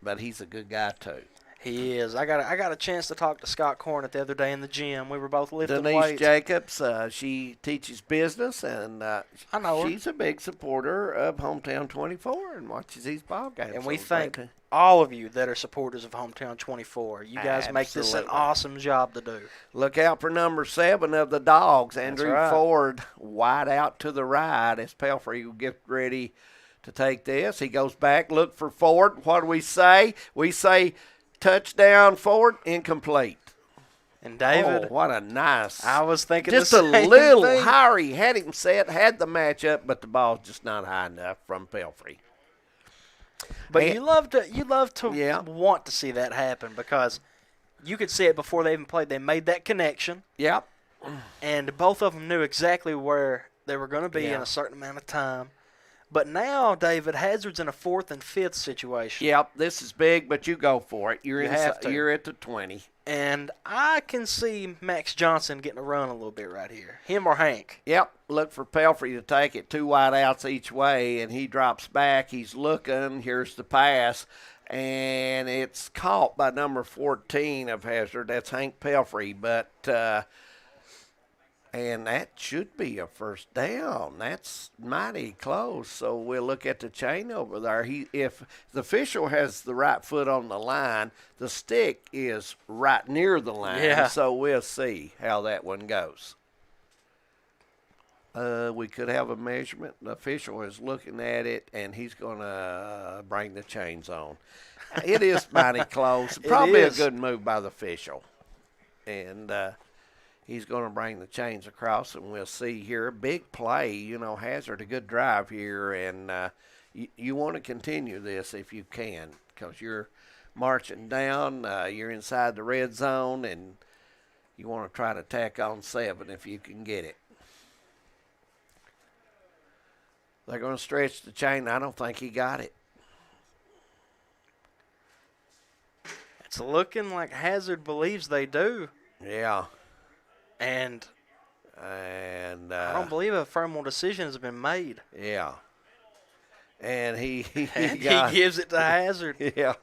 but he's a good guy too. He is. I got a chance to talk to Scott Cornett the other day in the gym. We were both lifting Denise weights. Jacobs, she teaches business, and I know her. she's a big supporter of Hometown 24 and watches these ball games. And we So thank great. all of you that are supporters of Hometown 24. You guys make this an Absolutely. awesome job to do. Look out for number 7 of the Dogs, Andrew right. Ford, wide out to the right as Pelfrey will get ready to take this. He goes back, look for Ford. What do we say? We say touchdown, Ford, incomplete. And David, what a nice. I was thinking just the a same little thing. higher. He had him set, had the matchup, but the ball's just not high enough from Pelfrey. But And- you love to Yeah. want to see that happen because you could see it before they even played. They made that connection. Yep. And both of them knew exactly where they were going to be in Yeah. a certain amount of time. But now, David, Hazard's in a 4th and 5th situation. Yep, this is big, but you go for it. You're You have to. You're at the 20. And I can see Max Johnson getting a run a little bit right here. Him or Hank. Yep, look for Pelfrey to take it 2 wide outs each way, and he drops back. He's looking. Here's the pass, and it's caught by number 14 of Hazard. That's Hank Pelfrey, but and that should be a first down. That's mighty close. So we'll look at the chain over there. If the official has the right foot on the line, the stick is right near the line. Yeah. So we'll see how that one goes. We could have a measurement. The official is looking at it, and he's going to bring the chains on. It is mighty close. It Probably is. a good move by the official. And he's going to bring the chains across, and we'll see here. Big play. Hazard, a good drive here, and you want to continue this if you can because you're marching down. You're inside the red zone, and you want to try to tack on 7 if you can get it. They're going to stretch the chain. I don't think he got it. It's looking like Hazard believes they do. Yeah. And I don't believe a formal decision has been made. Yeah. And he gives it to Hazard. Yeah.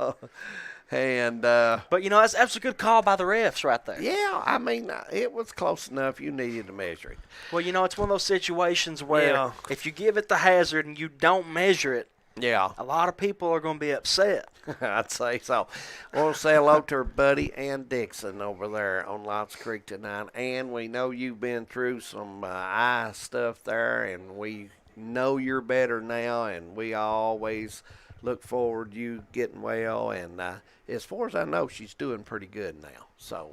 And but that's a good call by the refs right there. Yeah, I mean it was close enough. You needed to measure it. Well, it's one of those situations where Yeah. if you give it to Hazard and you don't measure it, Yeah. a lot of people are going to be upset. I'd say so. I want to say hello to our buddy Ann Dixon over there on Lots Creek tonight. Ann, we know you've been through some eye stuff there, and we know you're better now, and we always look forward to you getting well. And as far as I know, she's doing pretty good now. So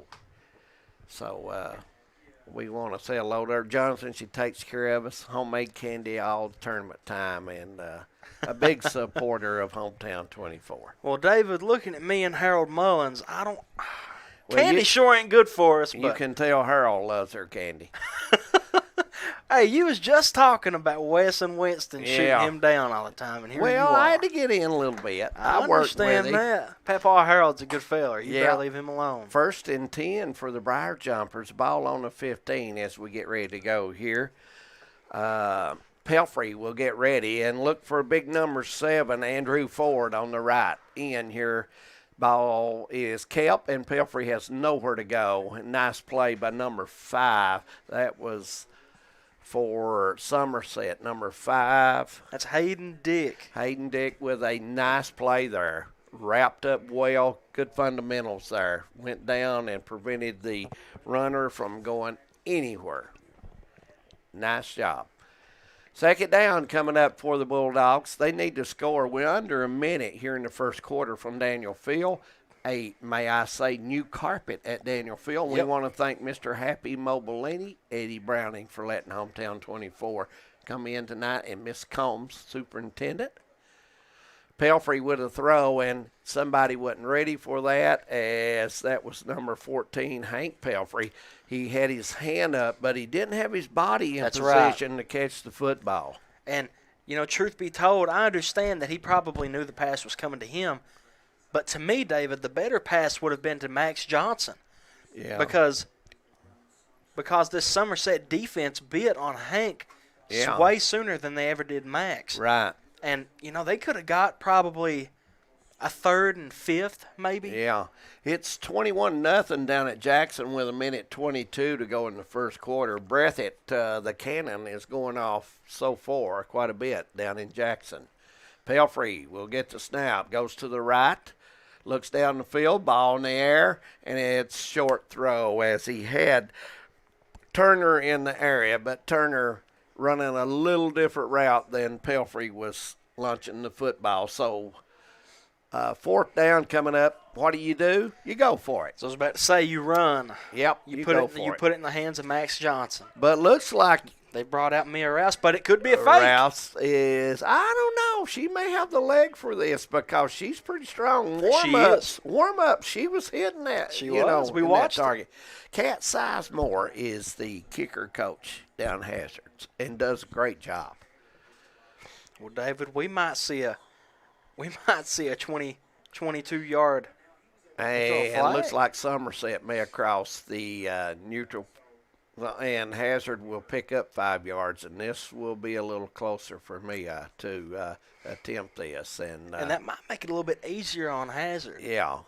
we want to say hello to her. Jonathan, she takes care of us. Homemade candy all the tournament time, and a big supporter of Hometown 24. Well, David, looking at me and Harold Mullins, Well, candy you- sure ain't good for us. You But can tell Harold loves her candy. hey, you was just talking about Wes and Winston shooting Yeah. him down all the time, and here you Well, are. I had to get in a little bit. I worked with understand him. that. Papa Harold's a good feller. You Yeah. better leave him alone. 1st and 10 for the Briar Jumpers. Ball on the 15 as we get ready to go here. Pelfrey will get ready and look for big number 7, Andrew Ford on the right end here. Ball is kept, and Pelfrey has nowhere to go. Nice play by number 5. That was for Somerset, number 5. That's Hayden Dick. Hayden Dick with a nice play there. Wrapped up well, good fundamentals there. Went down and prevented the runner from going anywhere. Nice job. 2nd down coming up for the Bulldogs. They need to score. We're under a minute here in the first quarter from Daniel Field. May I say, new carpet at Daniel Field. We Yep. want to thank Mr. Happy Mobilini, Eddie Browning, for letting Hometown 24 come in tonight, and Miss Combs, superintendent. Pelfrey with a throw, and somebody wasn't ready for that, as that was number 14, Hank Pelfrey. He had his hand up, but he didn't have his body in That's right. position to catch the football. And, truth be told, I understand that he probably knew the pass was coming to him, But to me, David, the better pass would have been to Max Johnson. Yeah. Because this Somerset defense bit on Hank way sooner than they ever did Max. Right. And, they could have got probably a 3rd and 5th, maybe. Yeah. It's 21-0 down at Jackson with 1:22 to go in the first quarter. Breath at the cannon is going off so far quite a bit down in Jackson. Pelfrey will get the snap, goes to the right, looks down the field, ball in the air, and it's short throw as he had Turner in the area, but Turner running a little different route than Pelfrey was launching the football. So 4th down coming up. What do? You go for it. So I was about to say you run. Yep, you put it in the hands of Max Johnson. But looks like they brought out Mia Rouse, but it could be a fake. Rouse is, I don't know. She may have the leg for this because she's pretty strong. Warm up. She was hitting that. She was. We watched target. Kat Sizemore is the kicker coach down Hazards and does a great job. Well, David, we might see a 22-yard. Hey, it looks like Somerset may have crossed the neutral, and Hazard will pick up 5 yards, and this will be a little closer for me to attempt this. And that might make it a little bit easier on Hazard. Yeah.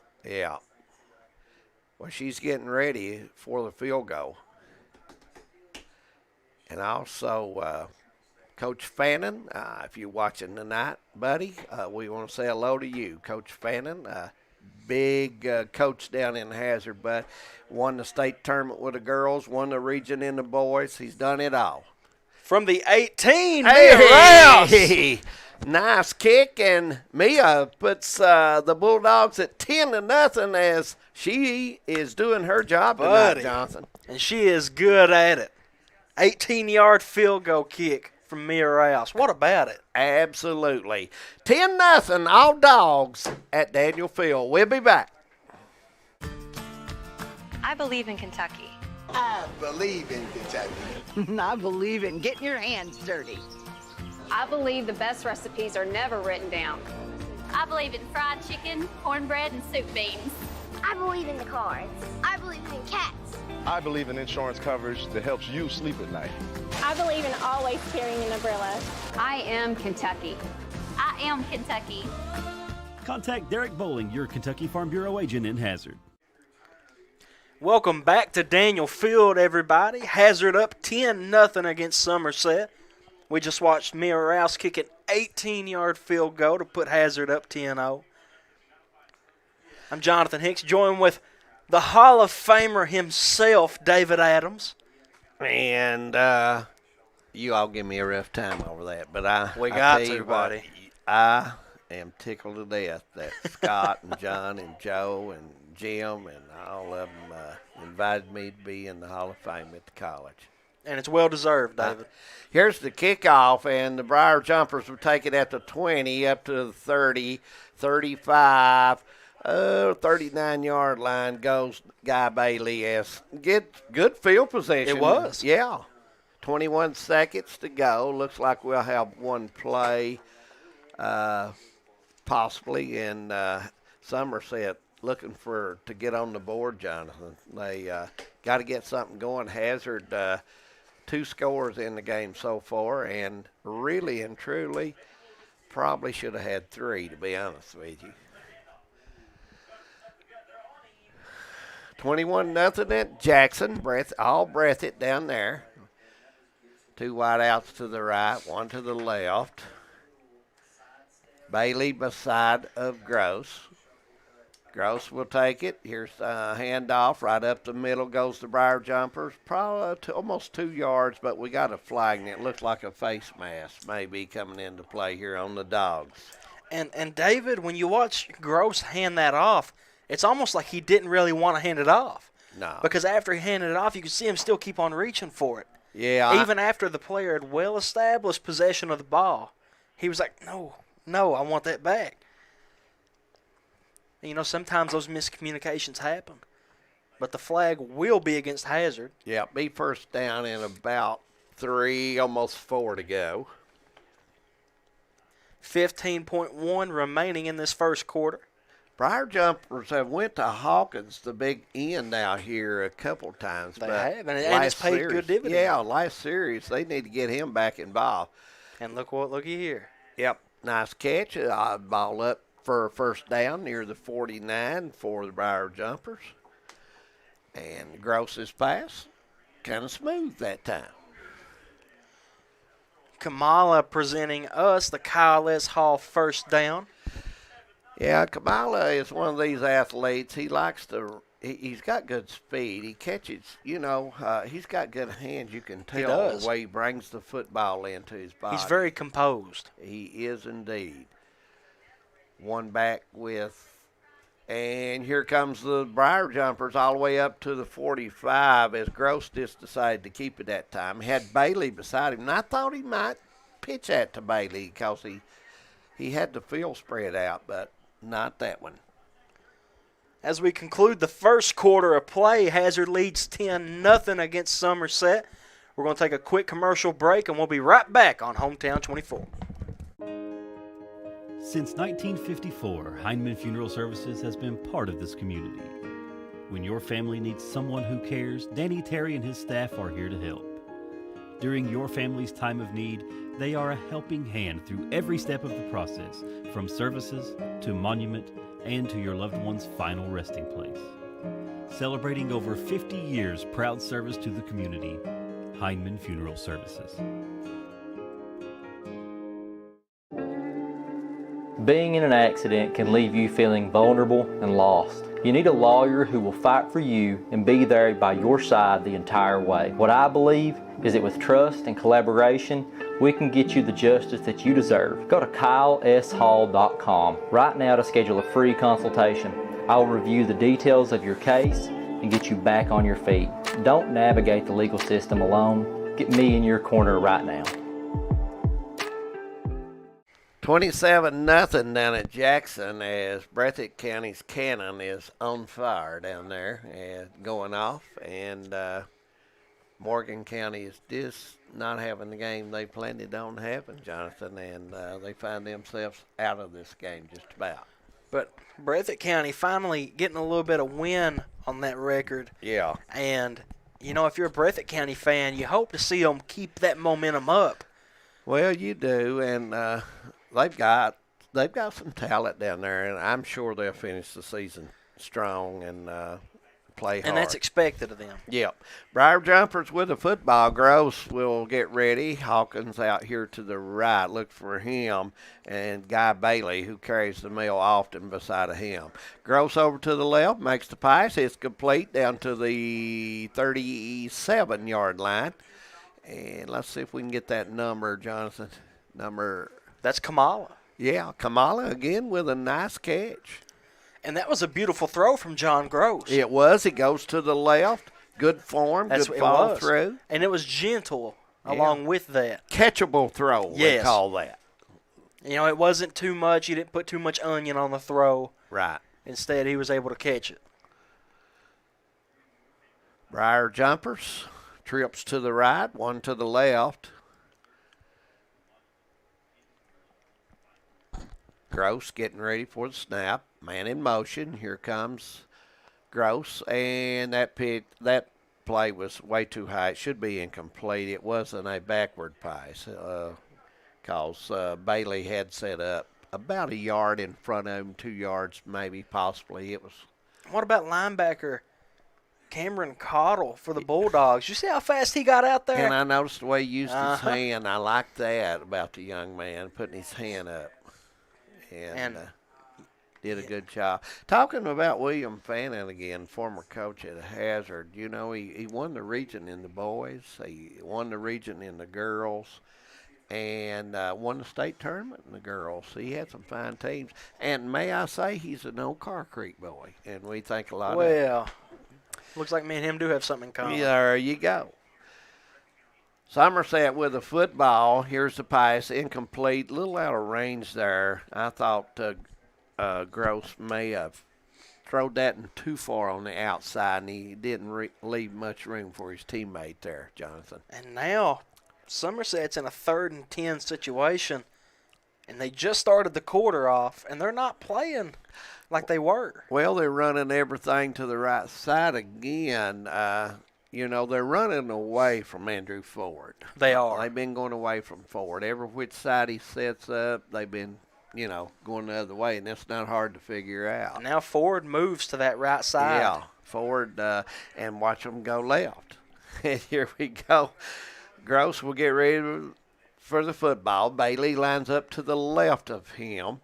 Well, she's getting ready for the field goal. And also, Coach Fannin, if you're watching tonight, buddy, we want to say hello to you. Coach Fannin, big coach down in Hazard, but won the state tournament with the girls, won the region in the boys. He's done it all. From the 18, Mia Rouse. Nice kick, and Mia puts the Bulldogs at 10-0 as she is doing her job tonight, Johnson. And she is good at it. 18-yard field goal kick from Mia Rouse. What about it? Absolutely. 10-0, all Dogs at Daniel Field. We'll be back. I believe in Kentucky. I believe in Kentucky. I believe in getting your hands dirty. I believe the best recipes are never written down. I believe in fried chicken, cornbread, and soup beans. I believe in the cards. I believe in cats. I believe in insurance coverage that helps you sleep at night. I believe in always carrying an umbrella. I am Kentucky. I am Kentucky. Contact Derek Bowling, your Kentucky Farm Bureau agent in Hazard. Welcome back to Daniel Field, everybody. Hazard up 10-0 against Somerset. We just watched Mia Rouse kick an 18-yard field goal to put Hazard up 10-0. I'm Jonathan Hicks, joined with the Hall of Famer himself, David Adams. And you all give me a rough time over that, but I am tickled to death that Scott and John and Joe and Jim and all of them invited me to be in the Hall of Fame at the college. And it's well deserved, David. Here's the kickoff, and the Briar Jumpers will take it at the 20 up to the 30, 35, 39-yard line goes Guy Bailey. Good field possession. It was. Yeah. 21 seconds to go. Looks like we'll have one play possibly in Somerset looking to get on the board, Jonathan. They got to get something going. Hazard 2 scores in the game so far, and really and truly probably should have had 3, to be honest with you. 21-0 at Jackson. All breath it down there. 2 wide outs to the right, 1 to the left. Bailey beside of Gross. Gross will take it. Here's a handoff. Right up the middle goes the Briar Jumpers. Probably almost 2 yards, but we got a flag, and it looks like a face mask maybe coming into play here on the Dogs. And David, when you watch Gross hand that off, it's almost like he didn't really want to hand it off. No. Because after he handed it off, you could see him still keep on reaching for it. Yeah. Even after the player had well-established possession of the ball, he was like, no, I want that back. You know, sometimes those miscommunications happen. But the flag will be against Hazard. Yeah, be first down in about 3, almost 4 to go. 15.1 remaining in this first quarter. Briar Jumpers have went to Hawkins, the big end out here, a couple times. They but have, and it's paid good dividends. Yeah, last series, they need to get him back involved. And looky here. Yep, nice catch. Ball up for a first down near the 49 for the Briar Jumpers. And Gross's pass, kind of smooth that time. Kamala presenting us the Kyle S. Hall first down. Yeah, Kamala is one of these athletes. He likes to. He's got good speed. He catches. He's got good hands. You can tell the way he brings the football into his body. He's very composed. He is indeed. One back with, and here comes the Briar Jumpers all the way up to the 45 as Gross just decided to keep it that time. He had Bailey beside him, and I thought he might pitch that to Bailey because he had the field spread out, but not that one. As we conclude the first quarter of play, Hazard leads 10-0 against Somerset. We're going to take a quick commercial break, and we'll be right back on Hometown 24. Since 1954, Heinemann Funeral Services has been part of this community. When your family needs someone who cares, Danny Terry and his staff are here to help. During your family's time of need, they are a helping hand through every step of the process, from services to monument and to your loved one's final resting place. Celebrating over 50 years proud service to the community, Heinemann Funeral Services. Being in an accident can leave you feeling vulnerable and lost. You need a lawyer who will fight for you and be there by your side the entire way. What I believe is that with trust and collaboration, we can get you the justice that you deserve. Go to kyleshall.com right now to schedule a free consultation. I will review the details of your case and get you back on your feet. Don't navigate the legal system alone. Get me in your corner right now. 27-0 down at Jackson as Breathitt County's cannon is on fire down there and going off. And Morgan County is just not having the game they planned on having, Jonathan. And they find themselves out of this game just about. But Breathitt County finally getting a little bit of win on that record. Yeah. And, if you're a Breathitt County fan, you hope to see them keep that momentum up. Well, you do, and they've got some talent down there, and I'm sure they'll finish the season strong and play hard. And that's expected of them. Yep. Briar Jumpers with the football. Gross will get ready. Hawkins out here to the right. Look for him. And Guy Bailey, who carries the mail often beside of him. Gross over to the left, makes the pass. It's complete down to the 37-yard line. And let's see if we can get that number, Jonathan. That's Kamala. Yeah, Kamala again with a nice catch. And that was a beautiful throw from John Gross. It was. It goes to the left. Good form. Good follow through. And it was gentle along with that. Catchable throw, we call that. It wasn't too much. He didn't put too much onion on the throw. Right. Instead, he was able to catch it. Briar Jumpers. Trips to the right, one to the left. Gross getting ready for the snap. Man in motion. Here comes Gross. And that play was way too high. It should be incomplete. It wasn't a backward pass because Bailey had set up about a yard in front of him, 2 yards maybe, possibly. It was. What about linebacker Cameron Cottle for the Bulldogs? You see how fast he got out there? And I noticed the way he used his hand. I like that about the young man, putting his hand up. And did a good job. Talking about William Fannin again, former coach at Hazard, he won the region in the boys. He won the region in the girls. And won the state tournament in the girls. He had some fine teams. And may I say, he's an old Car Creek boy. And we think a lot of him. Well, looks like me and him do have something in common. There you go. Somerset with the football. Here's the pass, incomplete, a little out of range there. I thought Gross may have thrown that in too far on the outside, and he didn't leave much room for his teammate there, Jonathan. And now Somerset's in a 3rd and 10 situation. And they just started the quarter off, and they're not playing like they were. Well, they're running everything to the right side again. They're running away from Andrew Ford. They are. They've been going away from Ford. Every which side he sets up, they've been, going the other way, and that's not hard to figure out. And now Ford moves to that right side. Yeah, Ford, and watch them go left. And here we go. Gross will get ready for the football. Bailey lines up to the left of him.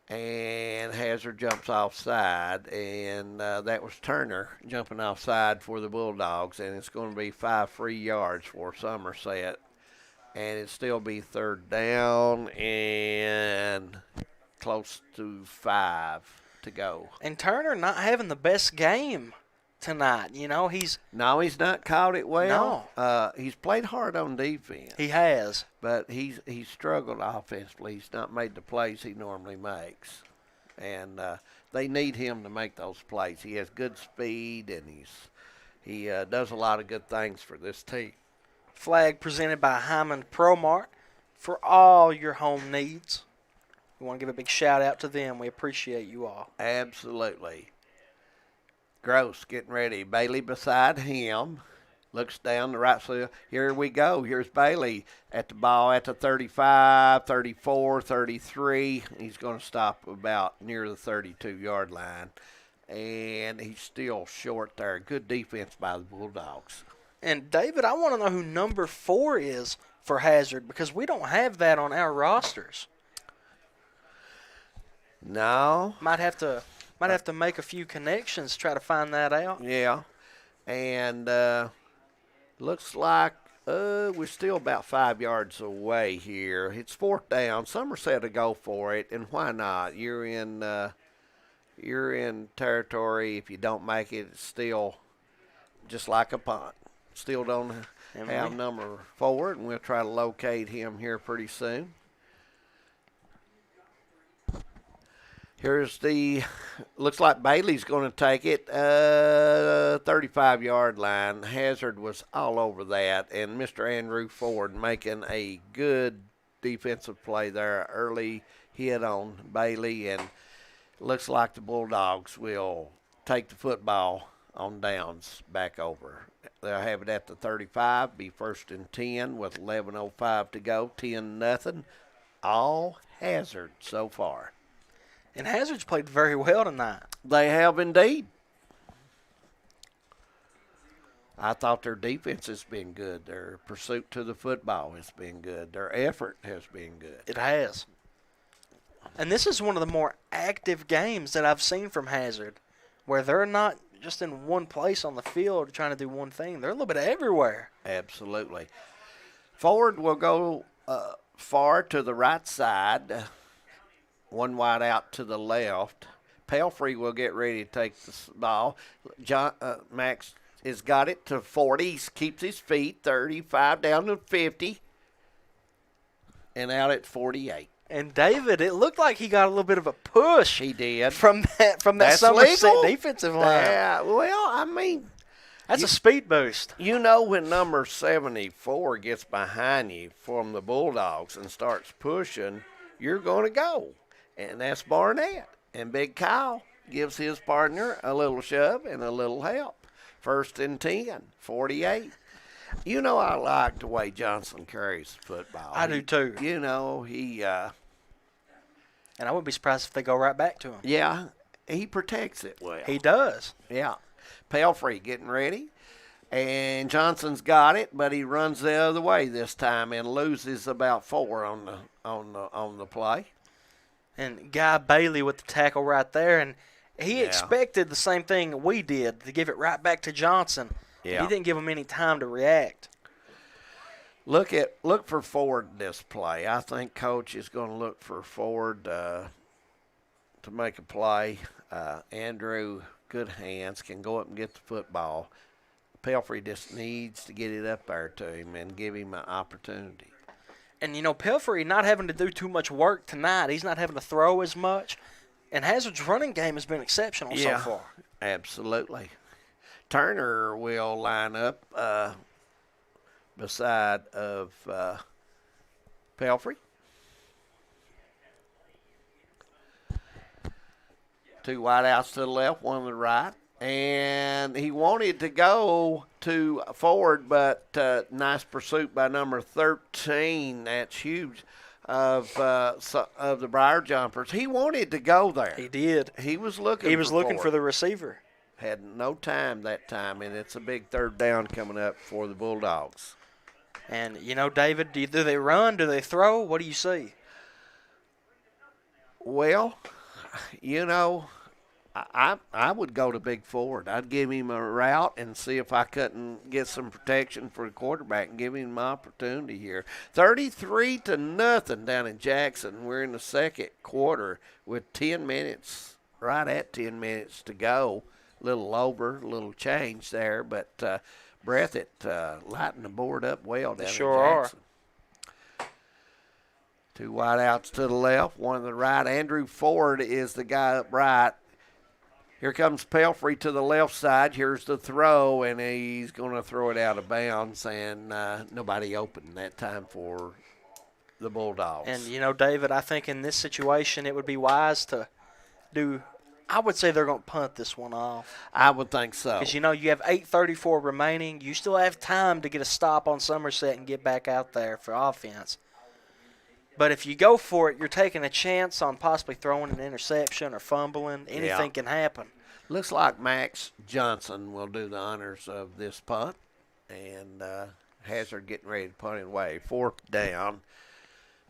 And Hazard jumps offside, and that was Turner jumping offside for the Bulldogs, and it's going to be 5 free yards for Somerset, and it'll still be third down and close to 5 to go. And Turner not having the best game tonight. He's not caught it well. No. He's played hard on defense. He has. But he's struggled offensively. He's not made the plays he normally makes. And they need him to make those plays. He has good speed, and he does a lot of good things for this team. Flag presented by Hyman ProMart for all your home needs. We want to give a big shout out to them. We appreciate you all. Absolutely. Gross getting ready. Bailey beside him. Looks down the right side. Here we go. Here's Bailey at the ball at the 35, 34, 33. He's going to stop about near the 32-yard line. And he's still short there. Good defense by the Bulldogs. And, David, I want to know who number 4 is for Hazard, because we don't have that on our rosters. No. Might have to make a few connections, try to find that out. Yeah. And looks like we're still about 5 yards away here. It's fourth down. Somerset to go for it, and why not? You're in territory. If you don't make it, it's still just like a punt. Still don't have number 4, and we'll try to locate him here pretty soon. Looks like Bailey's going to take it, 35-yard line. Hazard was all over that, and Mr. Andrew Ford making a good defensive play there. Early hit on Bailey, and looks like the Bulldogs will take the football on downs back over. They'll have it at the 35, be first and 10 with 11:05 to go, 10-0. All Hazard so far. And Hazard's played very well tonight. They have indeed. I thought their defense has been good. Their pursuit to the football has been good. Their effort has been good. It has. And this is one of the more active games that I've seen from Hazard, where they're not just in one place on the field trying to do one thing. They're a little bit everywhere. Absolutely. Forward will go far to the right side. One wide out to the left. Pelfrey will get ready to take the ball. Max has got it to 40. He keeps his feet. 35 down to 50. And out at 48. And David, it looked like he got a little bit of a push. He did. From that Somerset defensive line. Yeah, well, I mean. That's a speed boost. You know when number 74 gets behind you from the Bulldogs and starts pushing, you're going to go. And that's Barnett. And Big Kyle gives his partner a little shove and a little help. First and 10, 48. You know I like the way Johnson carries the football. I do too. You know, he and I wouldn't be surprised if they go right back to him. Yeah, he protects it well. He does. Yeah. Pelfrey getting ready. And Johnson's got it, but he runs the other way this time and loses about 4 on the play. And Guy Bailey with the tackle right there, and he expected the same thing we did, to give it right back to Johnson. Yeah. He didn't give him any time to react. Look for Ford in this play. I think Coach is going to look for Ford to make a play. Andrew, good hands, can go up and get the football. Pelfrey just needs to get it up there to him and give him an opportunity. And, Pelfrey not having to do too much work tonight. He's not having to throw as much. And Hazard's running game has been exceptional so far. Absolutely. Turner will line up beside of Pelfrey. 2 wideouts to the left, 1 to the right. And he wanted to go to forward, but nice pursuit by number 13. That's huge of the Briar Jumpers. He wanted to go there. He did. He was looking. He was looking for the receiver. Had no time that time, and it's a big 3rd down coming up for the Bulldogs. And David, do they run? Do they throw? What do you see? Well, I would go to big forward. I'd give him a route and see if I couldn't get some protection for the quarterback and give him an opportunity here. 33-0 down in Jackson. We're in the 2nd quarter with 10 minutes, right at 10 minutes to go. A little over, a little change there, but Breathitt lighting the board up well down in Jackson. 2 wideouts to the left, 1 to the right. Andrew Ford is the guy up right. Here comes Pelfrey to the left side. Here's the throw, and he's going to throw it out of bounds, and nobody open that time for the Bulldogs. And, David, I think in this situation it would be wise to do – I would say they're going to punt this one off. I would think so. Because, you have 8:34 remaining. You still have time to get a stop on Somerset and get back out there for offense. But if you go for it, you're taking a chance on possibly throwing an interception or fumbling. Anything can happen. Looks like Max Johnson will do the honors of this punt. And Hazard getting ready to punt it away. 4th down.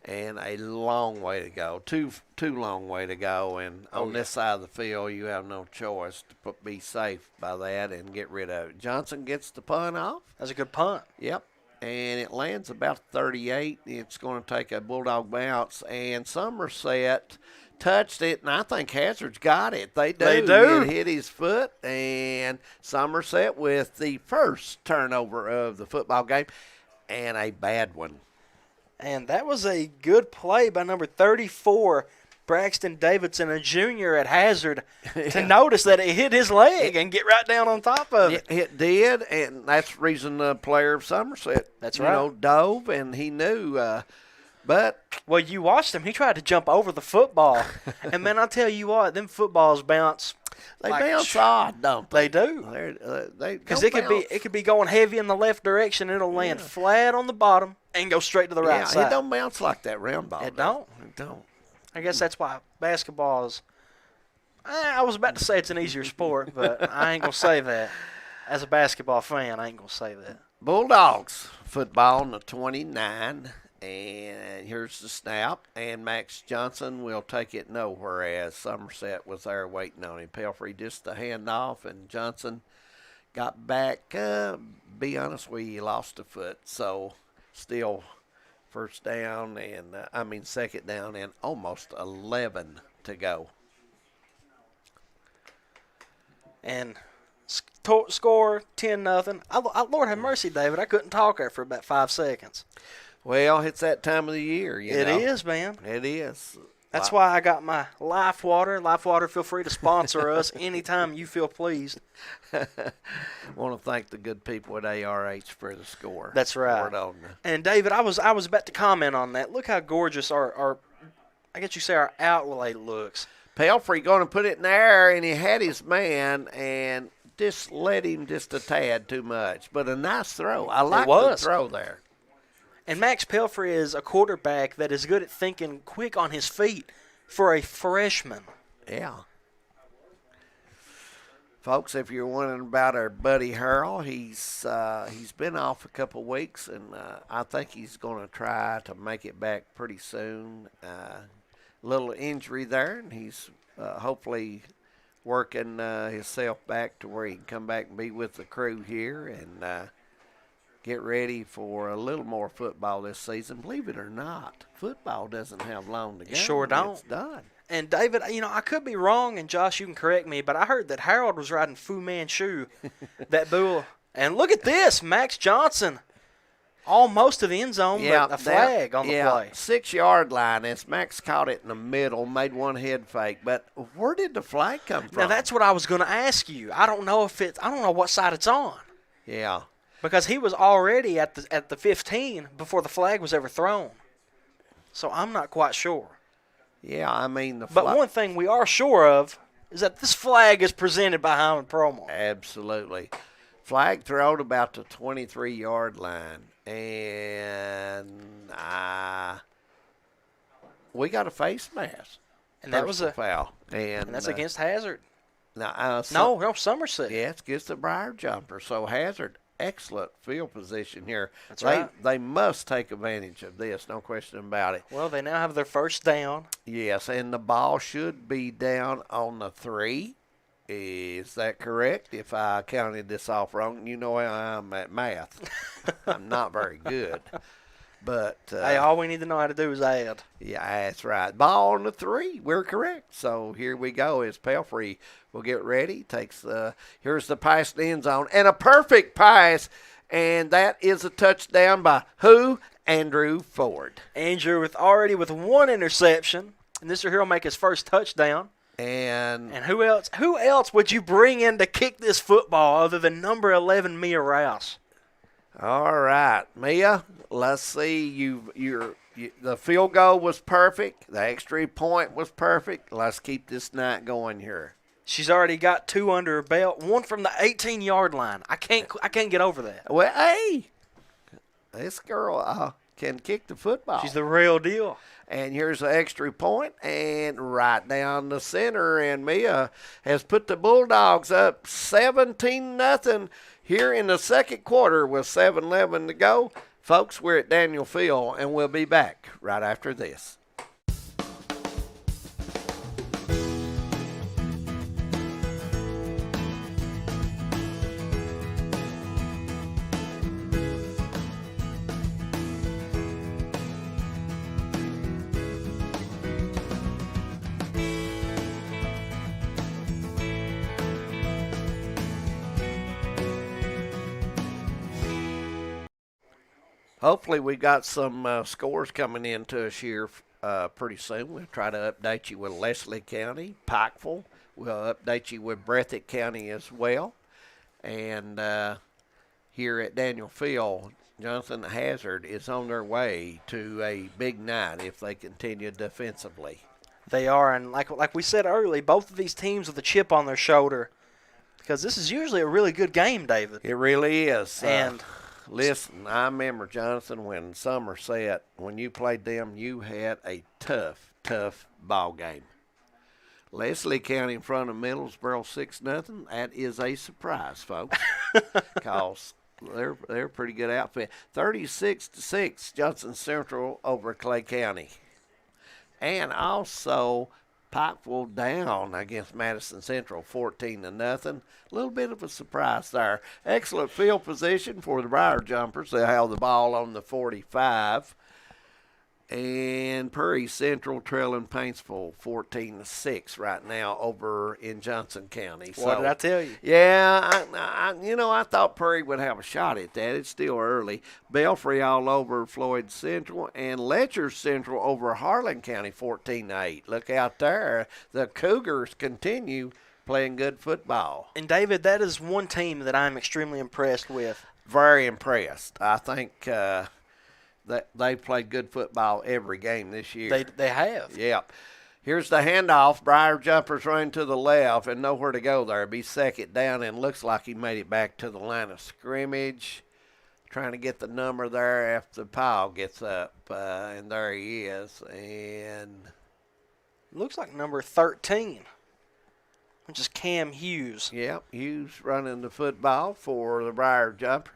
And a long way to go. Too long way to go. And on this side of the field, you have no choice to be safe by that and get rid of it. Johnson gets the punt off. That's a good punt. Yep. And it lands about 38. It's going to take a Bulldog bounce. And Somerset touched it, and I think Hazard's got it. They do. It hit his foot, and Somerset with the first turnover of the football game, and a bad one. And that was a good play by number 34, Braxton Davidson, a junior at Hazard, to notice that it hit his leg and get right down on top of it. It did, and that's the reason the player of Somerset, dove, and he knew. Well, you watched him. He tried to jump over the football. And, man, I'll tell you what, them footballs bounce. They bounce odd, don't they? They do. Because it could be going heavy in the left direction. It'll land flat on the bottom and go straight to the right side. It don't bounce like that round ball. It don't. I guess that's why basketball is I was about to say it's an easier sport, but I ain't going to say that. As a basketball fan, I ain't going to say that. Bulldogs football on the 29. And here's the snap, and Max Johnson will take it nowhere as Somerset was there waiting on him. Pelfrey just the handoff, and Johnson got back. Be honest with you, he lost a foot, so still second down and almost 11 to go. And score 10-0. Lord have mercy, David. I couldn't talk there for about 5 seconds. Well, it's that time of the year, you know. It is, man. It is. That's why I got my Life Water. Life Water, feel free to sponsor us anytime you feel pleased. Want to thank the good people at ARH for the score. That's right. And, David, I was about to comment on that. Look how gorgeous our I guess you say our outlay looks. Pelfrey going to put it in the air, and he had his man, and just let him just a tad too much. But a nice throw. I like the throw there. And Max Pelfrey is a quarterback that is good at thinking quick on his feet for a freshman. Yeah. Folks, if you're wondering about our buddy Harold, he's been off a couple weeks, and I think he's going to try to make it back pretty soon. Little injury there, and he's hopefully working himself back to where he can come back and be with the crew here and get ready for a little more football this season. Believe it or not, football doesn't have long to go. It sure don't. It's done. And, David, I could be wrong, and, Josh, you can correct me, but I heard that Harold was riding Fu Manchu, that bull. And look at this, Max Johnson, almost to the end zone, but a flag on the play. 6-yard line. As Max caught it in the middle, made one head fake. But where did the flag come from? Now, that's what I was going to ask you. I don't know what side it's on. Yeah. Because he was already at the 15 before the flag was ever thrown. So I'm not quite sure. Yeah, I mean But one thing we are sure of, is that this flag is presented by Hyman Perlmore. Absolutely. Flag thrown about the 23-yard line. And we got a face mask. And that was a foul. And that's against Hazard. No, Somerset. Yeah, it's against the Briar Jumper. So Hazard, excellent field position here. That's right. They must take advantage of this, no question about it. Well, they now have their first down. Yes, and the ball should be down on the 3. Is that correct? If I counted this off wrong, you know how I'm at math. I'm not very good. But hey, all we need to know how to do is add. Yeah, that's right. Ball on the 3. We're correct. So here we go. As Pelfrey will get ready. Here's the pass to the end zone. And a perfect pass. And that is a touchdown by who? Andrew Ford. Andrew already with 1 interception. And this will make his first touchdown. And who else? Who else would you bring in to kick this football other than number 11 Mia Rouse? All right, Mia. Let's see. The field goal was perfect. The extra point was perfect. Let's keep this night going here. She's already got 2 under her belt. 1 from the 18-yard line. I can't get over that. Well, hey, this girl can kick the football. She's the real deal. And here's the extra point, and right down the center. And Mia has put the Bulldogs up 17-0 here in the second quarter with 7:11 to go. Folks, we're at Daniel Field, and we'll be back right after this. Hopefully we got some scores coming in to us here pretty soon. We'll try to update you with Leslie County, Pikeville. We'll update you with Breathitt County as well. And here at Daniel Field, Jonathan Hazard is on their way to a big night if they continue defensively. They are, and like we said earlier, both of these teams with a chip on their shoulder, because this is usually a really good game, David. It really is. And listen, I remember, Jonathan, when Somerset, when you played them, you had a tough ball game. Leslie County in front of Middlesboro 6-0. That is a surprise, folks, because they're a pretty good outfit. 36-6, Johnson Central over Clay County. And also Pikeville down against Madison Central 14-0. A little bit of a surprise there. Excellent field position for the Briar Jumpers. They held the ball on the 45. And Prairie Central trailing Paintsville 14-6 right now over in Johnson County. What did I tell you? Yeah, I thought Prairie would have a shot at that. It's still early. Belfry all over Floyd Central and Letcher Central over Harlan County 14-8. Look out there. The Cougars continue playing good football. And, David, that is one team that I'm extremely impressed with. Very impressed. I think they've played good football every game this year. They have. Yep. Here's the handoff. Briar Jumpers running to the left and nowhere to go there. Be second down, and looks like he made it back to the line of scrimmage. Trying to get the number there after the pile gets up, and there he is. And looks like number 13, which is Cam Hughes. Yep, Hughes running the football for the Briar Jumpers.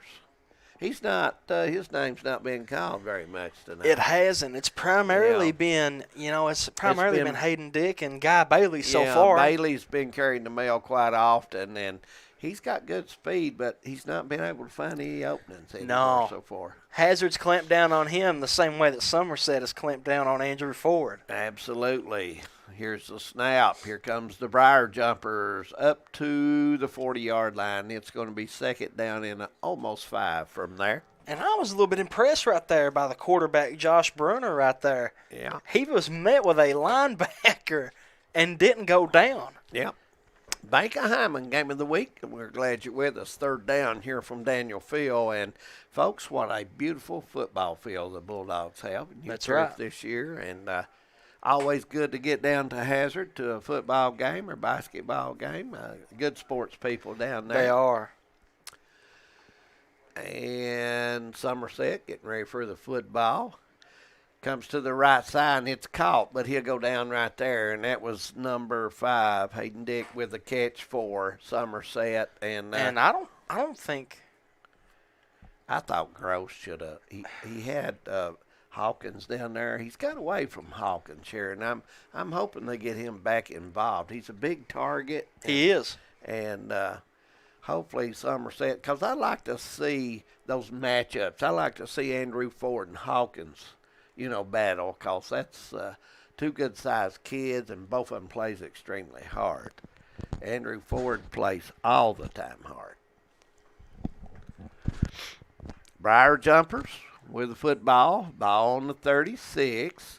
He's not. His name's not being called very much tonight. It hasn't. It's primarily been, been Hayden Dick and Guy Bailey so far. Bailey's been carrying the mail quite often, and he's got good speed, but he's not been able to find any openings anymore so far. Hazard's clamped down on him the same way that Somerset has clamped down on Andrew Ford. Absolutely. Here's the snap. Here comes the Briar Jumpers up to the 40-yard line. It's going to be second down in almost 5 from there. And I was a little bit impressed right there by the quarterback, Josh Bruner, right there. Yeah. He was met with a linebacker and didn't go down. Yep. Baker Hyman, Game of the Week. We're glad you're with us. Third down here from Daniel Field. And, folks, what a beautiful football field the Bulldogs have. That's right. This year. And Always good to get down to Hazard to a football game or basketball game. Good sports people down there. They are. And Somerset getting ready for the football. Comes to the right side and it's caught, but he'll go down right there. And that was number 5, Hayden Dick, with a catch for Somerset. And I don't think. I thought Gross should have. He had Hawkins down there. He's got away from Hawkins here, and I'm hoping they get him back involved. He's a big target. He is. And hopefully Somerset, because I like to see those matchups. I like to see Andrew Ford and Hawkins, battle, because that's two good-sized kids, and both of them plays extremely hard. Andrew Ford plays all the time hard. Briar Jumpers with the football, ball on the 36.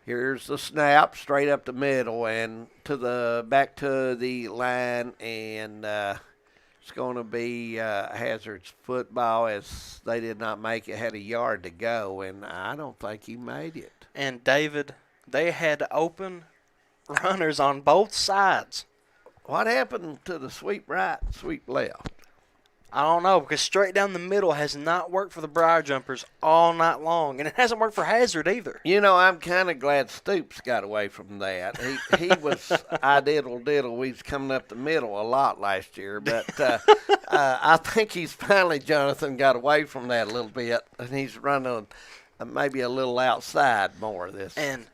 Here's the snap, straight up the middle and back to the line, and it's going to be Hazard's football, as they did not make it. Had a yard to go, and I don't think he made it. And David, they had open runners on both sides. What happened to the sweep right, sweep left? I don't know, because straight down the middle has not worked for the Briar Jumpers all night long, and it hasn't worked for Hazard either. I'm kind of glad Stoops got away from that. He was diddle. We was coming up the middle a lot last year, but I think he's finally, Jonathan, got away from that a little bit, and he's running maybe a little outside more this. And,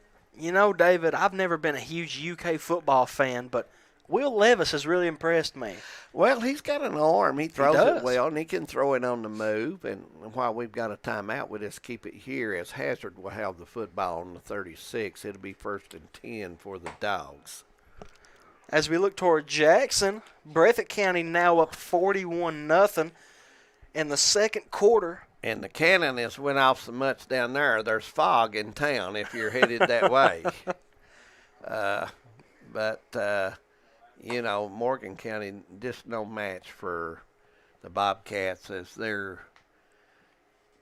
David, I've never been a huge UK football fan, but Will Levis has really impressed me. Well, he's got an arm. He throws it well, and he can throw it on the move. And while we've got a timeout, we'll just keep it here, as Hazard will have the football on the 36. It'll be 1st and 10 for the Dogs. As we look toward Jackson, Breathitt County now up 41-0 in the second quarter. And the cannon has went off so much down there, there's fog in town if you're headed that way. Morgan County, just no match for the Bobcats, as they're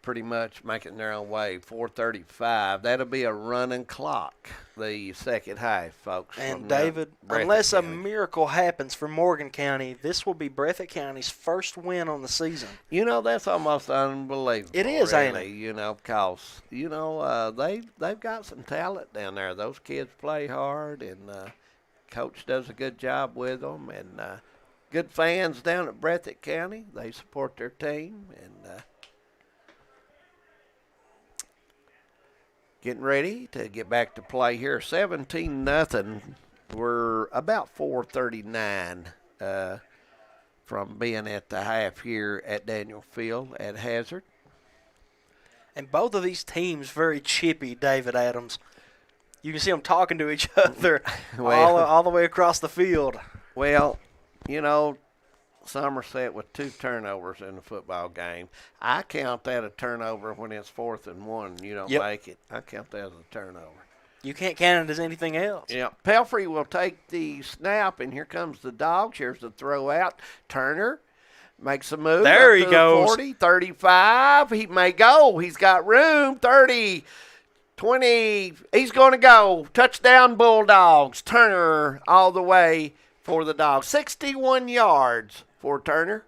pretty much making their own way. 4:35. That'll be a running clock, the second half, folks. And David, unless a miracle happens for Morgan County, this will be Breathitt County's first win on the season. That's almost unbelievable. It is, really, ain't it? Because they've got some talent down there. Those kids play hard, and Coach does a good job with them, and good fans down at Breathitt County. They support their team, and getting ready to get back to play here. 17-0. We're about 4:39 from being at the half here at Daniel Field at Hazard. And both of these teams very chippy, David Adams. You can see them talking to each other all the way across the field. Well, Somerset with 2 turnovers in the football game. I count that a turnover when it's 4th and 1. You don't make it. I count that as a turnover. You can't count it as anything else. Yeah. Pelfrey will take the snap, and here comes the Dogs. Here's the throw out. Turner makes a move. There he goes. 40, 35. He may go. He's got room. 30. 20, he's going to go. Touchdown, Bulldogs. Turner all the way for the Dogs. 61 yards for Turner.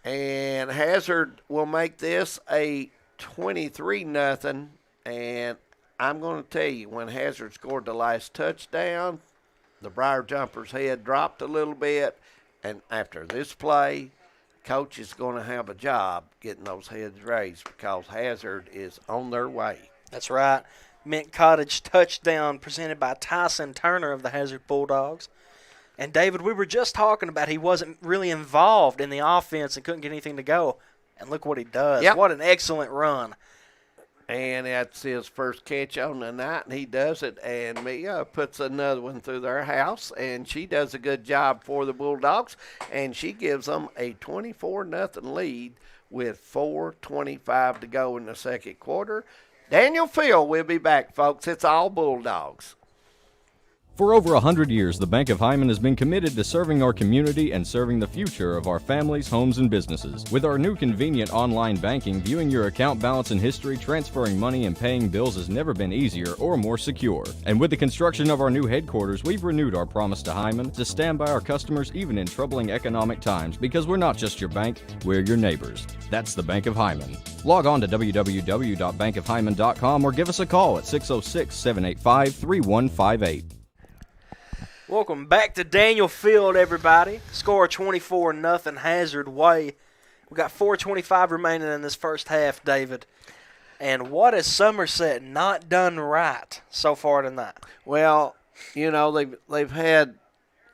And Hazard will make this a 23-0. And I'm going to tell you, when Hazard scored the last touchdown, the Briar Jumpers' head dropped a little bit. And after this play, Coach is going to have a job getting those heads raised, because Hazard is on their way. That's right. Mint Cottage touchdown presented by Tyson Turner of the Hazard Bulldogs. And, David, we were just talking about he wasn't really involved in the offense and couldn't get anything to go. And look what he does. Yep. What an excellent run. And that's his first catch on the night, and he does it. And Mia puts another one through their house, and she does a good job for the Bulldogs. And she gives them a 24-0 lead with 4:25 to go in the second quarter. Daniel Field will be back, folks. It's all Bulldogs. For over 100 years, the Bank of Hyman has been committed to serving our community and serving the future of our families, homes, and businesses. With our new convenient online banking, viewing your account balance and history, transferring money, and paying bills has never been easier or more secure. And with the construction of our new headquarters, we've renewed our promise to Hyman to stand by our customers even in troubling economic times, because we're not just your bank, we're your neighbors. That's the Bank of Hyman. Log on to www.bankofhyman.com or give us a call at 606-785-3158. Welcome back to Daniel Field, everybody. Score 24-0 Hazard way. We got 4:25 remaining in this first half, David. And what has Somerset not done right so far tonight? Well, you know, they've had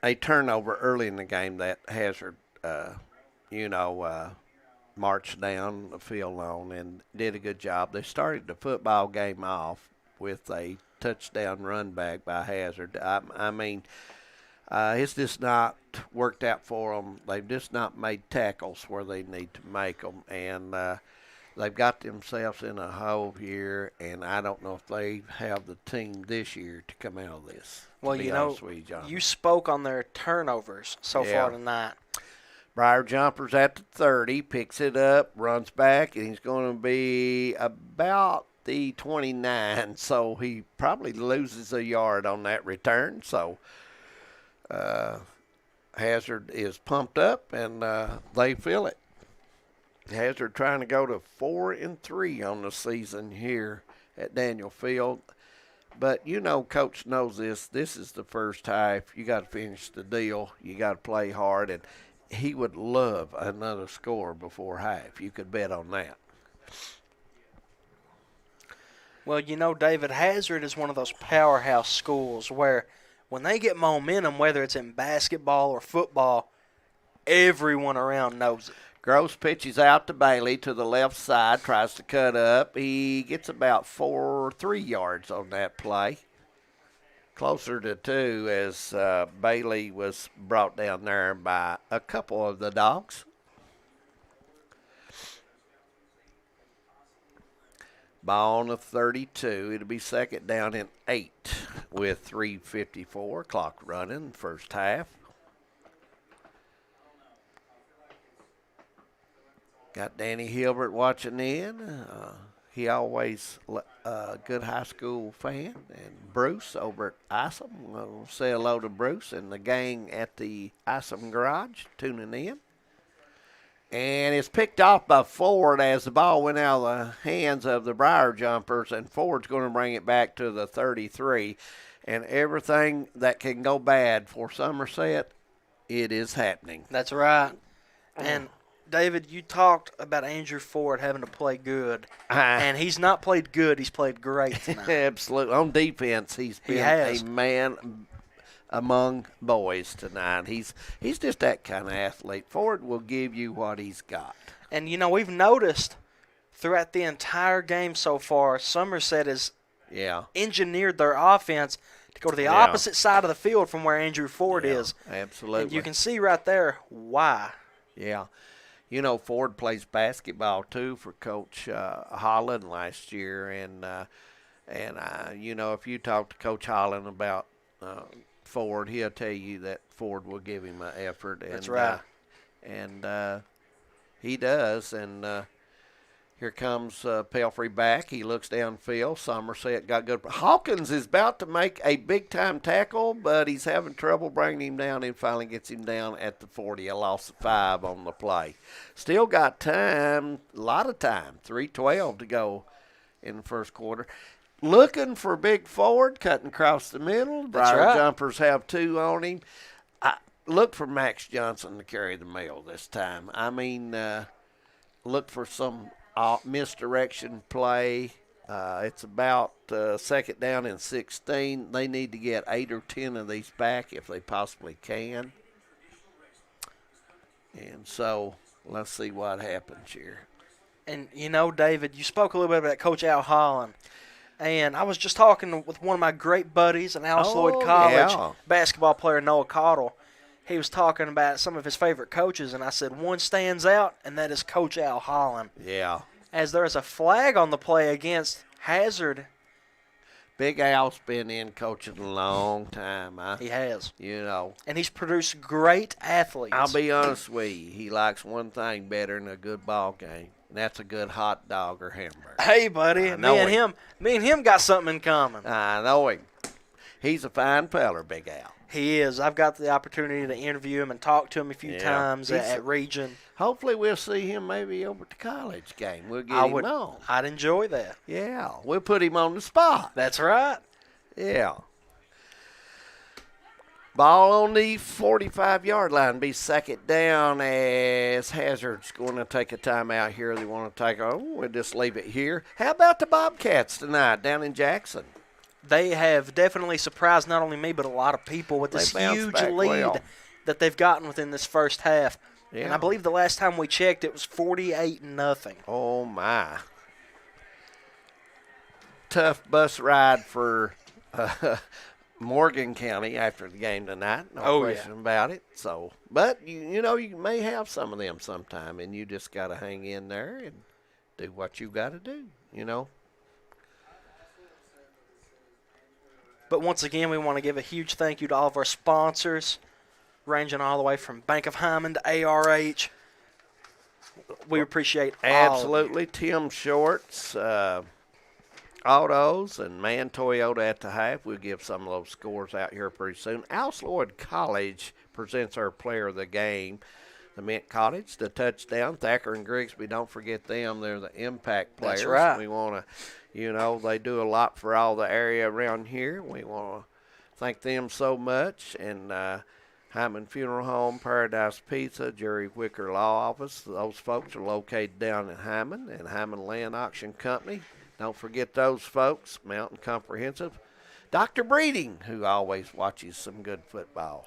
a turnover early in the game that Hazard, marched down the field on and did a good job. They started the football game off with a touchdown run back by Hazard. I mean, it's just not worked out for them. They've just not made tackles where they need to make them, and they've got themselves in a hole here, and I don't know if they have the team this year to come out of this. Well, you know, you spoke on their turnovers so far tonight. Briar Jumper's at the 30, picks it up, runs back, and he's going to be about the 29, so he probably loses a yard on that return. So Hazard is pumped up, and they feel it. Hazard trying to go to 4-3 on the season here at Daniel Field. But, you know, Coach knows this. This is the first half. You got to finish the deal. You got to play hard, and he would love another score before half. You could bet on that. Well, you know, David, Hazard is one of those powerhouse schools where when they get momentum, whether it's in basketball or football, everyone around knows it. Gross pitches out to Bailey to the left side, tries to cut up. He gets about 3 yards on that play. Closer to 2 as Bailey was brought down there by a couple of the dogs. Ball on the 32. It'll be second down and 8 with 3:54 clock running first half. Got Danny Hilbert watching in. He always a good high school fan. And Bruce over at Isom. We'll say hello to Bruce and the gang at the Isom Garage tuning in. And it's picked off by Ford as the ball went out of the hands of the Briar Jumpers, and Ford's going to bring it back to the 33. And everything that can go bad for Somerset, it is happening. That's right. And David, you talked about Andrew Ford having to play good, and he's not played good. He's played great tonight. Absolutely. On defense, he's been a man among boys tonight. He's just that kind of athlete. Ford will give you what he's got. And, you know, we've noticed throughout the entire game so far, Somerset has engineered their offense to go to the opposite side of the field from where Andrew Ford is. Absolutely. And you can see right there why. Yeah. You know, Ford plays basketball, too, for Coach Holland last year. And you know, if you talk to Coach Holland about Ford, he'll tell you that Ford will give him an effort. And, that's right. And he does. And here comes Pelfrey back. He looks downfield. Somerset got good. Hawkins is about to make a big-time tackle, but he's having trouble bringing him down, and finally gets him down at the 40. A loss of 5 on the play. Still got time, a lot of time, 3:12 to go in the first quarter. Looking for Big Ford, cutting across the middle. Briar Jumpers have 2 on him. Look for Max Johnson to carry the mail this time. I mean, look for some misdirection play. It's about second down and 16. They need to get 8 or 10 of these back if they possibly can. And so let's see what happens here. And, you know, David, you spoke a little bit about Coach Al Holland. And I was just talking with one of my great buddies, an Alice Lloyd College basketball player, Noah Cottle. He was talking about some of his favorite coaches, and I said one stands out, and that is Coach Al Holland. Yeah. As there is a flag on the play against Hazard. Big Al's been in coaching a long time. He has. You know. And he's produced great athletes. I'll be honest with you. He likes one thing better than a good ball game, and that's a good hot dog or hamburger. Hey, buddy. Me and him got something in common. I know him. He's a fine feller, Big Al. He is. I've got the opportunity to interview him and talk to him a few times at Region. Hopefully we'll see him maybe over at the college game. We'll get him on. I'd enjoy that. Yeah, we'll put him on the spot. That's right. Yeah. Ball on the 45-yard line. Be second down as Hazard's going to take a timeout here. They want to take on. We'll just leave it here. How about the Bobcats tonight down in Jackson? They have definitely surprised not only me but a lot of people with this huge lead that they've gotten within this first half. Yeah. And I believe the last time we checked it was 48-0. Oh, my. Tough bus ride for Morgan County after the game tonight. No question about it. So, but, you know, you may have some of them sometime, and you just got to hang in there and do what you got to do, you know. But once again, we want to give a huge thank you to all of our sponsors, ranging all the way from Bank of Hyman to ARH. We appreciate Absolutely. Tim Shorts, Autos, and Man Toyota at the half. We'll give some of those scores out here pretty soon. Alice Lloyd College presents our player of the game. The Mint Cottage, the touchdown. Thacker and Grigsby, don't forget them. They're the impact players. That's right. We want to, you know, they do a lot for all the area around here. We want to thank them so much. And Hyman Funeral Home, Paradise Pizza, Jerry Wicker Law Office. Those folks are located down in Hyman, and Hyman Land Auction Company. Don't forget those folks. Mountain Comprehensive. Dr. Breeding, who always watches some good football.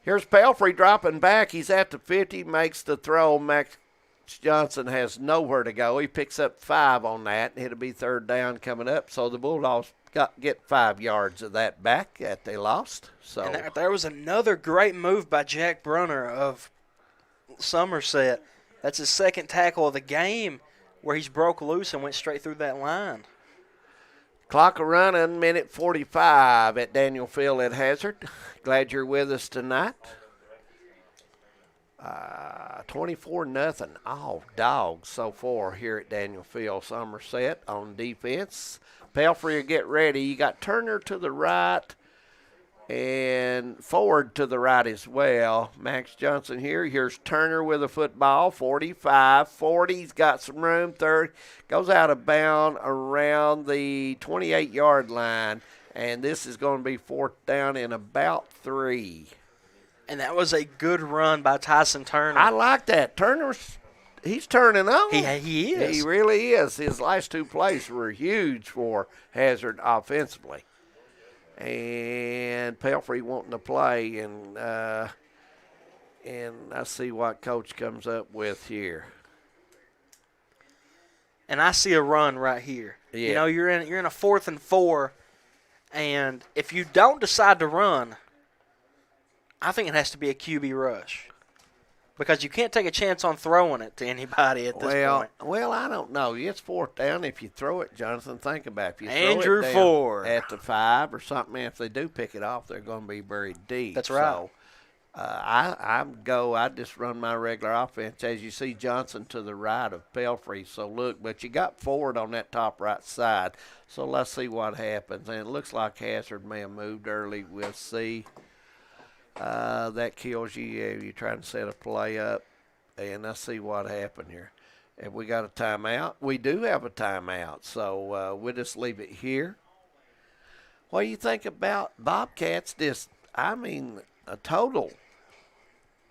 Here's Pelfrey dropping back. He's at the 50, makes the throw. Max Johnson has nowhere to go. He picks up 5 on that. It'll be third down coming up. So the Bulldogs get 5 yards of that back that they lost. So and there was another great move by Jack Brunner of Somerset. That's his second tackle of the game where he's broke loose and went straight through that line. Clock running, minute 45 at Daniel Field at Hazard. Glad you're with us tonight. 24-0. All dogs so far here at Daniel Field. Somerset on defense. Pelfrey will get ready. You got Turner to the right and Ford to the right as well. Max Johnson here. Here's Turner with a football. 45. 40's got some room. 30 goes out of bound around the 28-yard line. And this is going to be fourth down in about 3. And that was a good run by Tyson Turner. I like that. He's turning on. He is. He really is. His last 2 plays were huge for Hazard offensively. And Pelfrey wanting to play, and I see what Coach comes up with here. And I see a run right here. Yeah. You know, you're in a 4th and 4, and if you don't decide to run, I think it has to be a QB rush. Because you can't take a chance on throwing it to anybody at this point. Well, I don't know. It's fourth down. If you throw it, Jonathan, think about it. If you Andrew throw it Ford at the 5 or something, if they do pick it off, they're going to be very deep. That's right. So, I just run my regular offense. As you see, Johnson to the right of Pelfrey. So, look, but you got Ford on that top right side. So, let's see what happens. And it looks like Hazard may have moved early. We'll see. That kills you. You're trying to set a play up, and let's see what happened here. Have we got a timeout? We do have a timeout, so we'll just leave it here. What do you think about Bobcats? A total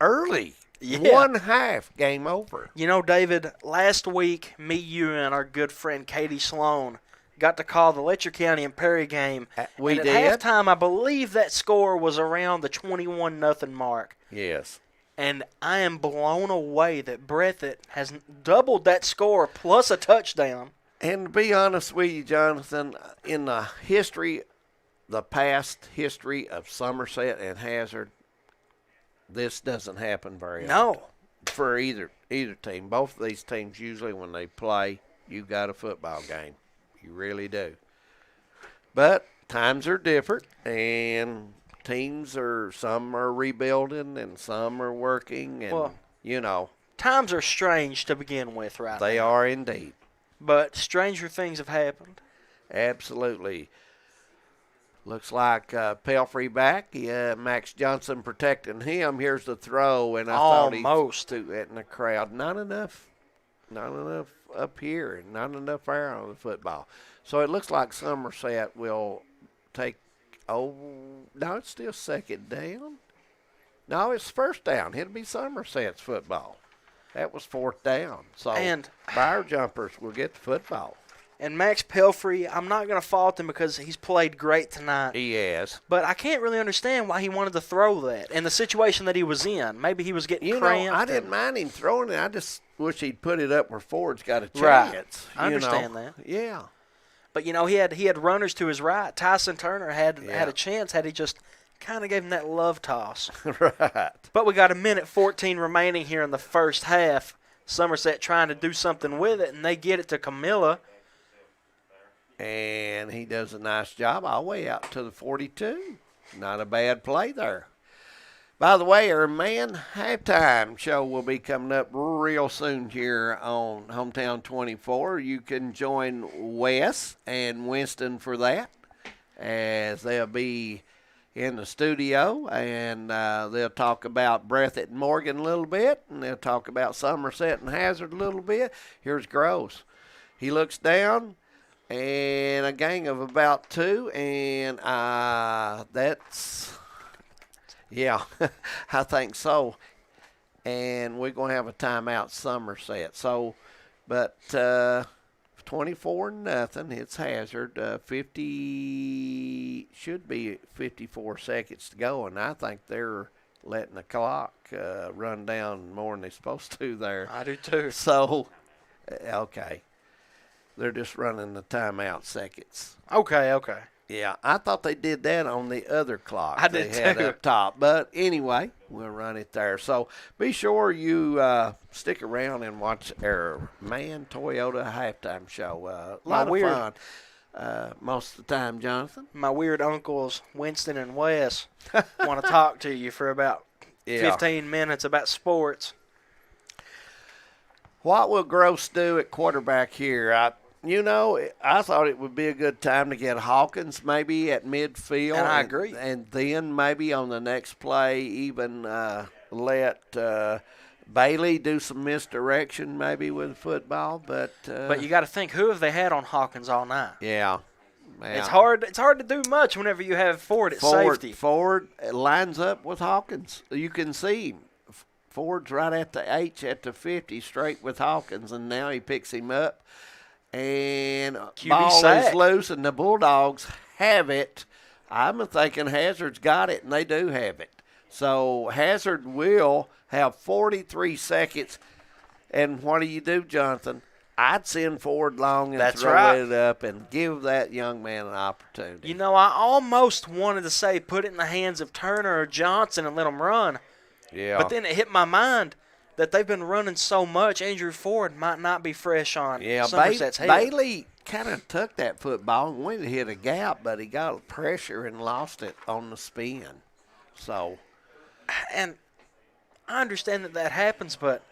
early. Yeah. 1 half, game over. You know, David, last week, me, you, and our good friend Katie Sloan got to call the Letcher County and Perry game. We and did. At halftime, I believe that score was around the 21-0 mark. Yes. And I am blown away that Breathitt has doubled that score plus a touchdown. And to be honest with you, Jonathan, in the past history of Somerset and Hazard, this doesn't happen very often. No. For either team. Both of these teams, usually when they play, you got a football game. You really do. But times are different, and some are rebuilding and some are working, and, well, times are strange to begin with right now. They are indeed. But stranger things have happened. Absolutely. Looks like Pelfrey back. Max Johnson protecting him. Here's the throw, and I thought he threw it in the crowd. Not enough up here, and not enough air on the football. So it looks like Somerset will take. Oh no, it's still second down. No, it's first down. It'll be Somerset's football. That was fourth down. So Briar Jumpers will get the football. And Max Pelfrey, I'm not going to fault him because he's played great tonight. He has. But I can't really understand why he wanted to throw that and the situation that he was in. Maybe he was getting cramped. I didn't mind him throwing it. I just wish he'd put it up where Ford's got a chance. Right. I understand that. Yeah. But, he had runners to his right. Tyson Turner had a chance had he just kind of gave him that love toss. Right. But we got 1:14 remaining here in the first half. Somerset trying to do something with it, and they get it to Camilla. And he does a nice job all the way out to the 42. Not a bad play there. By the way, our man halftime show will be coming up real soon here on Hometown 24. You can join Wes and Winston for that, as they'll be in the studio, and they'll talk about Breathitt and Morgan a little bit, and they'll talk about Somerset and Hazard a little bit. Here's Gross. He looks down, and a gang of about 2, and yeah, I think so. And we're going to have a timeout Somerset. So, but 24-0, it's Hazard. 54 seconds to go, and I think they're letting the clock run down more than they're supposed to there. I do too. So, okay. They're just running the timeout seconds. Okay. Yeah, I thought they did that on the other clock I did they had too. up top. But anyway, we'll run it there. So be sure you stick around and watch our Man Toyota halftime show. A lot of fun most of the time, Jonathan. My weird uncles, Winston and Wes, want to talk to you for about 15 minutes about sports. What will Gross do at quarterback here? I thought it would be a good time to get Hawkins maybe at midfield. And I agree. And then maybe on the next play even let Bailey do some misdirection maybe with football. But you got to think, who have they had on Hawkins all night? Yeah. It's hard to do much whenever you have Ford at safety. Ford lines up with Hawkins. You can see him. Ford's right at the H at the 50 straight with Hawkins, and now he picks him up. And ball sack. is loose, and the Bulldogs have it. I'm thinking Hazard's got it, and they do have it. So Hazard will have 43 seconds. And what do you do, Jonathan? I'd send Ford long and throw it up and give that young man an opportunity. I almost wanted to say put it in the hands of Turner or Johnson and let them run. Yeah. But then it hit my mind that they've been running so much, Andrew Ford might not be fresh on Somerset's head. Bailey kind of took that football and went to hit a gap, but he got pressure and lost it on the spin. So, and I understand that happens, but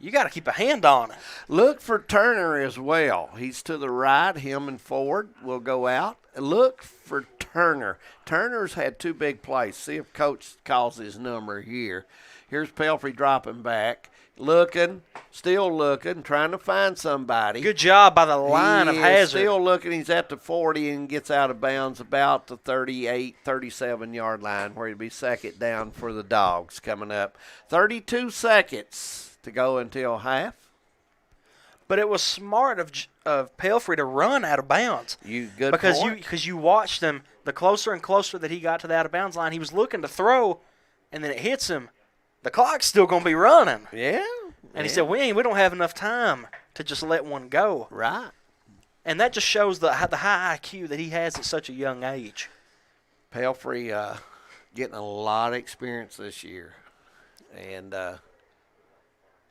you got to keep a hand on it. Look for Turner as well. He's to the right. Him and Ford will go out. Look for Turner. Turner's had 2 big plays. See if Coach calls his number here. Here's Pelfrey dropping back. Still looking, trying to find somebody. Good job by the line of Hazard. Still looking. He's at the 40 and gets out of bounds about the 38, 37-yard line where he'll be second down for the Dogs coming up. 32 seconds to go until half. But it was smart of Pelfrey to run out of bounds. Because you watched him, the closer and closer that he got to the out of bounds line, he was looking to throw, and then it hits him. The clock's still going to be running. Yeah. And he said, we don't have enough time to just let one go. Right. And that just shows the high IQ that he has at such a young age. Pelfrey getting a lot of experience this year. And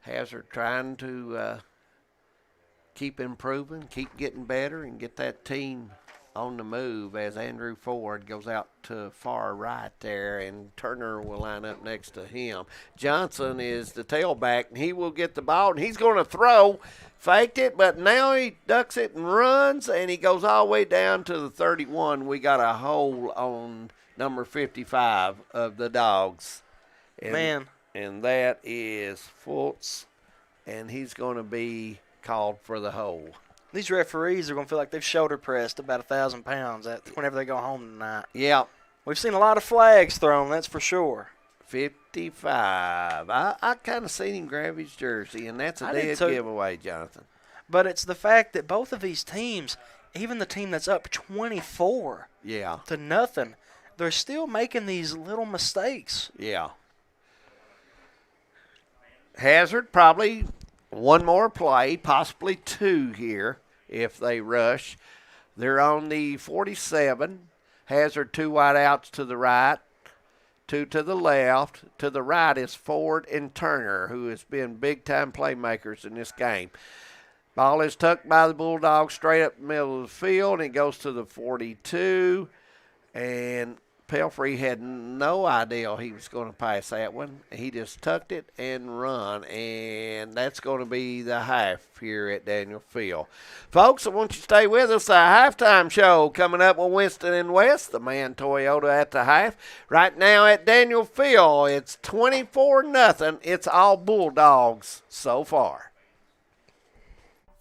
Hazard trying to keep improving, keep getting better, and get that team on the move as Andrew Ford goes out to far right there, and Turner will line up next to him. Johnson is the tailback, and he will get the ball, and he's going to throw. Faked it, but now he ducks it and runs, and he goes all the way down to the 31. We got a hole on number 55 of the Dogs. And that is Fultz, and he's going to be called for the hole. These referees are going to feel like they've shoulder pressed about 1,000 pounds whenever they go home tonight. Yeah. We've seen a lot of flags thrown, that's for sure. 55. I kind of seen him grab his jersey, and that's a dead giveaway, Jonathan. But it's the fact that both of these teams, even the team that's up 24 to nothing, they're still making these little mistakes. Yeah. Hazard probably one more play, possibly two here if they rush. They're on the 47. Hazard 2 wide outs to the right, 2 to the left. To the right is Ford and Turner, who has been big-time playmakers in this game. Ball is tucked by the Bulldogs straight up the middle of the field, and it goes to the 42. And Pelfrey had no idea he was going to pass that one. He just tucked it and run, and that's going to be the half here at Daniel Field. Folks, I want you to stay with us. A halftime show coming up with Winston and West, the Man Toyota at the half. Right now at Daniel Field, it's 24-0. It's all Bulldogs so far.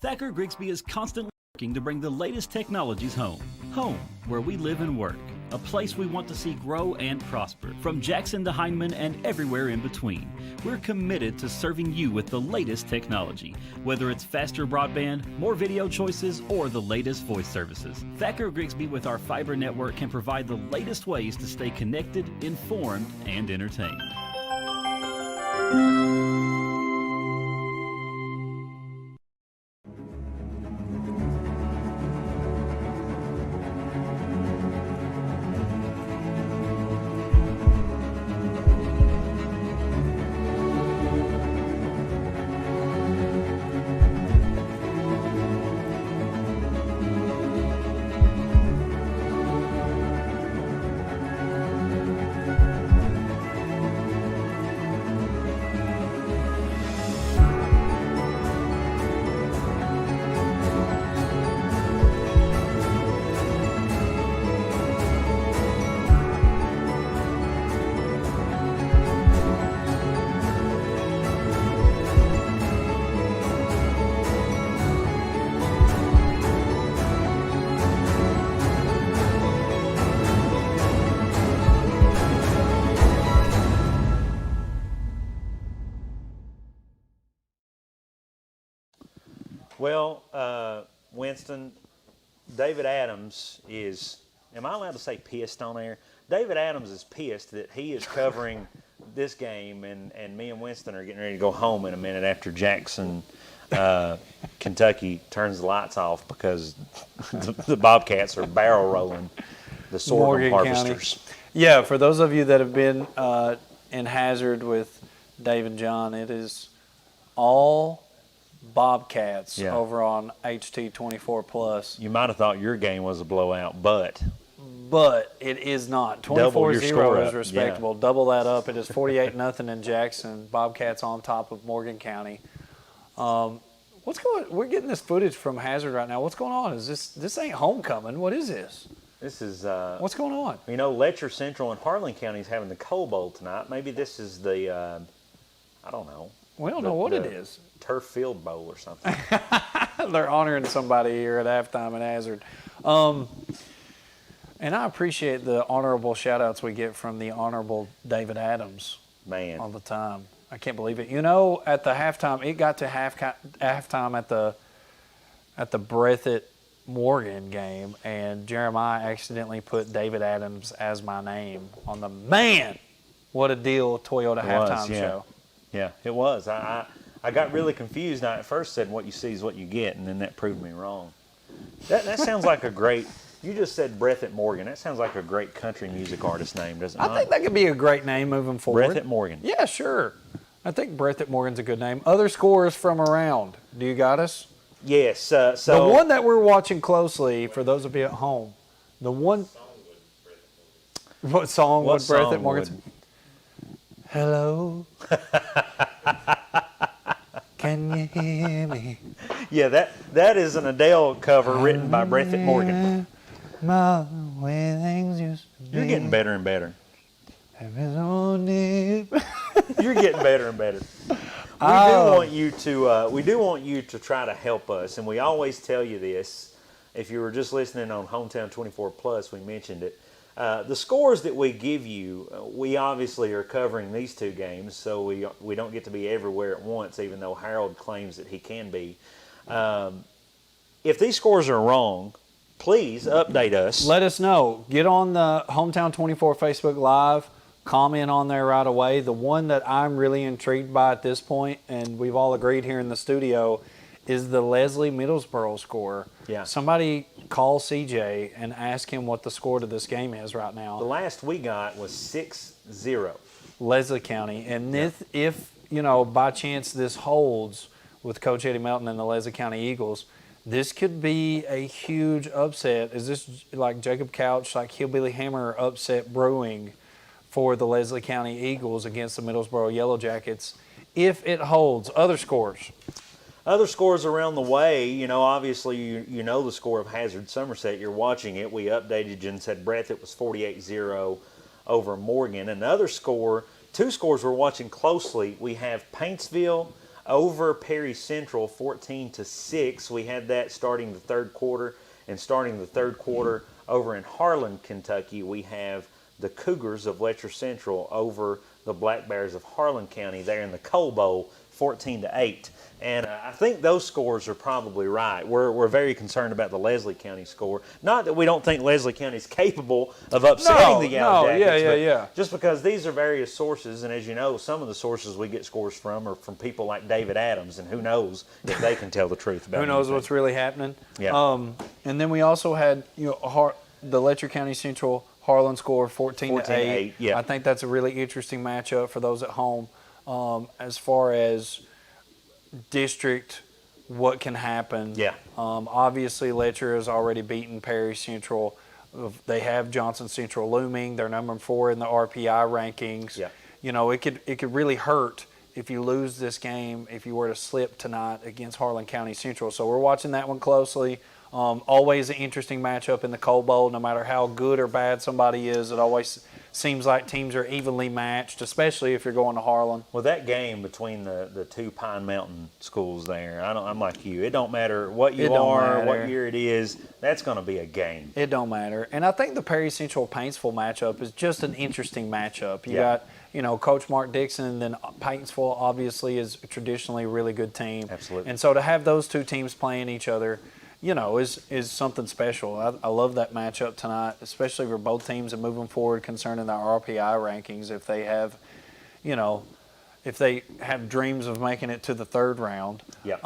Thacker Grigsby is constantly working to bring the latest technologies home. Home, where we live and work. A place we want to see grow and prosper. From Jackson to Hindman and everywhere in between. We're committed to serving you with the latest technology. Whether it's faster broadband, more video choices, or the latest voice services. Thacker Grigsby with our fiber network can provide the latest ways to stay connected, informed, and entertained. Well, Winston, David Adams is, am I allowed to say pissed on air? David Adams is pissed that he is covering this game, and me and Winston are getting ready to go home in a minute after Jackson, Kentucky turns the lights off because the Bobcats are barrel rolling the sorghum harvesters. County. Yeah, for those of you that have been in Hazard with Dave and John, it is all Bobcats over on HT24 Plus. You might have thought your game was a blowout, but it is not. 24-0 is respectable. Double that up. It is 48-0 in Jackson. Bobcats on top of Morgan County. What's going? We're getting this footage from Hazard right now. What's going on? Is this ain't homecoming? What is this? This is what's going on? You know, Letcher Central and Harlan County is having the Coal Bowl tonight. Maybe this is the I don't know. We don't know what it is. Turf Field Bowl or something. They're honoring somebody here at halftime at Hazard. And I appreciate the honorable shout-outs we get from the Honorable David Adams. Man. All the time. I can't believe it. You know, at the halftime, it got to halftime at the Breathitt Morgan game, and Jeremiah accidentally put David Adams as my name on the man. What a deal, Toyota halftime show. Yeah, it was. I got really confused. I at first said what you see is what you get, and then that proved me wrong. That sounds like a great, you just said Breathitt Morgan. That sounds like a great country music artist name, doesn't it? I think that could be a great name moving forward. Breathitt Morgan. Yeah, sure. I think Breathitt Morgan's a good name. Other scores from around. Do you got us? Yes. So the one that we're watching closely, for those of you at home, The one. What song would Breathitt Morgan? Hello. Can you hear me? Yeah, that is an Adele cover written by Breathitt Morgan. Way things used to be. You're getting better and better. You're You're getting better and better. We do want you to try to help us, and we always tell you this. If you were just listening on Hometown 24 Plus, we mentioned it. The scores that we give you, we obviously are covering these two games, so we don't get to be everywhere at once, even though Harold claims that he can be. If these scores are wrong, please update us. Let us know. Get on the Hometown 24 Facebook Live. Comment on there right away. The one that I'm really intrigued by at this point, and we've all agreed here in the studio, is the Leslie Middlesboro score. Yeah. Somebody call CJ and ask him what the score to this game is right now. The last we got was 6-0. Leslie County. And if by chance this holds with Coach Eddie Melton and the Leslie County Eagles, this could be a huge upset. Is this like Jacob Couch, like Hillbilly Hammer upset brewing for the Leslie County Eagles against the Middlesboro Yellow Jackets? If it holds, other scores. Other scores around the way, obviously you know the score of Hazard Somerset. You're watching it. We updated you and said Breathitt was 48-0 over Morgan. Another score, two scores we're watching closely. We have Paintsville over Perry Central 14-6. We had that starting the third quarter. And starting the third quarter over in Harlan, Kentucky, we have the Cougars of Letcher Central over the Black Bears of Harlan County there in the Coal Bowl 14-8. And I think those scores are probably right. We're very concerned about the Leslie County score. Not that we don't think Leslie County is capable of upsetting the Yellow Jackets. Yeah. Just because these are various sources, and as you know, some of the sources we get scores from are from people like David Adams, and who knows if they can tell the truth about it. Who knows what's really happening? Yeah. And then we also had the Letcher County Central Harlan score 14-8. Yeah. I think that's a really interesting matchup for those at home. As far as district, what can happen. Yeah. Obviously, Letcher has already beaten Perry Central. They have Johnson Central looming. They're number 4 in the RPI rankings. Yeah. It could really hurt if you lose this game, if you were to slip tonight against Harlan County Central. So we're watching that one closely. Always an interesting matchup in the Coal Bowl. No matter how good or bad somebody is, it always seems like teams are evenly matched, especially if you're going to Harlan. Well, that game between the two Pine Mountain schools there, I'm like you. It don't matter what you are, what year it is. That's going to be a game. It don't matter. And I think the Perry Central Paintsville matchup is just an interesting matchup. You got, Coach Mark Dixon, and then Paintsville obviously is traditionally a really good team. Absolutely. And so to have those two teams playing each other, is something special. I love that matchup tonight, especially for both teams and moving forward concerning their RPI rankings. If they have, if they have dreams of making it to the third round. Yeah.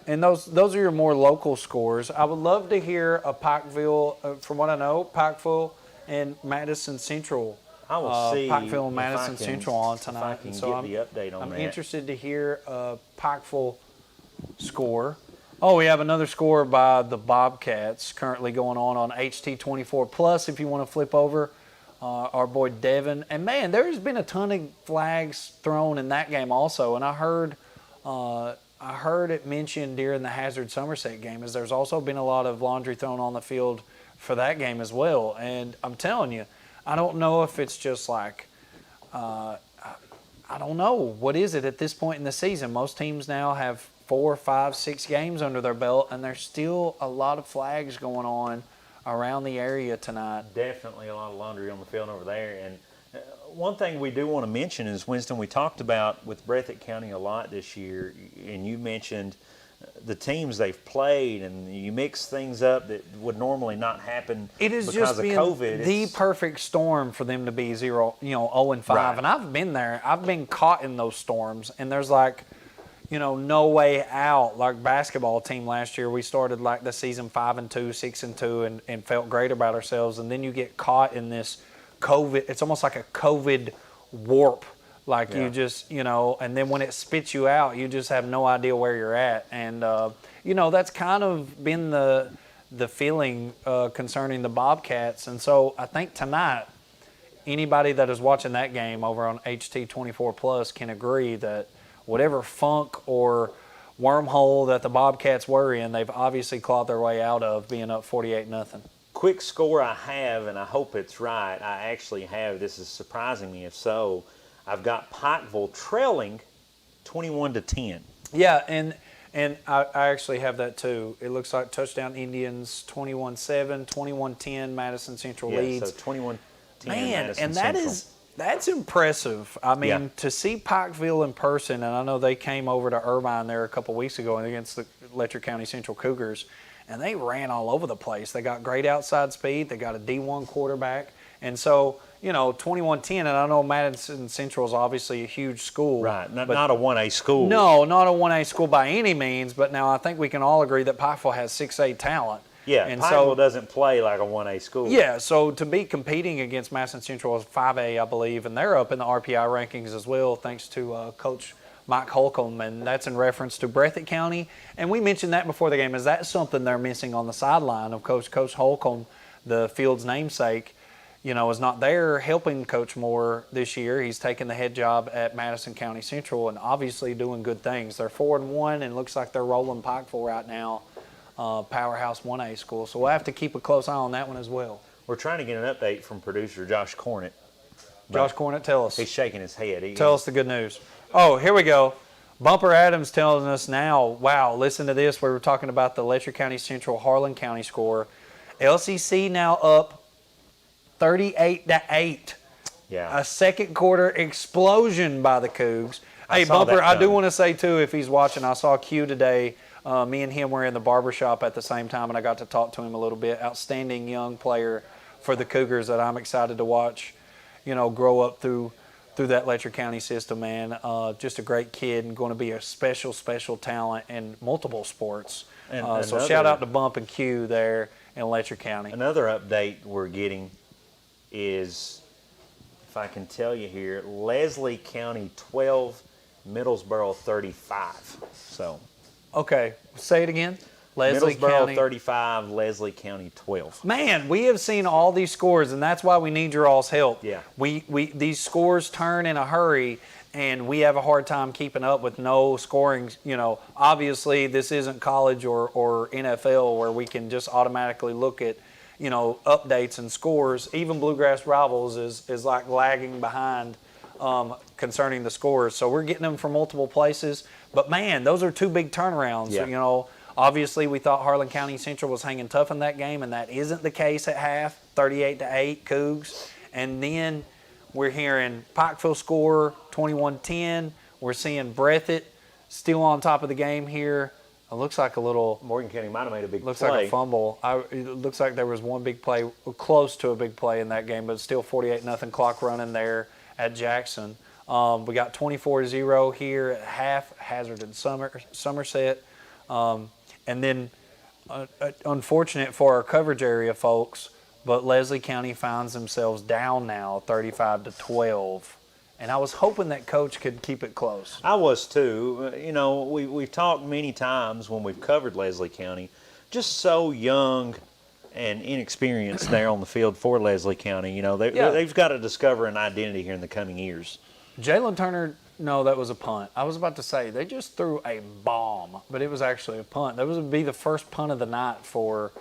And those are your more local scores. I would love to hear a Pikeville, from what I know, Pikeville and Madison Central. I will see Pikeville and Madison Central on tonight. If I can get the update on I'm that. interested to hear a Pikeville score. Oh, we have another score by the Bobcats currently going on HT24 Plus. If you want to flip over, our boy Devin. And man, there's been a ton of flags thrown in that game also. And I heard it mentioned during the Hazard Somerset game, as there's also been a lot of laundry thrown on the field for that game as well. And I'm telling you, I don't know if it's just like, I don't know. What is it at this point in the season? Most teams now have 4, 5, 6 games under their belt, and there's still a lot of flags going on around the area tonight. Definitely a lot of laundry on the field over there. And one thing we do want to mention is, Winston, we talked about with Breathitt County a lot this year, and you mentioned the teams they've played, and you mix things up that would normally not happen because of COVID. The perfect storm for them to be 0-5. Right. And I've been there. I've been caught in those storms, and there's like, no way out. Like basketball team last year, we started like the season 5-2, 6-2, and felt great about ourselves. And then you get caught in this COVID. It's almost like a COVID warp. Like you just, and then when it spits you out, you just have no idea where you're at. And, that's kind of been the the feeling concerning the Bobcats. And so I think tonight, anybody that is watching that game over on HT24 Plus can agree that whatever funk or wormhole that the Bobcats were in, they've obviously clawed their way out of, being up 48-0. Quick score I have, and I hope it's right. I actually have, this is surprising me if so, I've got Pikeville trailing 21-10. Yeah, and I actually have that too. It looks like touchdown Indians 21-7, 21-10 Madison Central leads. So 21-10 Man, Madison and that Central. that's impressive. I mean, Yeah. to see Pikeville in person, and I know they came over to Irvine there a couple weeks ago against the Letcher County Central Cougars, and they ran all over the place. They got great outside speed. They got a D1 quarterback. And so, 21-10, and I know Madison Central is obviously a huge school. Right, not a 1A school. No, not a 1A school by any means, but now I think we can all agree that Pikeville has 6A talent. Yeah, and Pikeville doesn't play like a 1A school. Yeah, so to be competing against Madison Central is 5A, I believe, and they're up in the RPI rankings as well, thanks to Coach Mike Holcomb, and that's in reference to Breathitt County. And we mentioned that before the game. Is that something they're missing on the sideline of Coach Holcomb, the field's namesake? Is not there helping Coach Moore this year. He's taken the head job at Madison County Central and obviously doing good things. They're 4-1 and looks like they're rolling Pikeville right now, powerhouse 1A school. So we'll have to keep a close eye on that one as well. We're trying to get an update from producer Josh Cornett. Josh Cornett, tell us. He's shaking his head. Tell us the good news. Oh, here we go. Bumper Adams telling us now, wow, listen to this. We were talking about the Letcher County Central Harlan County score. LCC now up 38-8. Yeah. A second quarter explosion by the Cougs. Hey, Bumper, I do want to say, too, if he's watching, I saw Q today. Me and him were in the barbershop at the same time, and I got to talk to him a little bit. Outstanding young player for the Cougars that I'm excited to watch, grow up through that Letcher County system, man. Just a great kid and going to be a special, special talent in multiple sports. So shout out to Bump and Q there in Letcher County. Another update we're getting is, if I can tell you here, Leslie County 12, Middlesboro 35. So, okay, say it again. Leslie Middlesboro County 35, Leslie County 12. Man, we have seen all these scores, and that's why we need your all's help. Yeah. We these scores turn in a hurry, and we have a hard time keeping up with no scoring. Obviously this isn't college or NFL where we can just automatically look at updates and scores. Even Bluegrass Rivals is like lagging behind concerning the scores. So we're getting them from multiple places. But man, those are two big turnarounds. Yeah. Obviously we thought Harlan County Central was hanging tough in that game, and that isn't the case at half. 38-8 Cougs. And then we're hearing Pikeville score 21-10. We're seeing Breathitt still on top of the game here. It looks like a little. Morgan County might have made a big play. Looks like a fumble. It looks like there was one big play, close to a big play in that game, but still 48-0 clock running there at Jackson. We got 24-0 here at half, Hazard and Somerset. And then, unfortunate for our coverage area folks, but Leslie County finds themselves down now 35-12. And I was hoping that Coach could keep it close. I was too. We've talked many times when we've covered Leslie County, just so young and inexperienced there on the field for Leslie County. They've got to discover an identity here in the coming years. Jalen Turner, no, that was a punt. I was about to say, they just threw a bomb, but it was actually a punt. That would be the first punt of the night for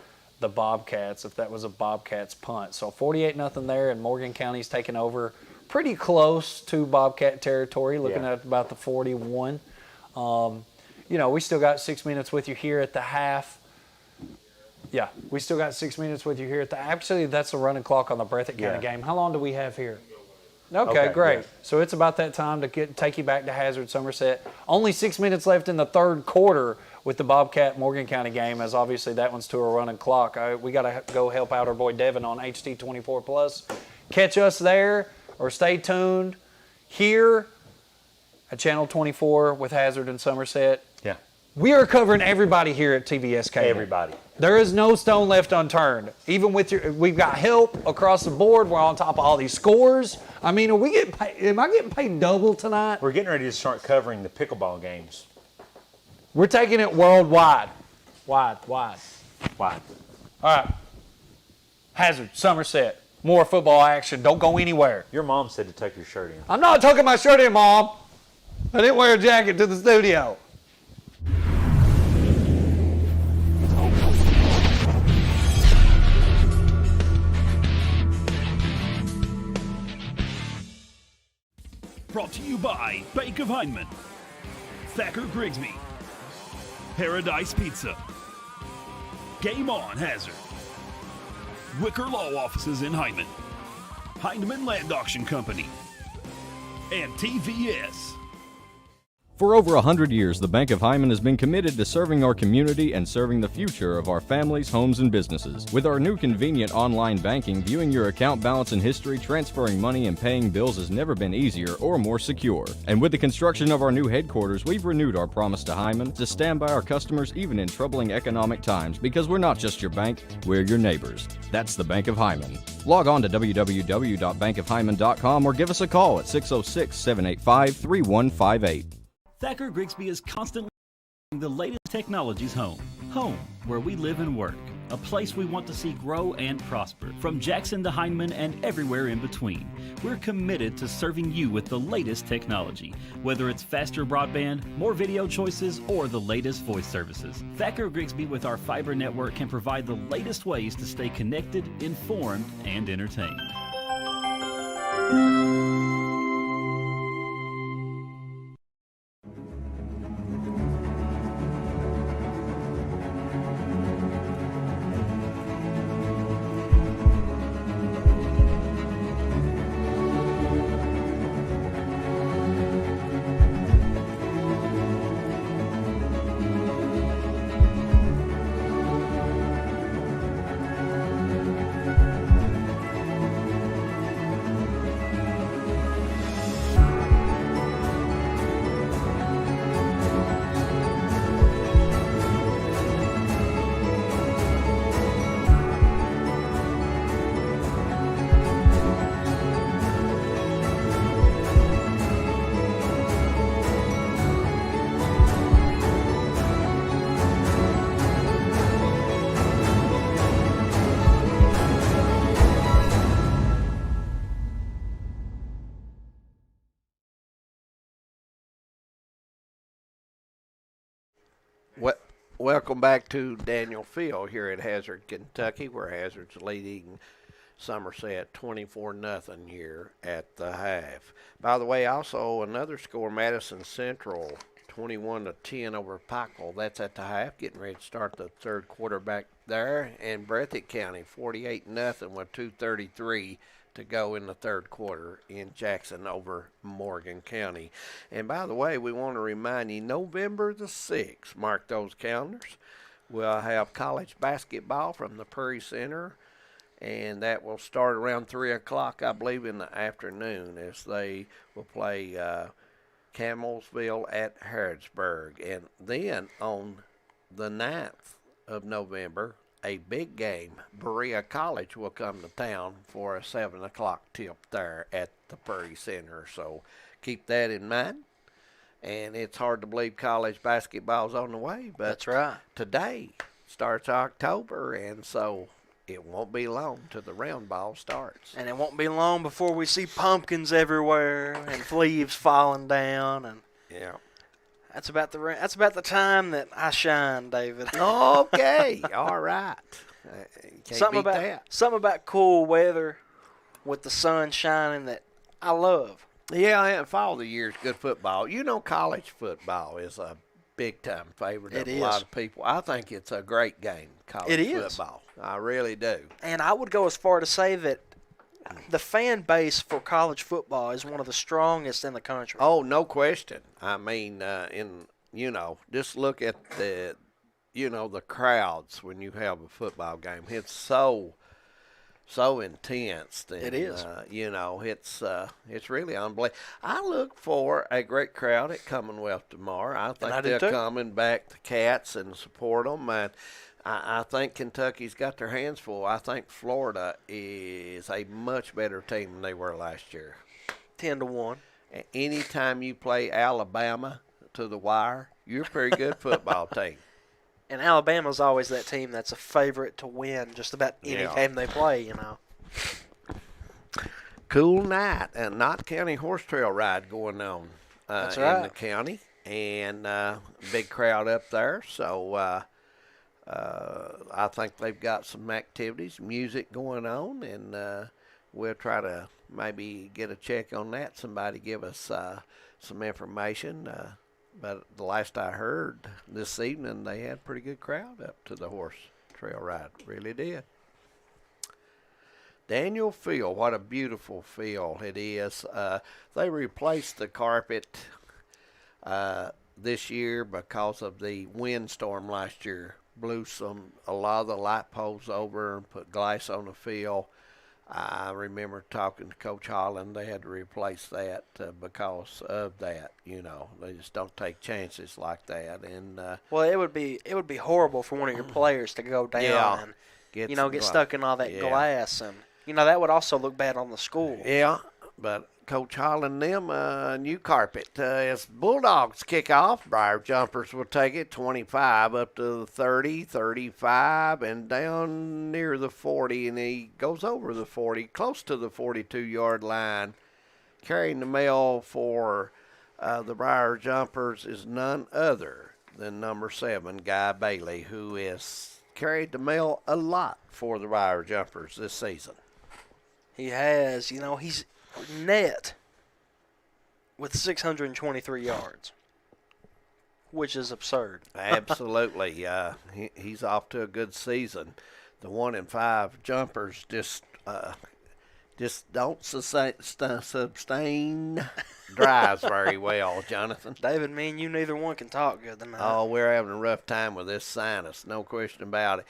the Bobcats, if that was a Bobcats punt. So 48-0 there, and Morgan County's taking over pretty close to Bobcat territory, looking at about the 41. We still got 6 minutes with you here at the half. Yeah, we still got 6 minutes with you here at the. Actually, that's the running clock on the Breathitt County game. How long do we have here? Okay, great. Yeah. So it's about that time to take you back to Hazard, Somerset. Only 6 minutes left in the third quarter with the Bobcat Morgan County game, as obviously that one's to a running clock. We got to go help out our boy Devin on HT24 Plus. Catch us there, or stay tuned here at Channel 24 with Hazard and Somerset. Yeah. We are covering everybody here at TVSK. Everybody. There is no stone left unturned. Even with we've got help across the board. We're on top of all these scores. I mean, am I getting paid double tonight? We're getting ready to start covering the pickleball games. We're taking it worldwide. Wide. All right. Hazard, Somerset. More football action. Don't go anywhere. Your mom said to tuck your shirt in. I'm not tucking my shirt in, Mom. I didn't wear a jacket to the studio. Brought to you by Bank of Hindman, Thacker Grigsby, Paradise Pizza, Game On Hazard, Wicker Law Offices in Hindman, Hindman Land Auction Company, and TVS. For over 100 years, the Bank of Hyman has been committed to serving our community and serving the future of our families, homes, and businesses. With our new convenient online banking, viewing your account balance and history, transferring money, and paying bills has never been easier or more secure. And with the construction of our new headquarters, we've renewed our promise to Hyman to stand by our customers even in troubling economic times, because we're not just your bank, we're your neighbors. That's the Bank of Hyman. Log on to www.bankofhyman.com or give us a call at 606-785-3158. Thacker Grigsby is constantly bringing the latest technologies home. Home, where we live and work. A place we want to see grow and prosper. From Jackson to Hindman and everywhere in between. We're committed to serving you with the latest technology. Whether it's faster broadband, more video choices, or the latest voice services. Thacker Grigsby with our fiber network can provide the latest ways to stay connected, informed, and entertained. Welcome back to Daniel Field here at Hazard, Kentucky, where Hazard's leading Somerset 24-0 here at the half. By the way, also another score, Madison Central 21-10 over Pikeville. That's at the half, getting ready to start the third quarter back there. And Breathitt County 48-0 with 2:33 to go in the third quarter in Jackson over Morgan County. And by the way, we want to remind you, November the 6th, mark those calendars, we'll have college basketball from the Prairie Center, and that will start around 3 o'clock, I believe, in the afternoon, as they will play Camelsville at Harrodsburg. And then on the 9th of November, a big game, Berea College will come to town for a 7 o'clock tip there at the Prairie Center. So keep that in mind. And it's hard to believe college basketball's on the way, but that's right. Today starts October, and so it won't be long till the round ball starts. And it won't be long before we see pumpkins everywhere and leaves falling down. And yeah. That's about the time that I shine, David. Okay, all right. Something about cool weather with the sun shining that I love. Yeah, and for all the years, good football. You know, college football is a big-time favorite of a lot of people. I think it's a great game, college football. I really do. And I would go as far to say that the fan base for college football is one of the strongest in the country. Oh, no question. I mean, just look at the crowds when you have a football game. It's so intense. And, it is. It's really unbelievable. I look for a great crowd at Commonwealth tomorrow. I think they're coming back to Cats and support them. And I think Kentucky's got their hands full. I think Florida is a much better team than they were last year. 10-1. Anytime you play Alabama to the wire, you're a pretty good football team. And Alabama's always that team that's a favorite to win just about any game they play, you know. Cool night, a Knott County horse trail ride going on That's in right. the county, and big crowd up there. So I think they've got some activities, music going on, and we'll try to maybe get a check on that. Somebody give us some information. But the last I heard this evening, they had a pretty good crowd up to the horse trail ride. Really did. Daniel Field, what a beautiful field it is. They replaced the carpet this year because of the windstorm last year. Blew a lot of the light poles over and put glass on the field. I remember talking to Coach Holland. They had to replace that because of that. You know, they just don't take chances like that. And well, it would be horrible for one of your players to go down and get stuck in all that glass, and that would also look bad on the school. Yeah, but Coach Holland and them new carpet. As Bulldogs kick off, Briar Jumpers will take it 25 up to the 30, 35, and down near the 40, and he goes over the 40, close to the 42-yard line. Carrying the mail for the Briar Jumpers is none other than number 7, Guy Bailey, who has carried the mail a lot for the Briar Jumpers this season. He has. He's net with 623 yards, which is absurd. Absolutely. He's off to a good season. The 1-5 Jumpers just don't sustain drives very well, Jonathan. David, me and you, neither one can talk good tonight. Oh, we're having a rough time with this sinus, no question about it.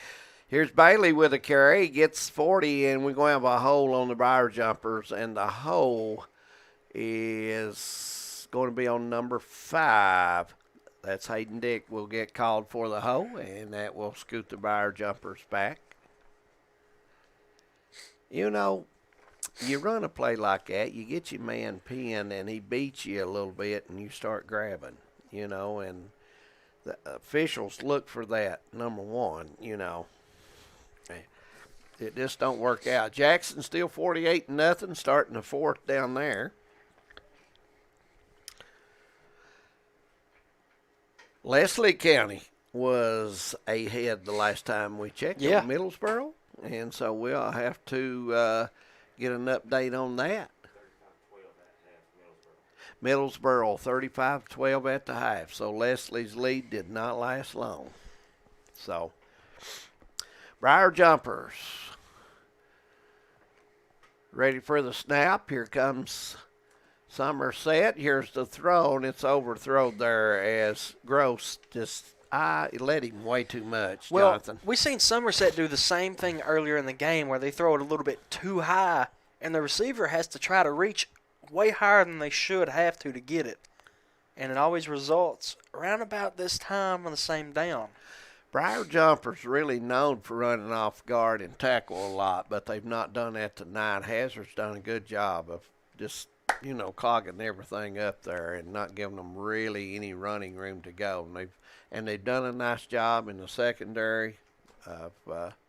Here's Bailey with a carry. He gets 40, and we're going to have a hole on the Briar Jumpers, and the hole is going to be on number 5. That's Hayden Dick will get called for the hole, and that will scoot the Briar Jumpers back. You run a play like that, you get your man pinned, and he beats you a little bit, and you start grabbing, and the officials look for that, number 1, It just don't work out. Jackson still 48-0, starting the 4th down there. Leslie County was ahead the last time we checked on Middlesboro, and so we'll have to get an update on that. Middlesboro 35-12 at the half, so Leslie's lead did not last long. So, Briar Jumpers ready for the snap. Here comes Somerset. Here's the throw, and it's overthrown there as Gross let him way too much, Jonathan. Well, we seen Somerset do the same thing earlier in the game where they throw it a little bit too high, and the receiver has to try to reach way higher than they should have to get it. And it always results around about this time on the same down. Briar Jumpers really known for running off guard and tackle a lot, but they've not done that tonight. Hazard's done a good job of just, clogging everything up there and not giving them really any running room to go. And they've done a nice job in the secondary of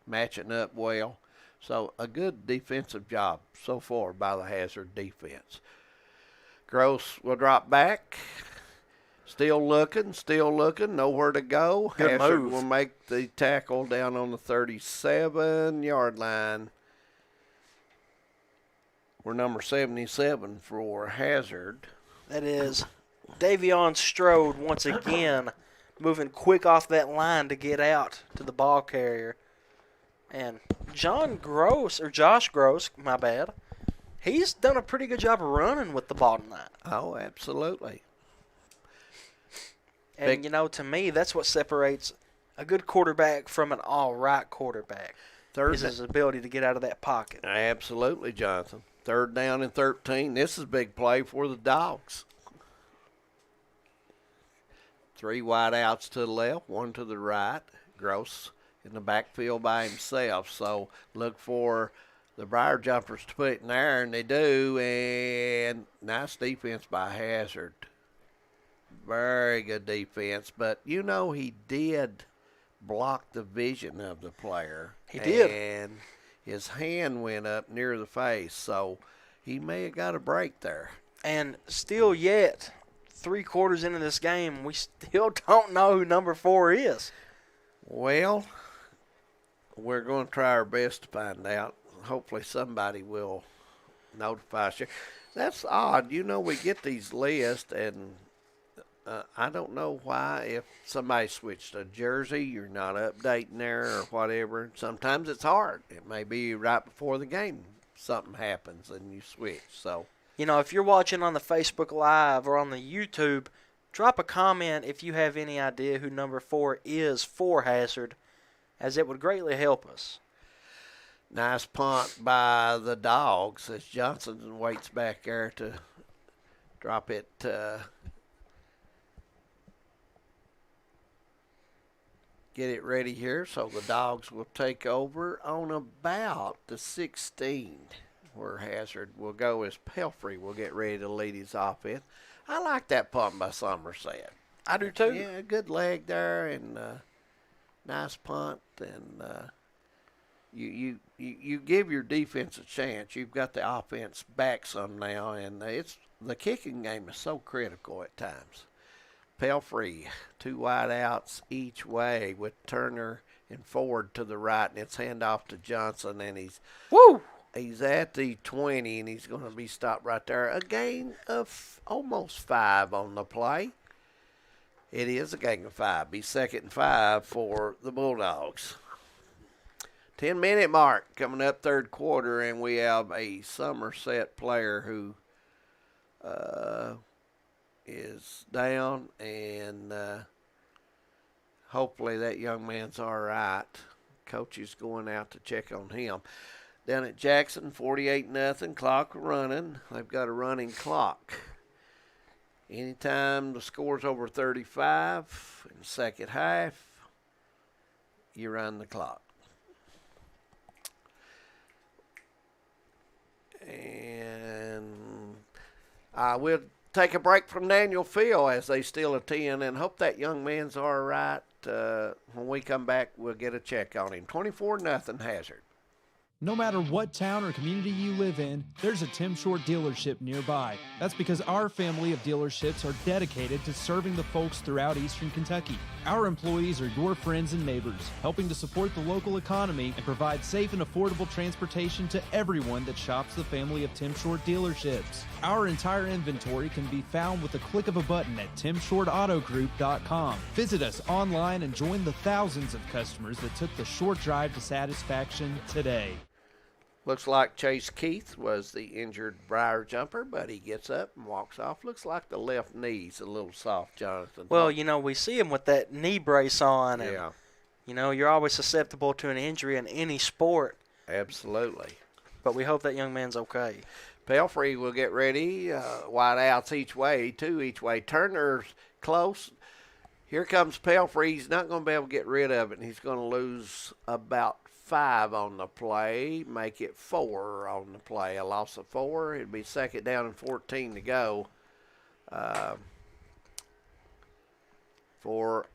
matching up well. So a good defensive job so far by the Hazard defense. Gross will drop back. Still looking, nowhere to go. Good Hazard move. will make the tackle down on the 37-yard line. We're number 77 for Hazard. That is Davion Strode once again moving quick off that line to get out to the ball carrier. And Josh Gross, my bad, he's done a pretty good job of running with the ball tonight. Oh, absolutely. And, to me, that's what separates a good quarterback from an all-right quarterback is his ability to get out of that pocket. Absolutely, Jonathan. 3rd down and 13. This is a big play for the Dogs. 3 wide outs to the left, 1 to the right. Gross in the backfield by himself. So look for the Briar Jumpers to put it in there, and they do. And nice defense by Hazard. Very good defense. But, he did blocked the vision of the player. He did. And his hand went up near the face, so he may have got a break there. And still yet, 3 quarters into this game, we still don't know who number 4 is. Well, we're going to try our best to find out. Hopefully somebody will notify us. That's odd. You know, we get these lists, and I don't know why. If somebody switched a jersey, you're not updating there or whatever. Sometimes it's hard. It may be right before the game something happens and you switch. So, you know, if you're watching on the Facebook Live or on the YouTube, drop a comment if you have any idea who number 4 is for Hazard, as it would greatly help us. Nice punt by the Dogs as Johnson waits back there to drop it. Get it ready here, so the Dogs will take over on about the 16, where Hazard will go as Pelfrey will get ready to lead his offense. I like that punt by Somerset. I do too. Yeah, good leg there, and nice punt, and you give your defense a chance. You've got the offense back some now, and the kicking game is so critical at times. Pelfrey, 2 wide outs each way with Turner and Ford to the right, and it's handoff to Johnson, and he's at the 20, and he's going to be stopped right there. A gain of almost 5 on the play. It is a gain of 5. Be 2nd and 5 for the Bulldogs. 10-minute mark coming up, 3rd quarter, and we have a Somerset player who is down, and hopefully that young man's all right. Coach is going out to check on him. Down at Jackson, 48-0, clock running. They've got a running clock. Anytime the score's over 35 in the second half, you run the clock. And I will take a break from Daniel Field as they still attend, and hope that young man's all right. When we come back, we'll get a check on him. 24-0 Hazard. No matter what town or community you live in, there's a Tim Short dealership nearby. That's because our family of dealerships are dedicated to serving the folks throughout Eastern Kentucky. Our employees are your friends and neighbors, helping to support the local economy and provide safe and affordable transportation to everyone that shops the family of Tim Short dealerships. Our entire inventory can be found with the click of a button at timshortautogroup.com. Visit us online and join the thousands of customers that took the short drive to satisfaction today. Looks like Chase Keith was the injured Briar jumper, but he gets up and walks off. Looks like the left knee's a little soft, Jonathan. Well, you know, we see him with that knee brace on. And, yeah. You know, you're always susceptible to an injury in any sport. Absolutely. But we hope that young man's okay. Pelfrey will get ready. Wide outs each way, 2 each way. Turner's close. Here comes Pelfrey. He's not going to be able to get rid of it, and he's going to lose about 5 on the play, make it 4 on the play. A loss of 4. It'd be 2nd down and 14 to go for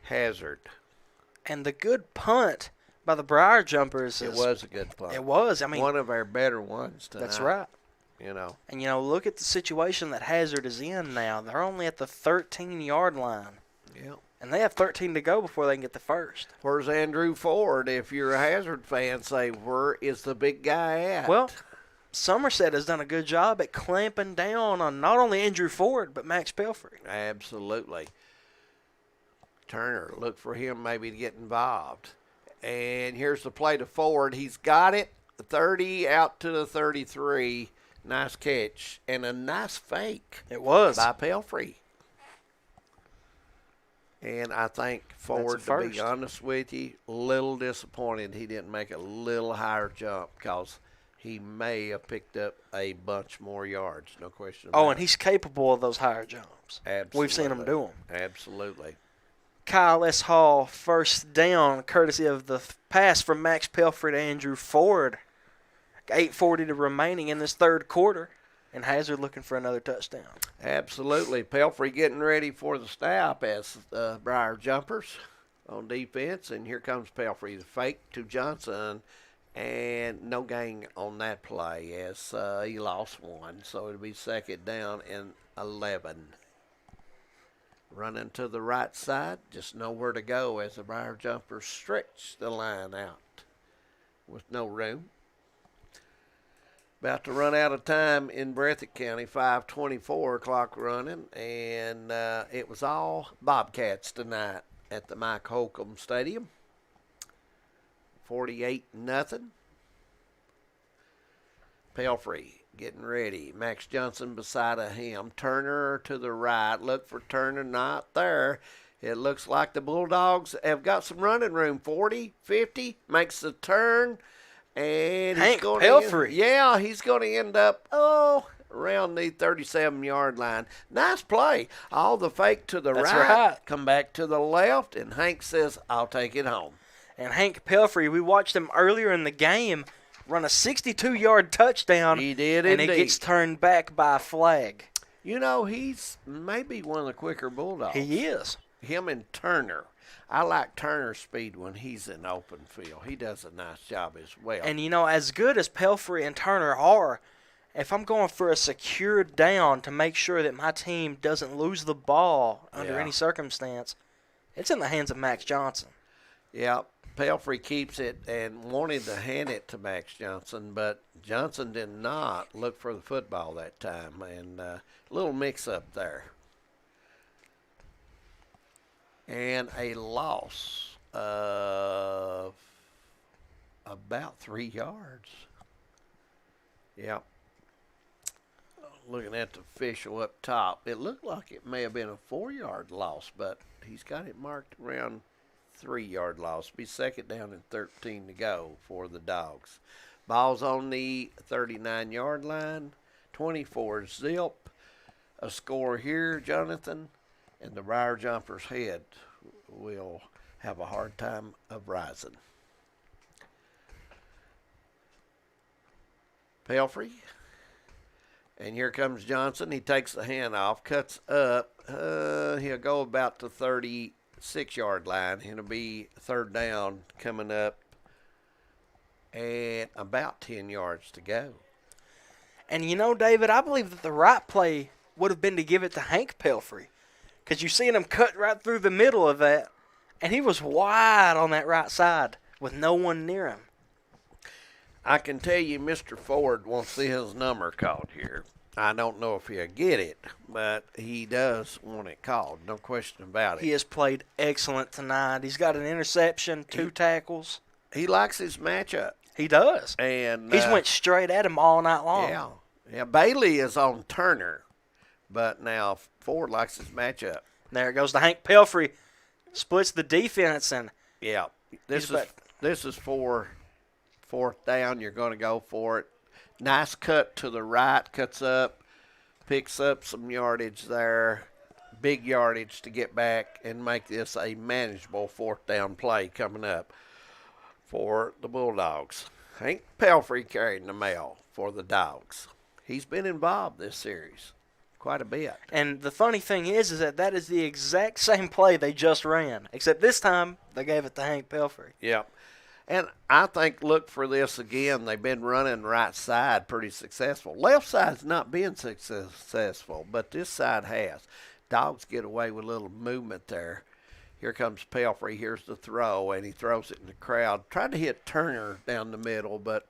Hazard. And the good punt by the Briar jumpers. It was a good punt. It was. I mean, one of our better ones tonight. That's right. You know. And, you know, look at the situation that Hazard is in now. They're only at the 13-yard line. Yeah. And they have 13 to go before they can get the first. Where's Andrew Ford? If you're a Hazard fan, say, where is the big guy at? Well, Somerset has done a good job at clamping down on not only Andrew Ford, but Max Pelfrey. Absolutely. Turner, look for him maybe to get involved. And here's the play to Ford. He's got it. The 30 out to the 33. Nice catch. And a nice fake. It was. By Pelfrey. And I think Ford, to be honest with you, a little disappointed he didn't make a little higher jump because he may have picked up a bunch more yards, no question about it. Oh, and he's capable of those higher jumps. Absolutely. We've seen him do them. Absolutely. Kyle S. Hall, first down, courtesy of the pass from Max Pelfrey to Andrew Ford. 8:40 to remaining in this 3rd quarter. And Hazard looking for another touchdown. Absolutely. Pelfrey getting ready for the snap as Briar jumpers. on defense, and here comes Pelfrey. The fake to Johnson, and no gain on that play as he lost one. So it'll be second down and 11. Running to the right side, just nowhere to go as the Briar Jumpers stretch the line out with no room. About to run out of time in Breathitt County, 5:24 clock running, and it was all Bobcats tonight at the Mike Holcomb Stadium. 48-0. Pelfrey getting ready. Max Johnson beside of him. Turner to the right. Look for Turner, not there. It looks like the Bulldogs have got some running room. 40, 50, makes the turn. And Hank he's going Pelfrey. he's going to end up, around the 37-yard line. Nice play. All the fake to the That's right. right. Come back to the left, and Hank says, I'll take it home. And Hank Pelfrey, we watched him earlier in the game run a 62-yard touchdown. He did and indeed. it gets turned back by a flag. You know, he's maybe one of the quicker Bulldogs. He is. Him and Turner. I like Turner's speed when he's in open field. He does a nice job as well. And, you know, as good as Pelfrey and Turner are, if I'm going for a secure down to make sure that my team doesn't lose the ball under any circumstance, it's in the hands of Max Johnson. Yeah, Pelfrey keeps it and wanted to hand it to Max Johnson, but Johnson did not look for the football that time, and a little mix-up there. And a loss of about 3 yards. Yep. Looking at the official up top, it looked like it may have been a 4-yard loss, but he's got it marked around 3-yard loss. Be second down and 13 to go for the Dogs. Ball's on the 39-yard line. 24 zip. A score here, Jonathan, and the Briar Jumpers' head will have a hard time of rising. Pelfrey. And here comes Johnson. He takes the handoff, cuts up. He'll go about the 36-yard line. It'll be third down coming up and about 10 yards to go. And, you know, David, I believe that the right play would have been to give it to Hank Pelfrey, because you seen him cut right through the middle of that, and he was wide on that right side with no one near him. I can tell you Mr. Ford wants his number called here. I don't know if he'll get it, but he does want it called. No question about it. He has played excellent tonight. He's got an interception, 2 tackles. He likes his matchup. He does. And he's went straight at him all night long. Yeah, Bailey is on Turner, but now Ford likes his matchup. There it goes to Hank Pelfrey. Splits the defense, and this is for fourth down. You're going to go for it. Nice cut to the right, cuts up, picks up some yardage there. Big yardage to get back and make this a manageable fourth down play coming up for the Bulldogs. Hank Pelfrey carrying the mail for the Dogs. He's been involved this series quite a bit. And the funny thing is that is the exact same play they just ran, except this time they gave it to Hank Pelfrey. Yep. And I think, look for this again. They've been running right side pretty successful. Left side's not been successful, but this side has. Dogs get away with a little movement there. Here comes Pelfrey. Here's the throw, and he throws it in the crowd. Tried to hit Turner down the middle, but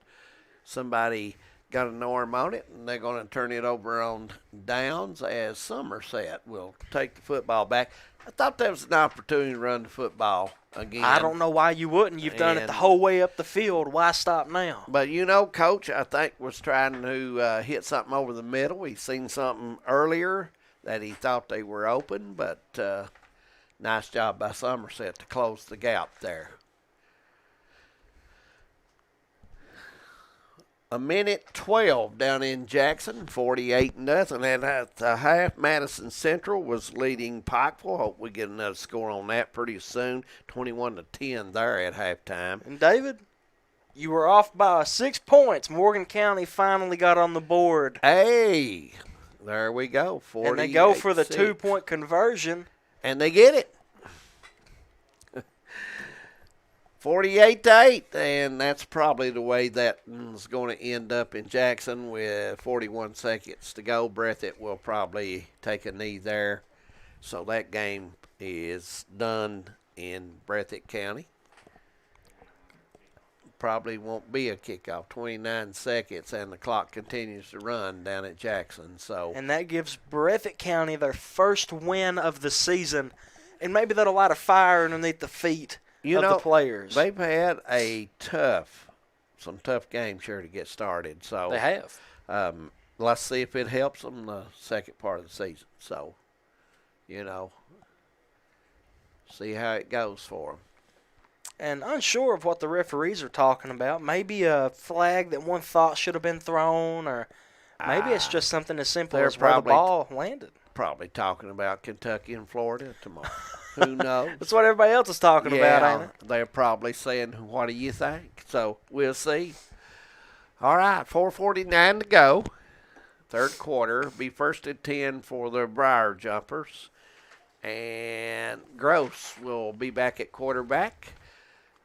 somebody got an arm on it, and they're going to turn it over on downs as Somerset will take the football back. I thought that was an opportunity to run the football again. I don't know why you wouldn't. You've done it the whole way up the field. Why stop now? But, you know, Coach, I think, was trying to hit something over the middle. He seen something earlier that he thought they were open, but nice job by Somerset to close the gap there. A minute 12 down in Jackson, 48-0. And at the half, Madison Central was leading Pikeville. Hope we get another score on that pretty soon. 21-10 there at halftime. And David, you were off by 6 points. Morgan County finally got on the board. Hey, there we go. And they go for the 2-point conversion. And they get it. 48-8, and that's probably the way that is going to end up in Jackson with 41 seconds to go. Breathitt will probably take a knee there. So that game is done in Breathitt County. Probably won't be a kickoff. 29 seconds, and the clock continues to run down at Jackson. So, and that gives Breathitt County their first win of the season, and maybe that'll light a fire underneath the feet of the players. They've had some tough games here to get started. So they have. Let's see if it helps them the second part of the season. So, see how it goes for them. And unsure of what the referees are talking about. Maybe a flag that one thought should have been thrown, or maybe it's just something as simple as where the ball landed. Probably talking about Kentucky and Florida tomorrow. Who knows? That's what everybody else is talking about, ain't it? They're probably saying, what do you think? So we'll see. All right, 4:49 to go. Third quarter. Be first and 10 for the Briar Jumpers. And Gross will be back at quarterback.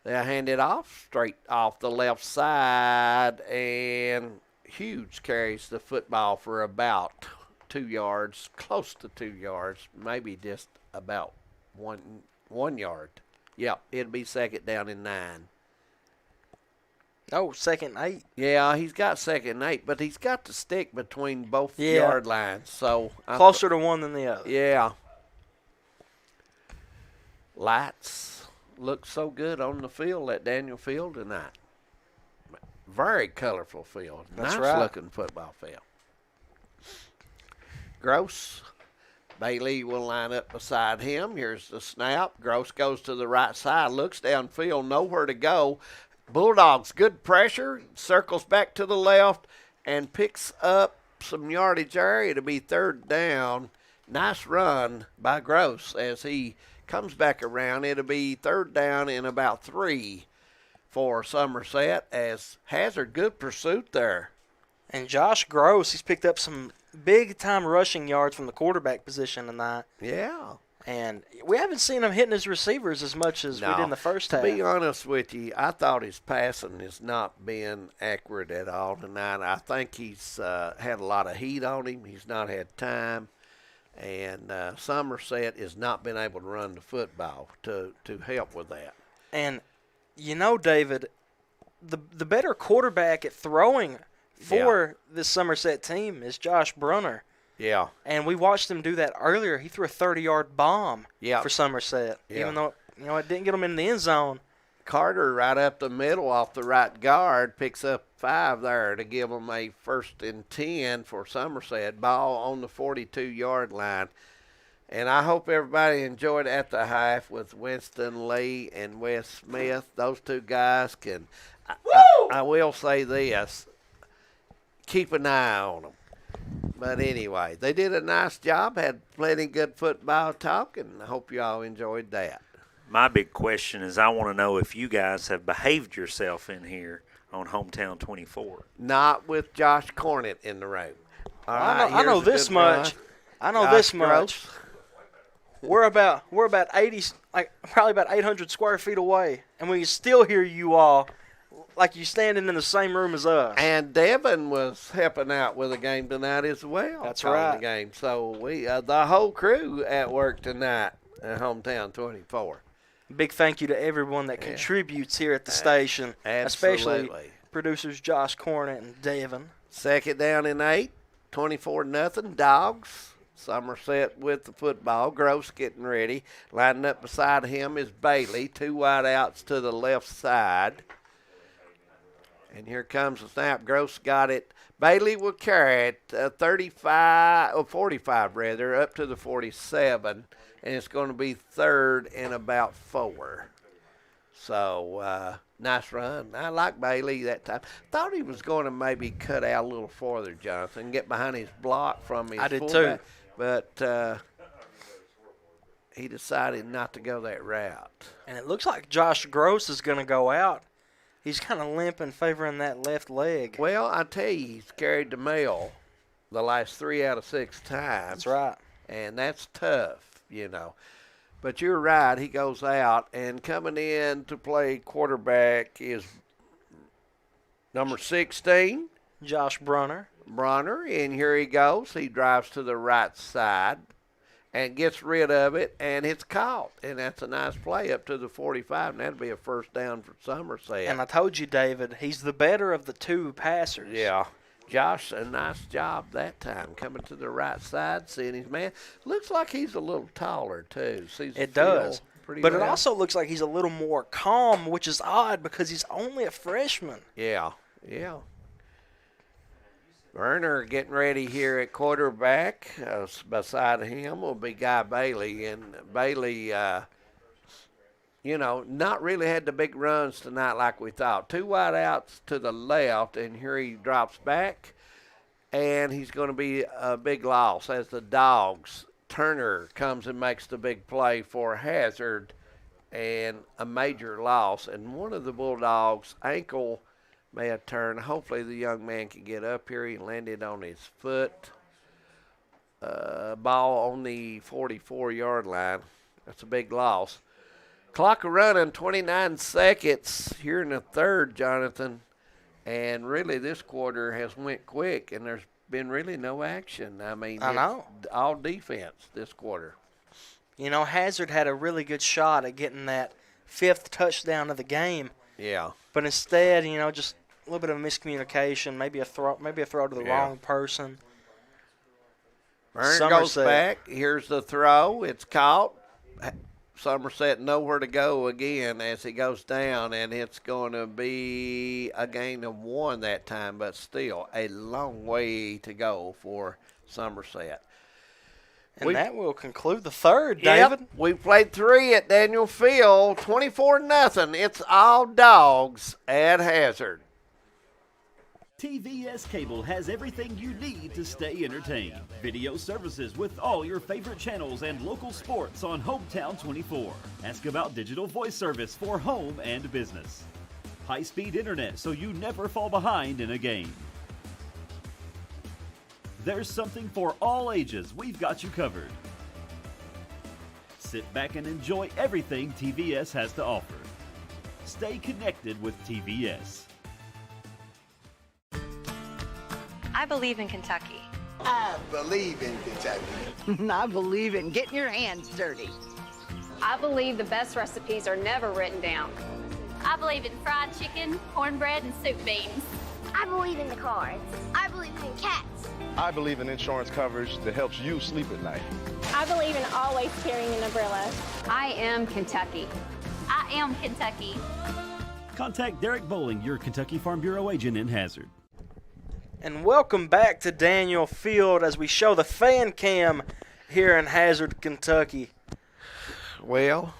They'll hand it off straight off the left side, and Hughes carries the football for about 2 yards, close to 2 yards, maybe just about one yard. Yep, it'll be second down and 9. Oh, second and 8. Yeah, he's got second and 8, but he's got to stick between both yard lines. So closer to one than the other. Yeah. Lights look so good on the field at Daniel Field tonight. Very colorful field. That's nice right. looking football field. Gross. Bailey will line up beside him. Here's the snap. Gross goes to the right side, looks downfield, nowhere to go. Bulldogs, good pressure, circles back to the left and picks up some yardage there. It'll be third down. Nice run by Gross as he comes back around. It'll be third down and about 3 for Somerset as Hazard, good pursuit there. And Josh Gross, he's picked up some big-time rushing yards from the quarterback position tonight. Yeah. And we haven't seen him hitting his receivers as much as we did in the first half. To be honest with you, I thought his passing has not been accurate at all tonight. I think he's had a lot of heat on him. He's not had time. And Somerset has not been able to run the football to help with that. And, David, the better quarterback at throwing for this Somerset team is Josh Brunner. Yeah. And we watched him do that earlier. He threw a 30-yard bomb for Somerset, even though it didn't get him in the end zone. Carter right up the middle off the right guard picks up 5 there to give them a first and 10 for Somerset. Ball on the 42-yard line. And I hope everybody enjoyed at the half with Winston Lee and Wes Smith. Those two guys can I will say this. Keep an eye on them. But anyway, they did a nice job, had plenty good football talk, and I hope you all enjoyed that. My big question is I want to know if you guys have behaved yourself in here on Hometown 24. Not with Josh Cornett in the room. All right, I know this much. We're about 80, probably about 800 square feet away, and we can still hear you all like you standing in the same room as us. And Devin was helping out with the game tonight as well. That's calling right. The game. So we, the whole crew at work tonight at Hometown 24. Big thank you to everyone that contributes here at the station, especially producers Josh Cornett and Devin. Second down and 8, 24-0, Dogs. Somerset with the football. Gross getting ready. Lining up beside him is Bailey. 2 wide outs to the left side. And here comes the snap. Gross got it. Bailey will carry it 45 rather, up to the 47. And it's going to be third and about 4. So, nice run. I like Bailey that time. Thought he was going to maybe cut out a little farther, Jonathan, get behind his block from his fullback. Too. But he decided not to go that route. And it looks like Josh Gross is going to go out. He's kind of limping, favoring that left leg. Well, I tell you, he's carried the mail the last 3 out of 6 times. That's right. And that's tough, But you're right, he goes out, and coming in to play quarterback is number 16. Josh Brunner. And here he goes. He drives to the right side and gets rid of it, and it's caught. And that's a nice play up to the 45, and that'll be a first down for Somerset. And I told you, David, he's the better of the two passers. Yeah. Josh, a nice job that time, coming to the right side, seeing his man. Looks like he's a little taller, too. Sees It does. Pretty But well. it also looks like he's a little more calm, which is odd because he's only a freshman. Yeah. Werner getting ready here at quarterback. Beside him will be Guy Bailey. And Bailey, not really had the big runs tonight like we thought. 2 wide outs to the left, and here he drops back. And he's going to be a big loss as the Dogs. Turner comes and makes the big play for Hazard, and a major loss. And one of the Bulldogs' ankle may have turned. Hopefully the young man can get up here. He landed on his foot. Ball on the 44-yard line. That's a big loss. Clock running, 29 seconds here in the third, Jonathan. And really this quarter has went quick, and there's been really no action. I mean, I know. All defense this quarter. Hazard had a really good shot at getting that 5th touchdown of the game. Yeah. But instead, just a little bit of miscommunication, maybe a throw to the wrong person. Burn goes back. Here's the throw. It's caught. Somerset nowhere to go again as he goes down, and it's going to be a gain of 1 that time, but still a long way to go for Somerset. And that will conclude the third, David. Yep, we played 3 at Daniel Field, 24-0. It's all Dogs at Hazard. TVS Cable has everything you need to stay entertained. Video services with all your favorite channels and local sports on Hometown 24. Ask about digital voice service for home and business. High-speed internet so you never fall behind in a game. There's something for all ages. We've got you covered. Sit back and enjoy everything TVS has to offer. Stay connected with TVS. I believe in Kentucky. I believe in Kentucky. I believe in getting your hands dirty. I believe the best recipes are never written down. I believe in fried chicken, cornbread, and soup beans. I believe in the cards. I believe in cats. I believe in insurance coverage that helps you sleep at night. I believe in always carrying an umbrella. I am Kentucky. I am Kentucky. Contact Derek Bowling, your Kentucky Farm Bureau agent in Hazard. And welcome back to Daniel Field as we show the fan cam here in Hazard, Kentucky. Well,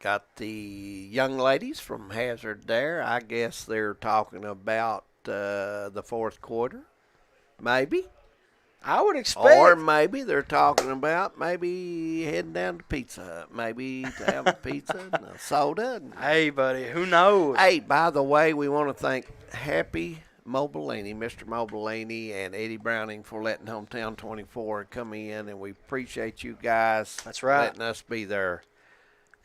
got the young ladies from Hazard there. I guess they're talking about the fourth quarter, maybe. I would expect. Or maybe they're talking about maybe heading down to Pizza Hut, maybe to have a pizza and a soda. Hey, buddy, who knows? Hey, by the way, we want to thank Happy Mobilini, Mr. Mobilini, and Eddie Browning for letting Hometown 24 come in, and we appreciate you guys. That's right. Letting us be there.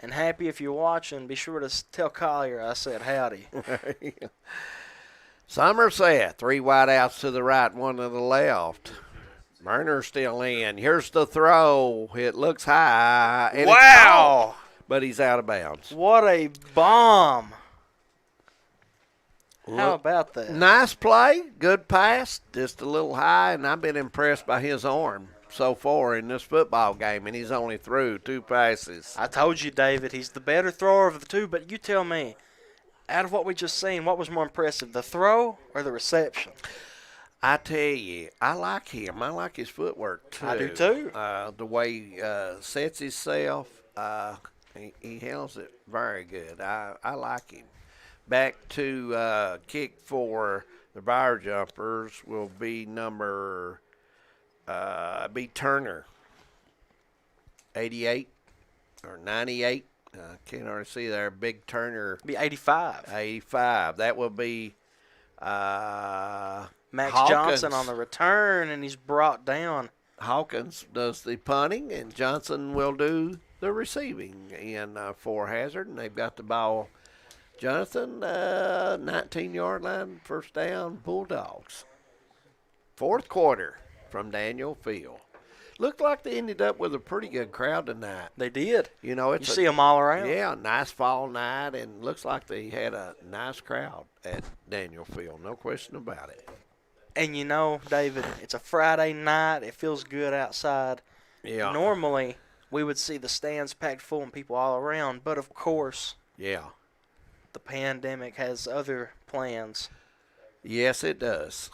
And Happy, if you're watching, be sure to tell Collier I said howdy. Somerset, 3 wide outs to the right, 1 to the left. Murner's still in. Here's the throw. It looks high. And wow! But he's out of bounds. What a bomb. How about that? Nice play. Good pass. Just a little high, and I've been impressed by his arm so far in this football game, and he's only threw 2 passes. I told you, David, he's the better thrower of the two, but you tell me, out of what we just seen, what was more impressive, the throw or the reception? I tell you, I like him. I like his footwork, too. I do, too. The way he sets himself, he handles it very good. I like him. Back to kick for the Briar Jumpers will be number Turner, 88 or 98. I can't hardly see there. Big Turner. Be 85. 85. That will be Max Hawkins. Johnson on the return, and he's brought down. Hawkins does the punting, and Johnson will do the receiving end for Hazard, and they've got the ball. Jonathan, 19-yard line, first down, Bulldogs. Fourth quarter from Daniel Field. Looked like they ended up with a pretty good crowd tonight. They did. You know, You see them all around. Yeah, nice fall night, and looks like they had a nice crowd at Daniel Field. No question about it. And you know, David, it's a Friday night. It feels good outside. Yeah. Normally, we would see the stands packed full and people all around, but of course, Yeah. the pandemic has other plans. Yes, it does.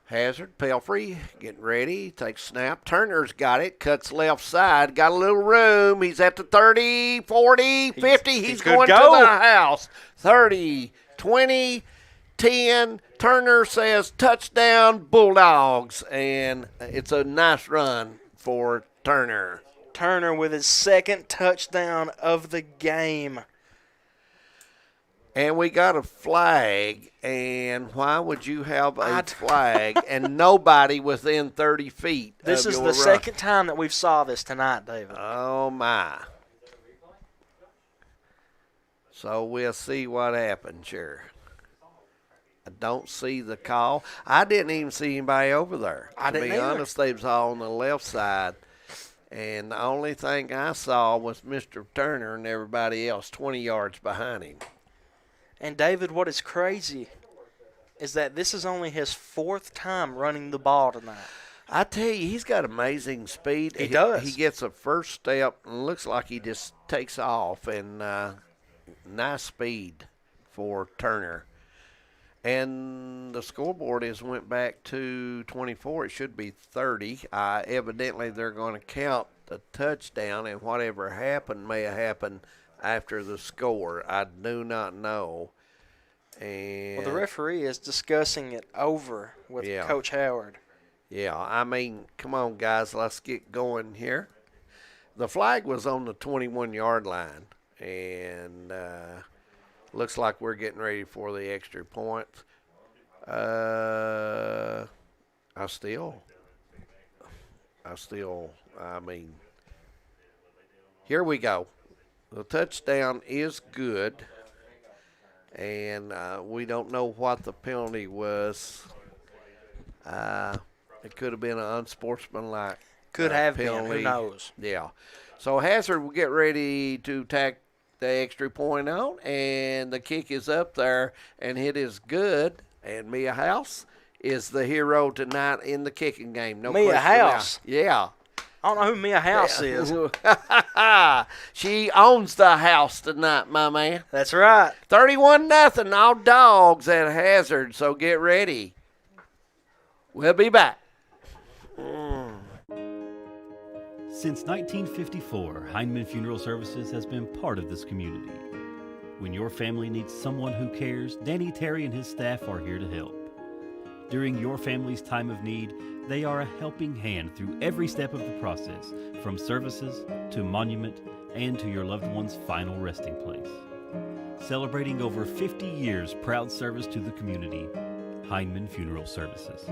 Hazard, Pelfrey, getting ready, takes snap. Turner's got it, cuts left side, got a little room. He's at the 30, 40, 50. He's going to the house. 30, 20, 10. Turner says touchdown, Bulldogs. And it's a nice run for Turner. Turner with his second touchdown of the game. And we got a flag, and why would you have a flag and nobody within 30 feet? This is the second time that we've saw this tonight, David. Oh, my. So we'll see what happens here. I don't see the call. I didn't even see anybody over there. I didn't To be either. honest, they was all on the left side. And the only thing I saw was Mr. Turner and everybody else 20 yards behind him. And David, what is crazy is that this is only his fourth time running the ball tonight. I tell you, he's got amazing speed. He does. He gets a first step and looks like he just takes off. And nice speed for Turner. And the scoreboard has went back to 24. It should be 30. Evidently, they're going to count the touchdown, and whatever happened may have happened after the score. I do not know. And Well, the referee is discussing it over with Coach Howard. Yeah, I mean, come on, guys, let's get going here. The flag was on the 21-yard line, and looks like we're getting ready for the extra point. I mean, here we go. The touchdown is good, and we don't know what the penalty was. It could have been an unsportsmanlike Could have penalty. been. Who knows? Yeah. So Hazard will get ready to tack the extra point on, and the kick is up there, and it is good. And Mia House is the hero tonight in the kicking game. No Mia question about it. House? Yeah. I don't know who Mia House is. She owns the house tonight, my man. That's right. 31-0, all Dogs at Hazard, so get ready. We'll be back. Since 1954, Hindman Funeral Services has been part of this community. When your family needs someone who cares, Danny Terry and his staff are here to help. During your family's time of need, they are a helping hand through every step of the process, from services to monument and to your loved one's final resting place. Celebrating over 50 years proud service to the community, Hindman Funeral Services.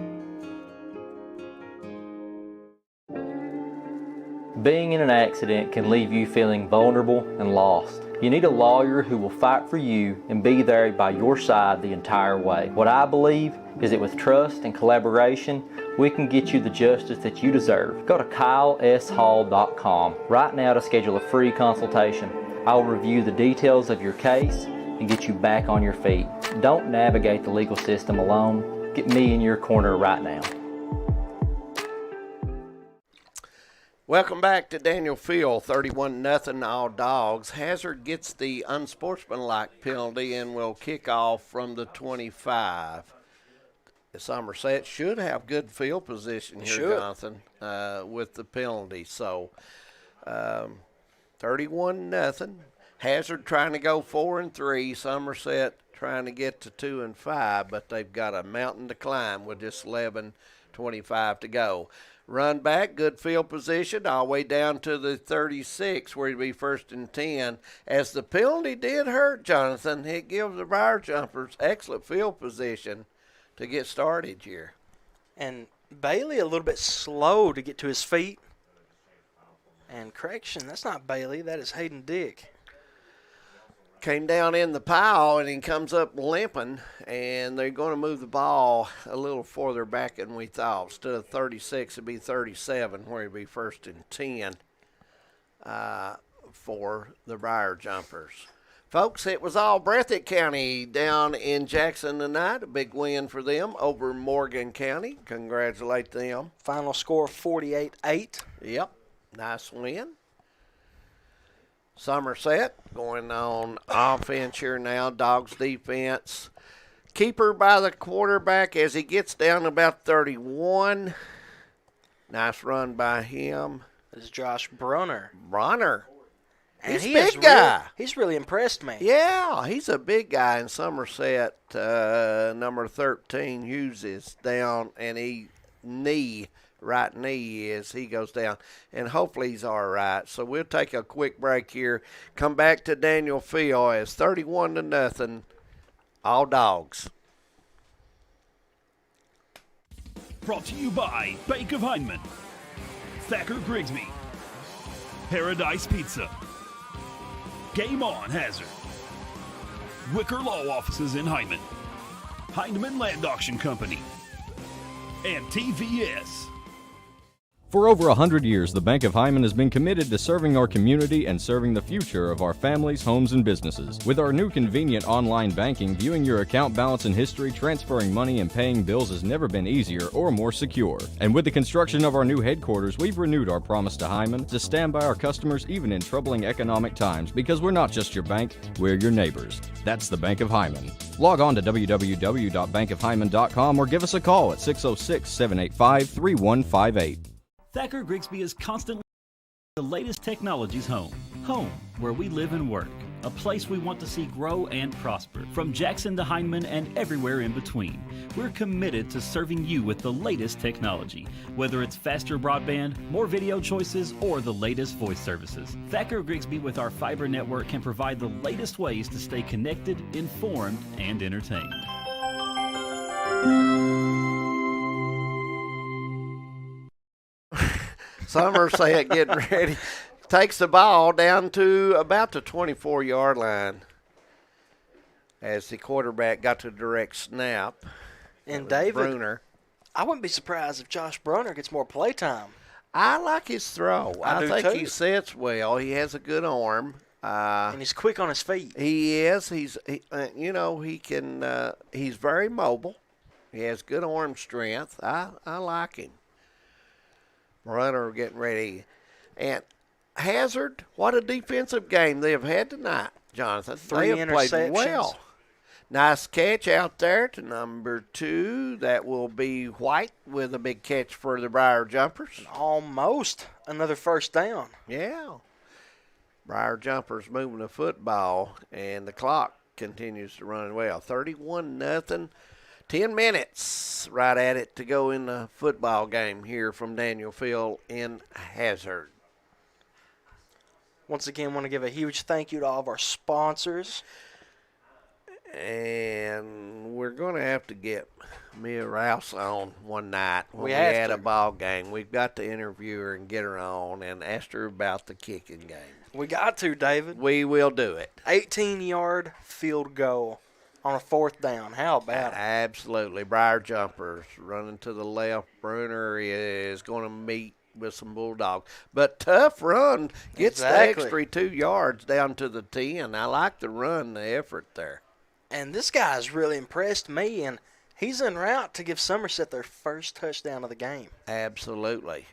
Being in an accident can leave you feeling vulnerable and lost. You need a lawyer who will fight for you and be there by your side the entire way. What I believe is that with trust and collaboration, we can get you the justice that you deserve. Go to kyleshall.com right now to schedule a free consultation. I will review the details of your case and get you back on your feet. Don't navigate the legal system alone. Get me in your corner right now. Welcome back to Daniel Field, 31-0 all Dogs. Hazard gets the unsportsmanlike penalty and will kick off from the 25. Somerset should have good field position here, Jonathan, with the penalty. So 31-0. Hazard trying to go 4-3. Somerset trying to get to 2-5, but they've got a mountain to climb with just 11:25 to go. Run back, good field position, all the way down to the 36, where he'd be 1st and 10. As the penalty did hurt, Jonathan, it gives the Briar Jumpers excellent field position to get started here. And Bailey a little bit slow to get to his feet. And correction, that's not Bailey. That is Hayden Dick. Came down in the pile, and he comes up limping, and they're going to move the ball a little further back than we thought. Instead of 36, it'd be 37, where it'd be 1st and 10 for the Briar Jumpers. Folks, it was all Breathitt County down in Jackson tonight. A big win for them over Morgan County. Congratulate them. Final score 48-8. Yep, nice win. Somerset going on offense here now. Dogs defense. Keeper by the quarterback as he gets down about 31. Nice run by him. This is Josh Brunner. And he's a big guy. He's really impressed me. Yeah, he's a big guy in Somerset. Number 13, Hughes is down, and right knee as he goes down, and hopefully he's all right. So we'll take a quick break here. Come back to Daniel Field as 31-0, all Dogs. Brought to you by Bank of Heinemann, Thacker Grigsby, Paradise Pizza, Game On Hazard, Wicker Law Offices in Heinemann, Heinemann Land Auction Company, and TVS. For over 100 years, the Bank of Hyman has been committed to serving our community and serving the future of our families, homes, and businesses. With our new convenient online banking, viewing your account balance and history, transferring money, and paying bills has never been easier or more secure. And with the construction of our new headquarters, we've renewed our promise to Hyman to stand by our customers even in troubling economic times, because we're not just your bank, we're your neighbors. That's the Bank of Hyman. Log on to www.bankofhyman.com or give us a call at 606-785-3158. Thacker Grigsby is constantly the latest technologies home. Home, where we live and work. A place we want to see grow and prosper. From Jackson to Heinemann and everywhere in between. We're committed to serving you with the latest technology. Whether it's faster broadband, more video choices, or the latest voice services. Thacker Grigsby with our fiber network can provide the latest ways to stay connected, informed, and entertained. Somerset getting ready. Takes the ball down to about the 24-yard line as the quarterback got to direct snap. And David, Bruner. I wouldn't be surprised if Josh Brunner gets more play time. I like his throw. I think too. he sets well. He has a good arm. And he's quick on his feet. He is. He can. He's very mobile. He has good arm strength. I like him. Runner getting ready. And Hazard, what a defensive game they have had tonight, Jonathan. Three they have played interceptions. well. Nice catch out there to number 2. That will be White with a big catch for the Briar Jumpers. Almost another first down. Yeah. Briar Jumpers moving the football, and the clock continues to run well. 31-0. 10 minutes right at it to go in the football game here from Daniel Field in Hazard. Once again, want to give a huge thank you to all of our sponsors. And we're going to have to get Mia Rouse on one night when we have had to. a ball game. We've got to interview her and get her on and ask her about the kicking game. We got to, David. We will do it. 18-yard field goal on a 4th down. How about it? Absolutely. Briar Jumpers running to the left. Bruner is going to meet with some Bulldogs. But tough run. Gets the extra 2 yards down to the 10. I like the run, the effort there. And this guy's really impressed me, and he's en route to give Somerset their first touchdown of the game. Absolutely.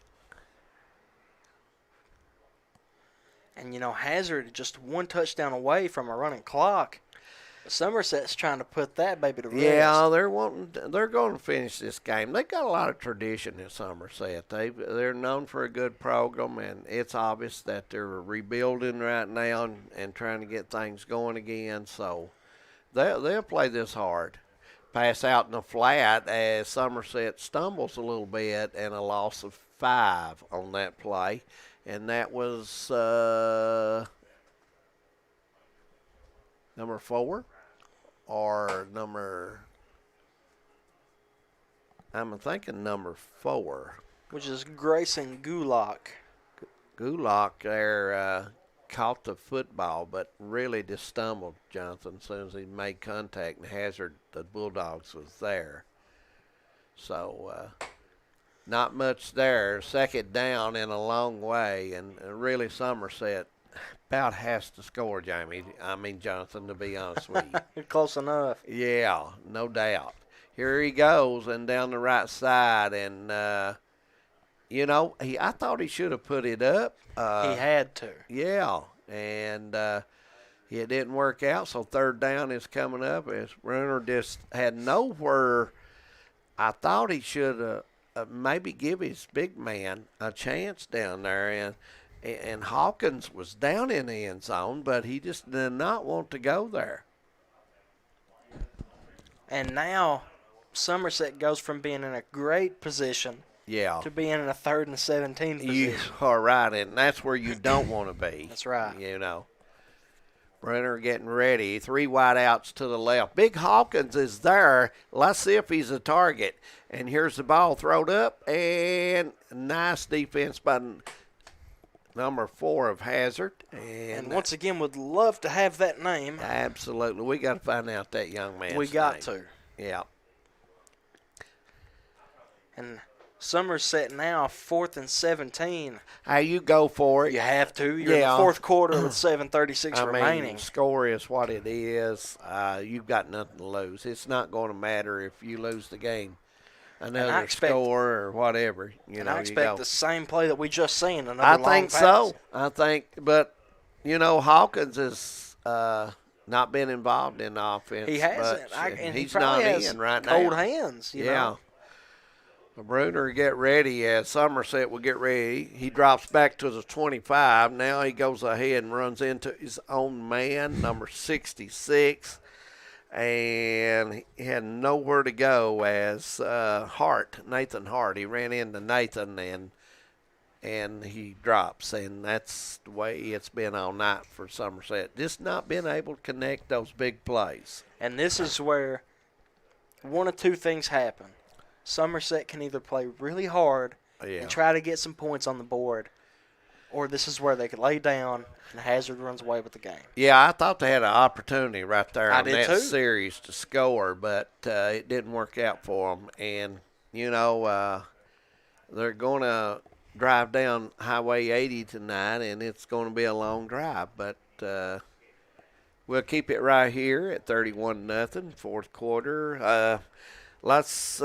And, Hazard just 1 touchdown away from a running clock. Somerset's trying to put that baby to rest. Yeah, they're going to finish this game. They've got a lot of tradition in Somerset. They're known for a good program, and it's obvious that they're rebuilding right now and trying to get things going again. So they'll play this hard. Pass out in the flat as Somerset stumbles a little bit, and a loss of 5 on that play. And that was number 4 or I'm thinking number 4. Which is Grayson Gulak. Gulak there caught the football, but really just stumbled, Jonathan, as soon as he made contact, and Hazard, the Bulldogs, was there. So not much there. Second down in a long way, and really Somerset about has to score, Jonathan, to be honest with you. Close enough. Yeah, no doubt. Here he goes, and down the right side, and I thought he should have put it up. He had to. Yeah, and it didn't work out, so third down is coming up. As Runner just had nowhere. I thought he should maybe give his big man a chance down there, and Hawkins was down in the end zone, but he just did not want to go there. And now Somerset goes from being in a great position to being in a 3rd and 17 position. You are right, and that's where you don't want to be. That's right. Brenner getting ready. 3 wide outs to the left. Big Hawkins is there. Let's see if he's a target. And here's the ball thrown up, and nice defense by number 4 of Hazard. And once again, would love to have that name. Absolutely. We got to find out that young man's We got name. to. Yeah. And Somerset now 4th and 17. How you go for it. You have to. You're in the 4th quarter with 7:36 remaining. Score is what it is. You've got nothing to lose. It's not going to matter if you lose the game. Another score or whatever. I expect the same play that we just seen. Another I long think pass. so. But Hawkins has not been involved in the offense. He hasn't. Much, And he's he probably not has in right cold now. hands. You Yeah. know? Bruner get ready as Somerset will get ready. He drops back to the 25. Now he goes ahead and runs into his own man, number 66. And he had nowhere to go as Nathan Hart. He ran into Nathan and he drops. And that's the way it's been all night for Somerset. Just not being able to connect those big plays. And this is where one of two things happen. Somerset can either play really hard and try to get some points on the board, or this is where they could lay down and Hazard runs away with the game. Yeah, I thought they had an opportunity right there on that too. series to score, but it didn't work out for them. And, they're going to drive down Highway 80 tonight, and it's going to be a long drive. But we'll keep it right here at 31-0, 4th quarter. Let's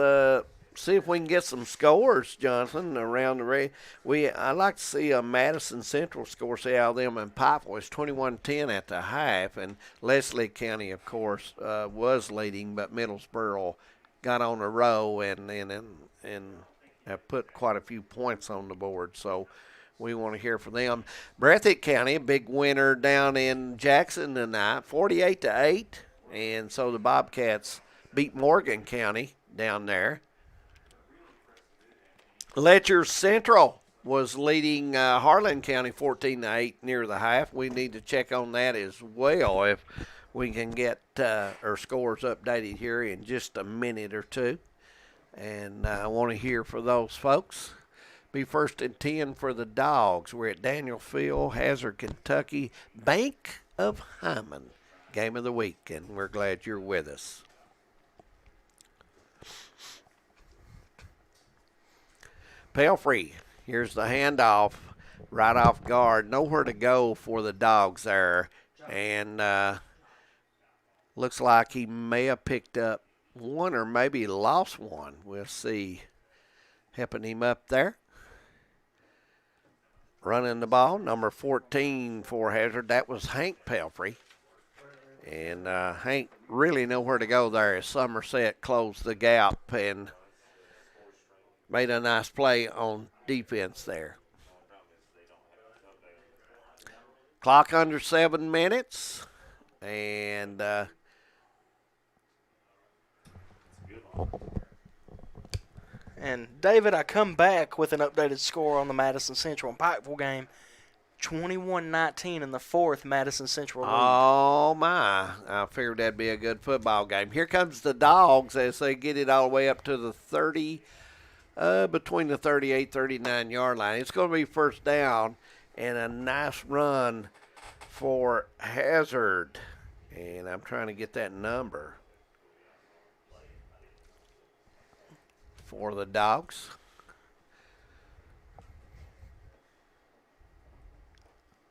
see if we can get some scores, Jonathan, around the race. I'd like to see a Madison Central score, see how them and Pikeville is 21-10 at the half. And Leslie County, of course, was leading, but Middlesboro got on a row and have put quite a few points on the board. So we want to hear from them. Breathitt County, a big winner down in Jackson tonight, 48-8. And so the Bobcats beat Morgan County down there. Letcher Central was leading Harlan County 14-8 near the half. We need to check on that as well if we can get our scores updated here in just a minute or two. And I want to hear from those folks. Be 1st and 10 for the Dogs. We're at Daniel Field, Hazard, Kentucky, Bank of Hyman. Game of the week, and we're glad you're with us. Pelfrey, here's the handoff, right off guard. Nowhere to go for the Dogs there. And looks like he may have picked up one or maybe lost one. We'll see. Helping him up there. Running the ball, number 14 for Hazard. That was Hank Pelfrey. And Hank really nowhere to go there as Somerset closed the gap and made a nice play on defense there. Clock under 7 minutes. And David, I come back with an updated score on the Madison Central and Pikeville game. 21-19 in the 4th, Madison Central lead. Oh, my. I figured that'd be a good football game. Here comes the Dogs as they get it all the way up to the 30, between the 38, 39-yard line. It's going to be first down, and a nice run for Hazard. And I'm trying to get that number for the Dogs.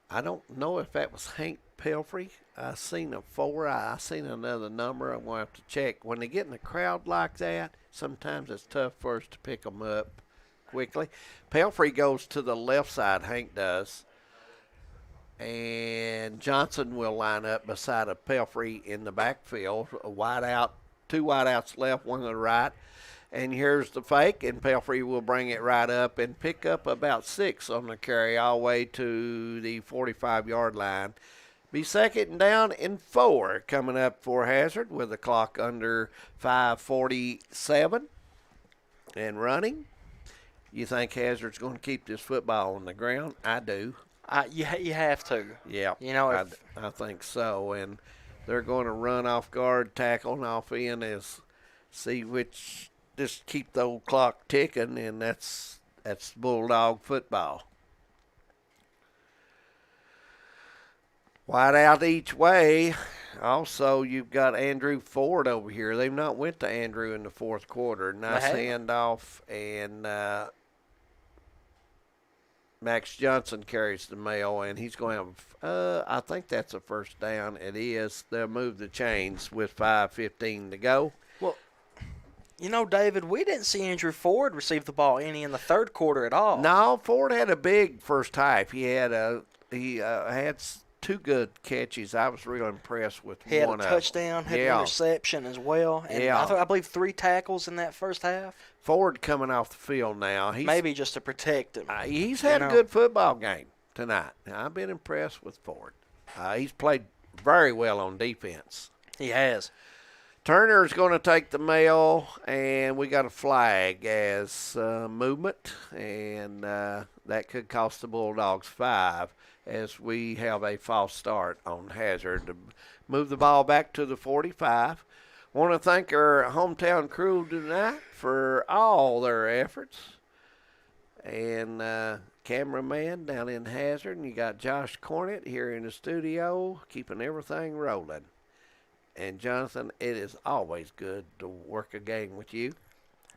I don't know if that was Hank Pelfrey. I seen a 4. I seen another number. I'm going to have to check. When they get in a crowd like that, sometimes it's tough for us to pick them up quickly. Pelfrey goes to the left side, Hank does. And Johnson will line up beside of Pelfrey in the backfield. A wide out, 2 wide outs left, 1 to the right. And here's the fake, and Pelfrey will bring it right up and pick up about 6 on the carry all the way to the 45-yard line. Be second down and 4 coming up for Hazard with the clock under 5:47 and running. You think Hazard's going to keep this football on the ground? I do. You have to. Yeah, you know, I think so. And they're going to run off guard, tackle, and off in as see which. Just keep the old clock ticking, and that's Bulldog football. Wide out each way. Also, you've got Andrew Ford over here. They've not went to Andrew in the fourth quarter. Nice handoff, and Max Johnson carries the mail, and he's going to have, I think that's a first down. It is. They'll move the chains with 5:15 to go. Well, you know, David, we didn't see Andrew Ford receive the ball any in the third quarter at all. No, Ford had a big first half. He had 2 good catches. I was real impressed with one of them. He had a touchdown, had an interception as well. And I believe 3 tackles in that first half. Ford coming off the field now. Maybe just to protect him. He's had a good football game tonight. I've been impressed with Ford. He's played very well on defense. He has. Turner's going to take the mail, and we got a flag as movement, and that could cost the Bulldogs 5 as we have a false start on Hazard to move the ball back to the 45. Want to thank our hometown crew tonight for all their efforts. And cameraman down in Hazard, and you got Josh Cornett here in the studio keeping everything rolling. And, Jonathan, it is always good to work a game with you.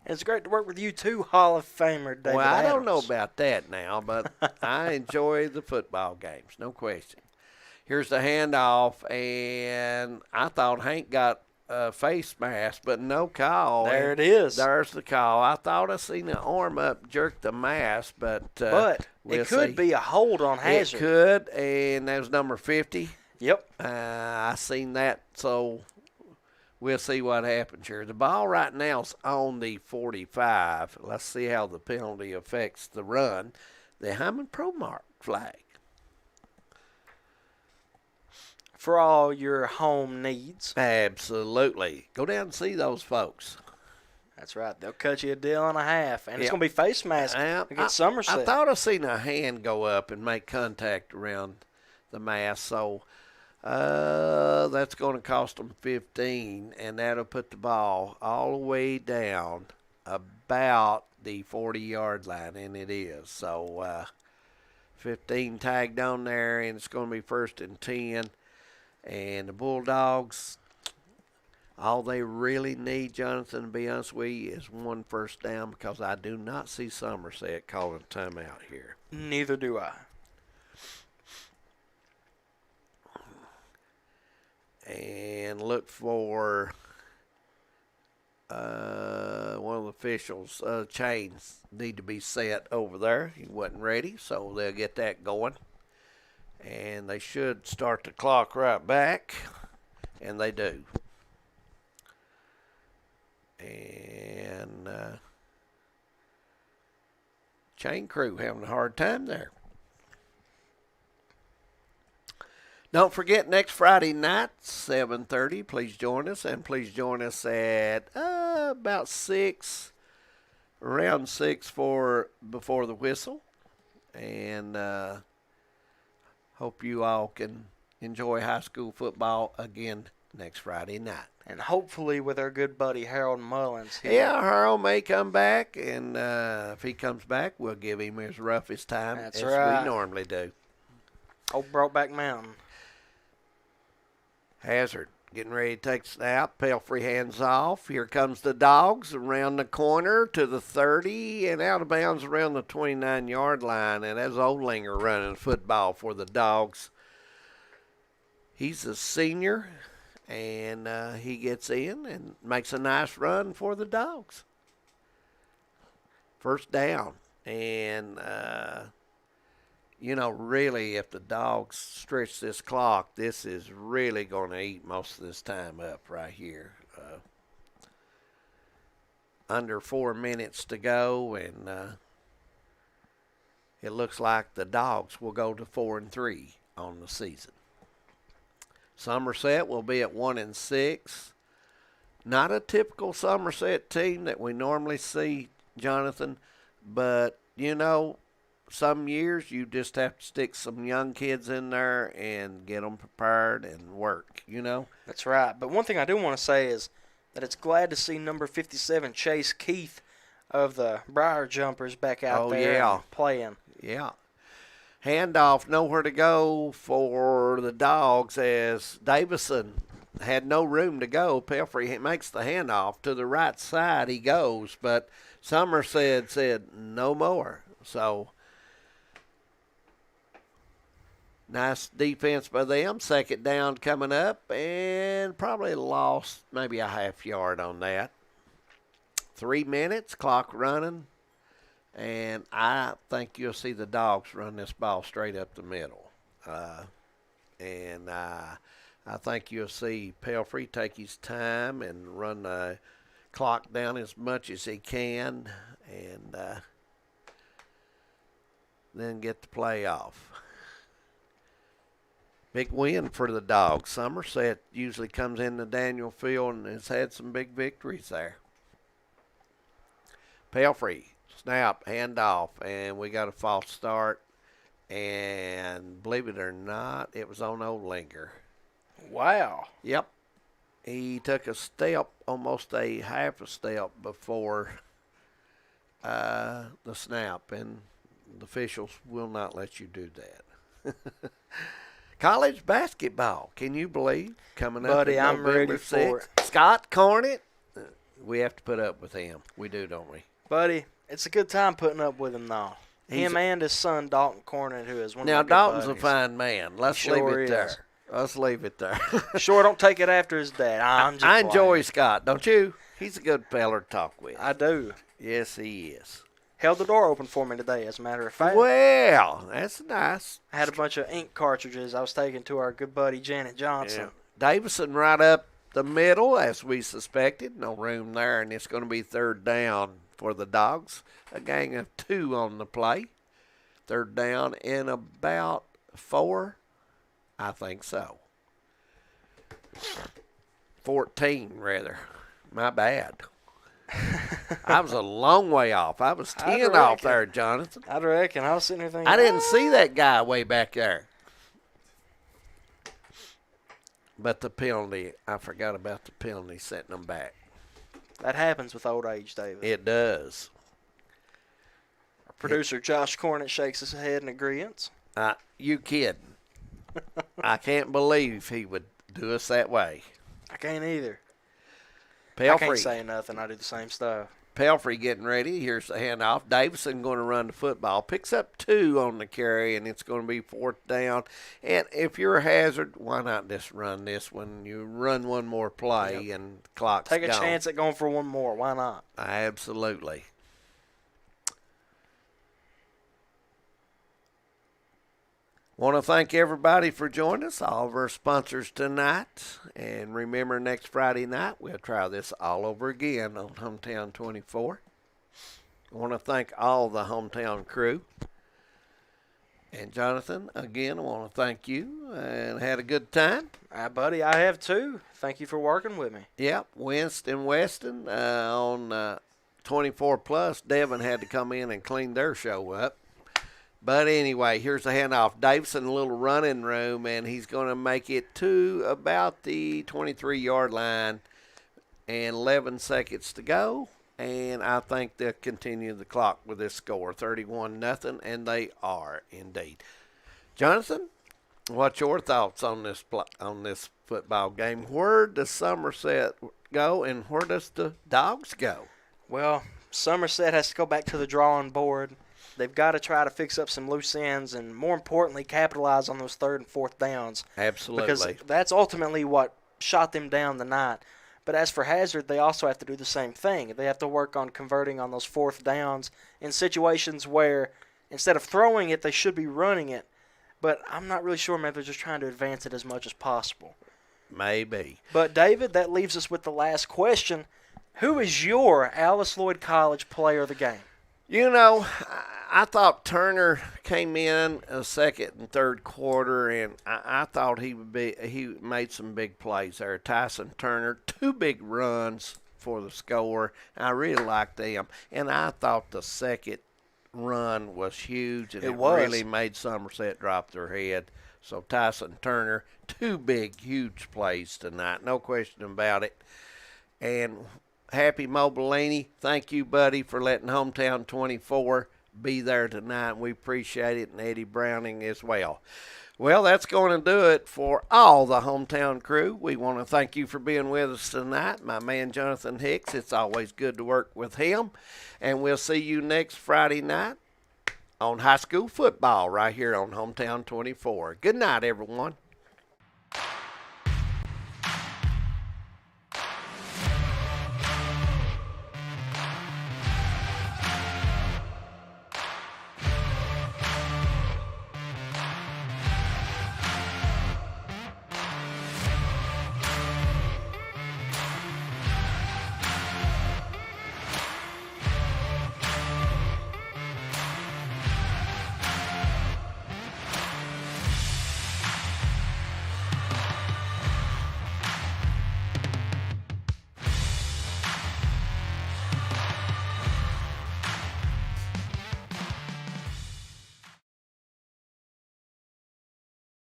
It's great to work with you, too, Hall of Famer David Well, I Adams. don't know about that now, but I enjoy the football games, no question. Here's the handoff, and I thought Hank got a face mask, but no call. There it is. There's the call. I thought I seen the arm up, jerk the mask, but it could be a hold on Hazard. It could, and that was number 50. Yep. I seen that, so we'll see what happens here. The ball right now is on the 45. Let's see how the penalty affects the run. The Hyman Pro Mark flag. For all your home needs. Absolutely. Go down and see those folks. That's right. They'll cut you a deal and a half. And it's going to be face mask against Somerset. I thought I seen a hand go up and make contact around the mask, so that's going to cost them 15, and that'll put the ball all the way down about the 40-yard line, and it is. So 15 tagged on there, and it's going to be 1st and 10. And the Bulldogs, all they really need, Jonathan, to be honest with you, is 1 first down, because I do not see Somerset calling a timeout here. Neither do I. And look for one of the officials. Chains need to be set over there. He wasn't ready, so they'll get that going. And they should start the clock right back, and they do. And chain crew having a hard time there. Don't forget, next Friday night, 7:30, please join us. And please join us at about 6, around 6 before the whistle. And hope you all can enjoy high school football again next Friday night. And hopefully with our good buddy Harold Mullins here. Yeah, Harold may come back. And if he comes back, we'll give him his roughest time as we normally do. Old Brokeback Mountain. Hazard getting ready to take the snap. Pelfrey hands off. Here comes the Dogs around the corner to the 30 and out of bounds around the 29-yard line. And that's Olinger running football for the Dogs. He's a senior, and he gets in and makes a nice run for the Dogs. First down. And, really, if the Dogs stretch this clock, this is really going to eat most of this time up right here. Under 4 minutes to go, and it looks like the Dogs will go to 4-3 on the season. Somerset will be at 1-6. Not a typical Somerset team that we normally see, Jonathan, but, some years you just have to stick some young kids in there and get them prepared and work, That's right. But one thing I do want to say is that it's glad to see number 57, Chase Keith of the Briar Jumpers, back out there and playing. Yeah. Handoff, nowhere to go for the Dogs as Davison had no room to go. Pelfrey makes the handoff to the right side. He goes, but Somerset said no more. So nice defense by them. Second down coming up, and probably lost maybe a half yard on that. 3 minutes, clock running, and I think you'll see the Dogs run this ball straight up the middle. I think you'll see Pelfrey take his time and run the clock down as much as he can, and then get the play off. Big win for the Dogs. Somerset usually comes into Daniel Field and has had some big victories there. Pelfrey, snap, handoff, and we got a false start. And believe it or not, it was on Olinger. Wow. Yep. He took a step, almost a half a step before the snap, and the officials will not let you do that. College basketball, can you believe? Coming up Buddy, I'm November ready for 6th. it. Scott Cornett, we have to put up with him. We do, don't we? Buddy, it's a good time putting up with him, though. He's Him and his son, Dalton Cornett, who is one Now, of my good Dalton's buddies. a fine man. Let's Sure leave it there. is. Let's leave it there. Sure, don't take it after his dad. I'm just I enjoy playing. Scott, don't you? He's a good feller to talk with. I do. Yes, he is. Held the door open for me today, as a matter of fact. Well, that's nice. I had a bunch of ink cartridges I was taking to our good buddy Janet Johnson. Yeah. Davison right up the middle, as we suspected. No room there, and it's going to be third down for the Dogs. A gang of 2 on the play. Third down in about 4. I think so. 14, rather. My bad. I was a long way off. I was 10 off there, Jonathan. I'd reckon. I was sitting here thinking, I didn't see that guy way back there. But the penalty, I forgot about the penalty setting them back. that happens with old age, David. It does. Our producer Josh Cornett shakes his head in agreement. You kidding. I can't believe he would do us that way. I can't either. Pelfrey. I can't say nothing. I do the same stuff. Pelfrey getting ready. Here's the handoff. Davison going to run the football. Picks up 2 on the carry, and it's going to be 4th down. And if you're a Hazard, why not just run this when you run one more play and the clock's Take a gone. chance at going for one more. Why not? Absolutely. Want to thank everybody for joining us, all of our sponsors tonight. And remember, next Friday night, we'll try this all over again on Hometown 24. I want to thank all the Hometown crew. And Jonathan, again, I want to thank you and had a good time. Buddy, I have too. Thank you for working with me. Yep, Winston Weston on 24 Plus. Devin had to come in and clean their show up. But anyway, here's the handoff. Davison, a little running room, and he's going to make it to about the 23-yard line and 11 seconds to go. And I think they'll continue the clock with this score, 31-0, and they are indeed. Jonathan, What's your thoughts on this football game? Where does Somerset go, and where does the Dogs go? Well, Somerset has to go back to the drawing board. They've got to try to fix up some loose ends and, more importantly, capitalize on those third and fourth downs. Absolutely. Because that's ultimately what shot them down tonight. But as for Hazard, they also have to do the same thing. They have to work on converting on those fourth downs in situations where instead of throwing it, they should be running it. But I'm not really sure. Maybe they're just trying to advance it as much as possible. Maybe. But, David, that leaves us with the last question. Who is your Alice Lloyd College player of the game? You know, I thought Turner came in a second and third quarter, and I thought he made some big plays there. Tyson Turner, 2 big runs for the score. I really liked them. And I thought the second run was huge, and it really made Somerset drop their head. So Tyson Turner, 2 big, huge plays tonight, no question about it. And Happy Mobilini, thank you, buddy, for letting Hometown 24 be there tonight. We appreciate it, and Eddie Browning as well. Well, that's going to do it for all the Hometown crew. We want to thank you for being with us tonight. My man, Jonathan Hicks, it's always good to work with him. And we'll see you next Friday night on high school football right here on Hometown 24. Good night, everyone.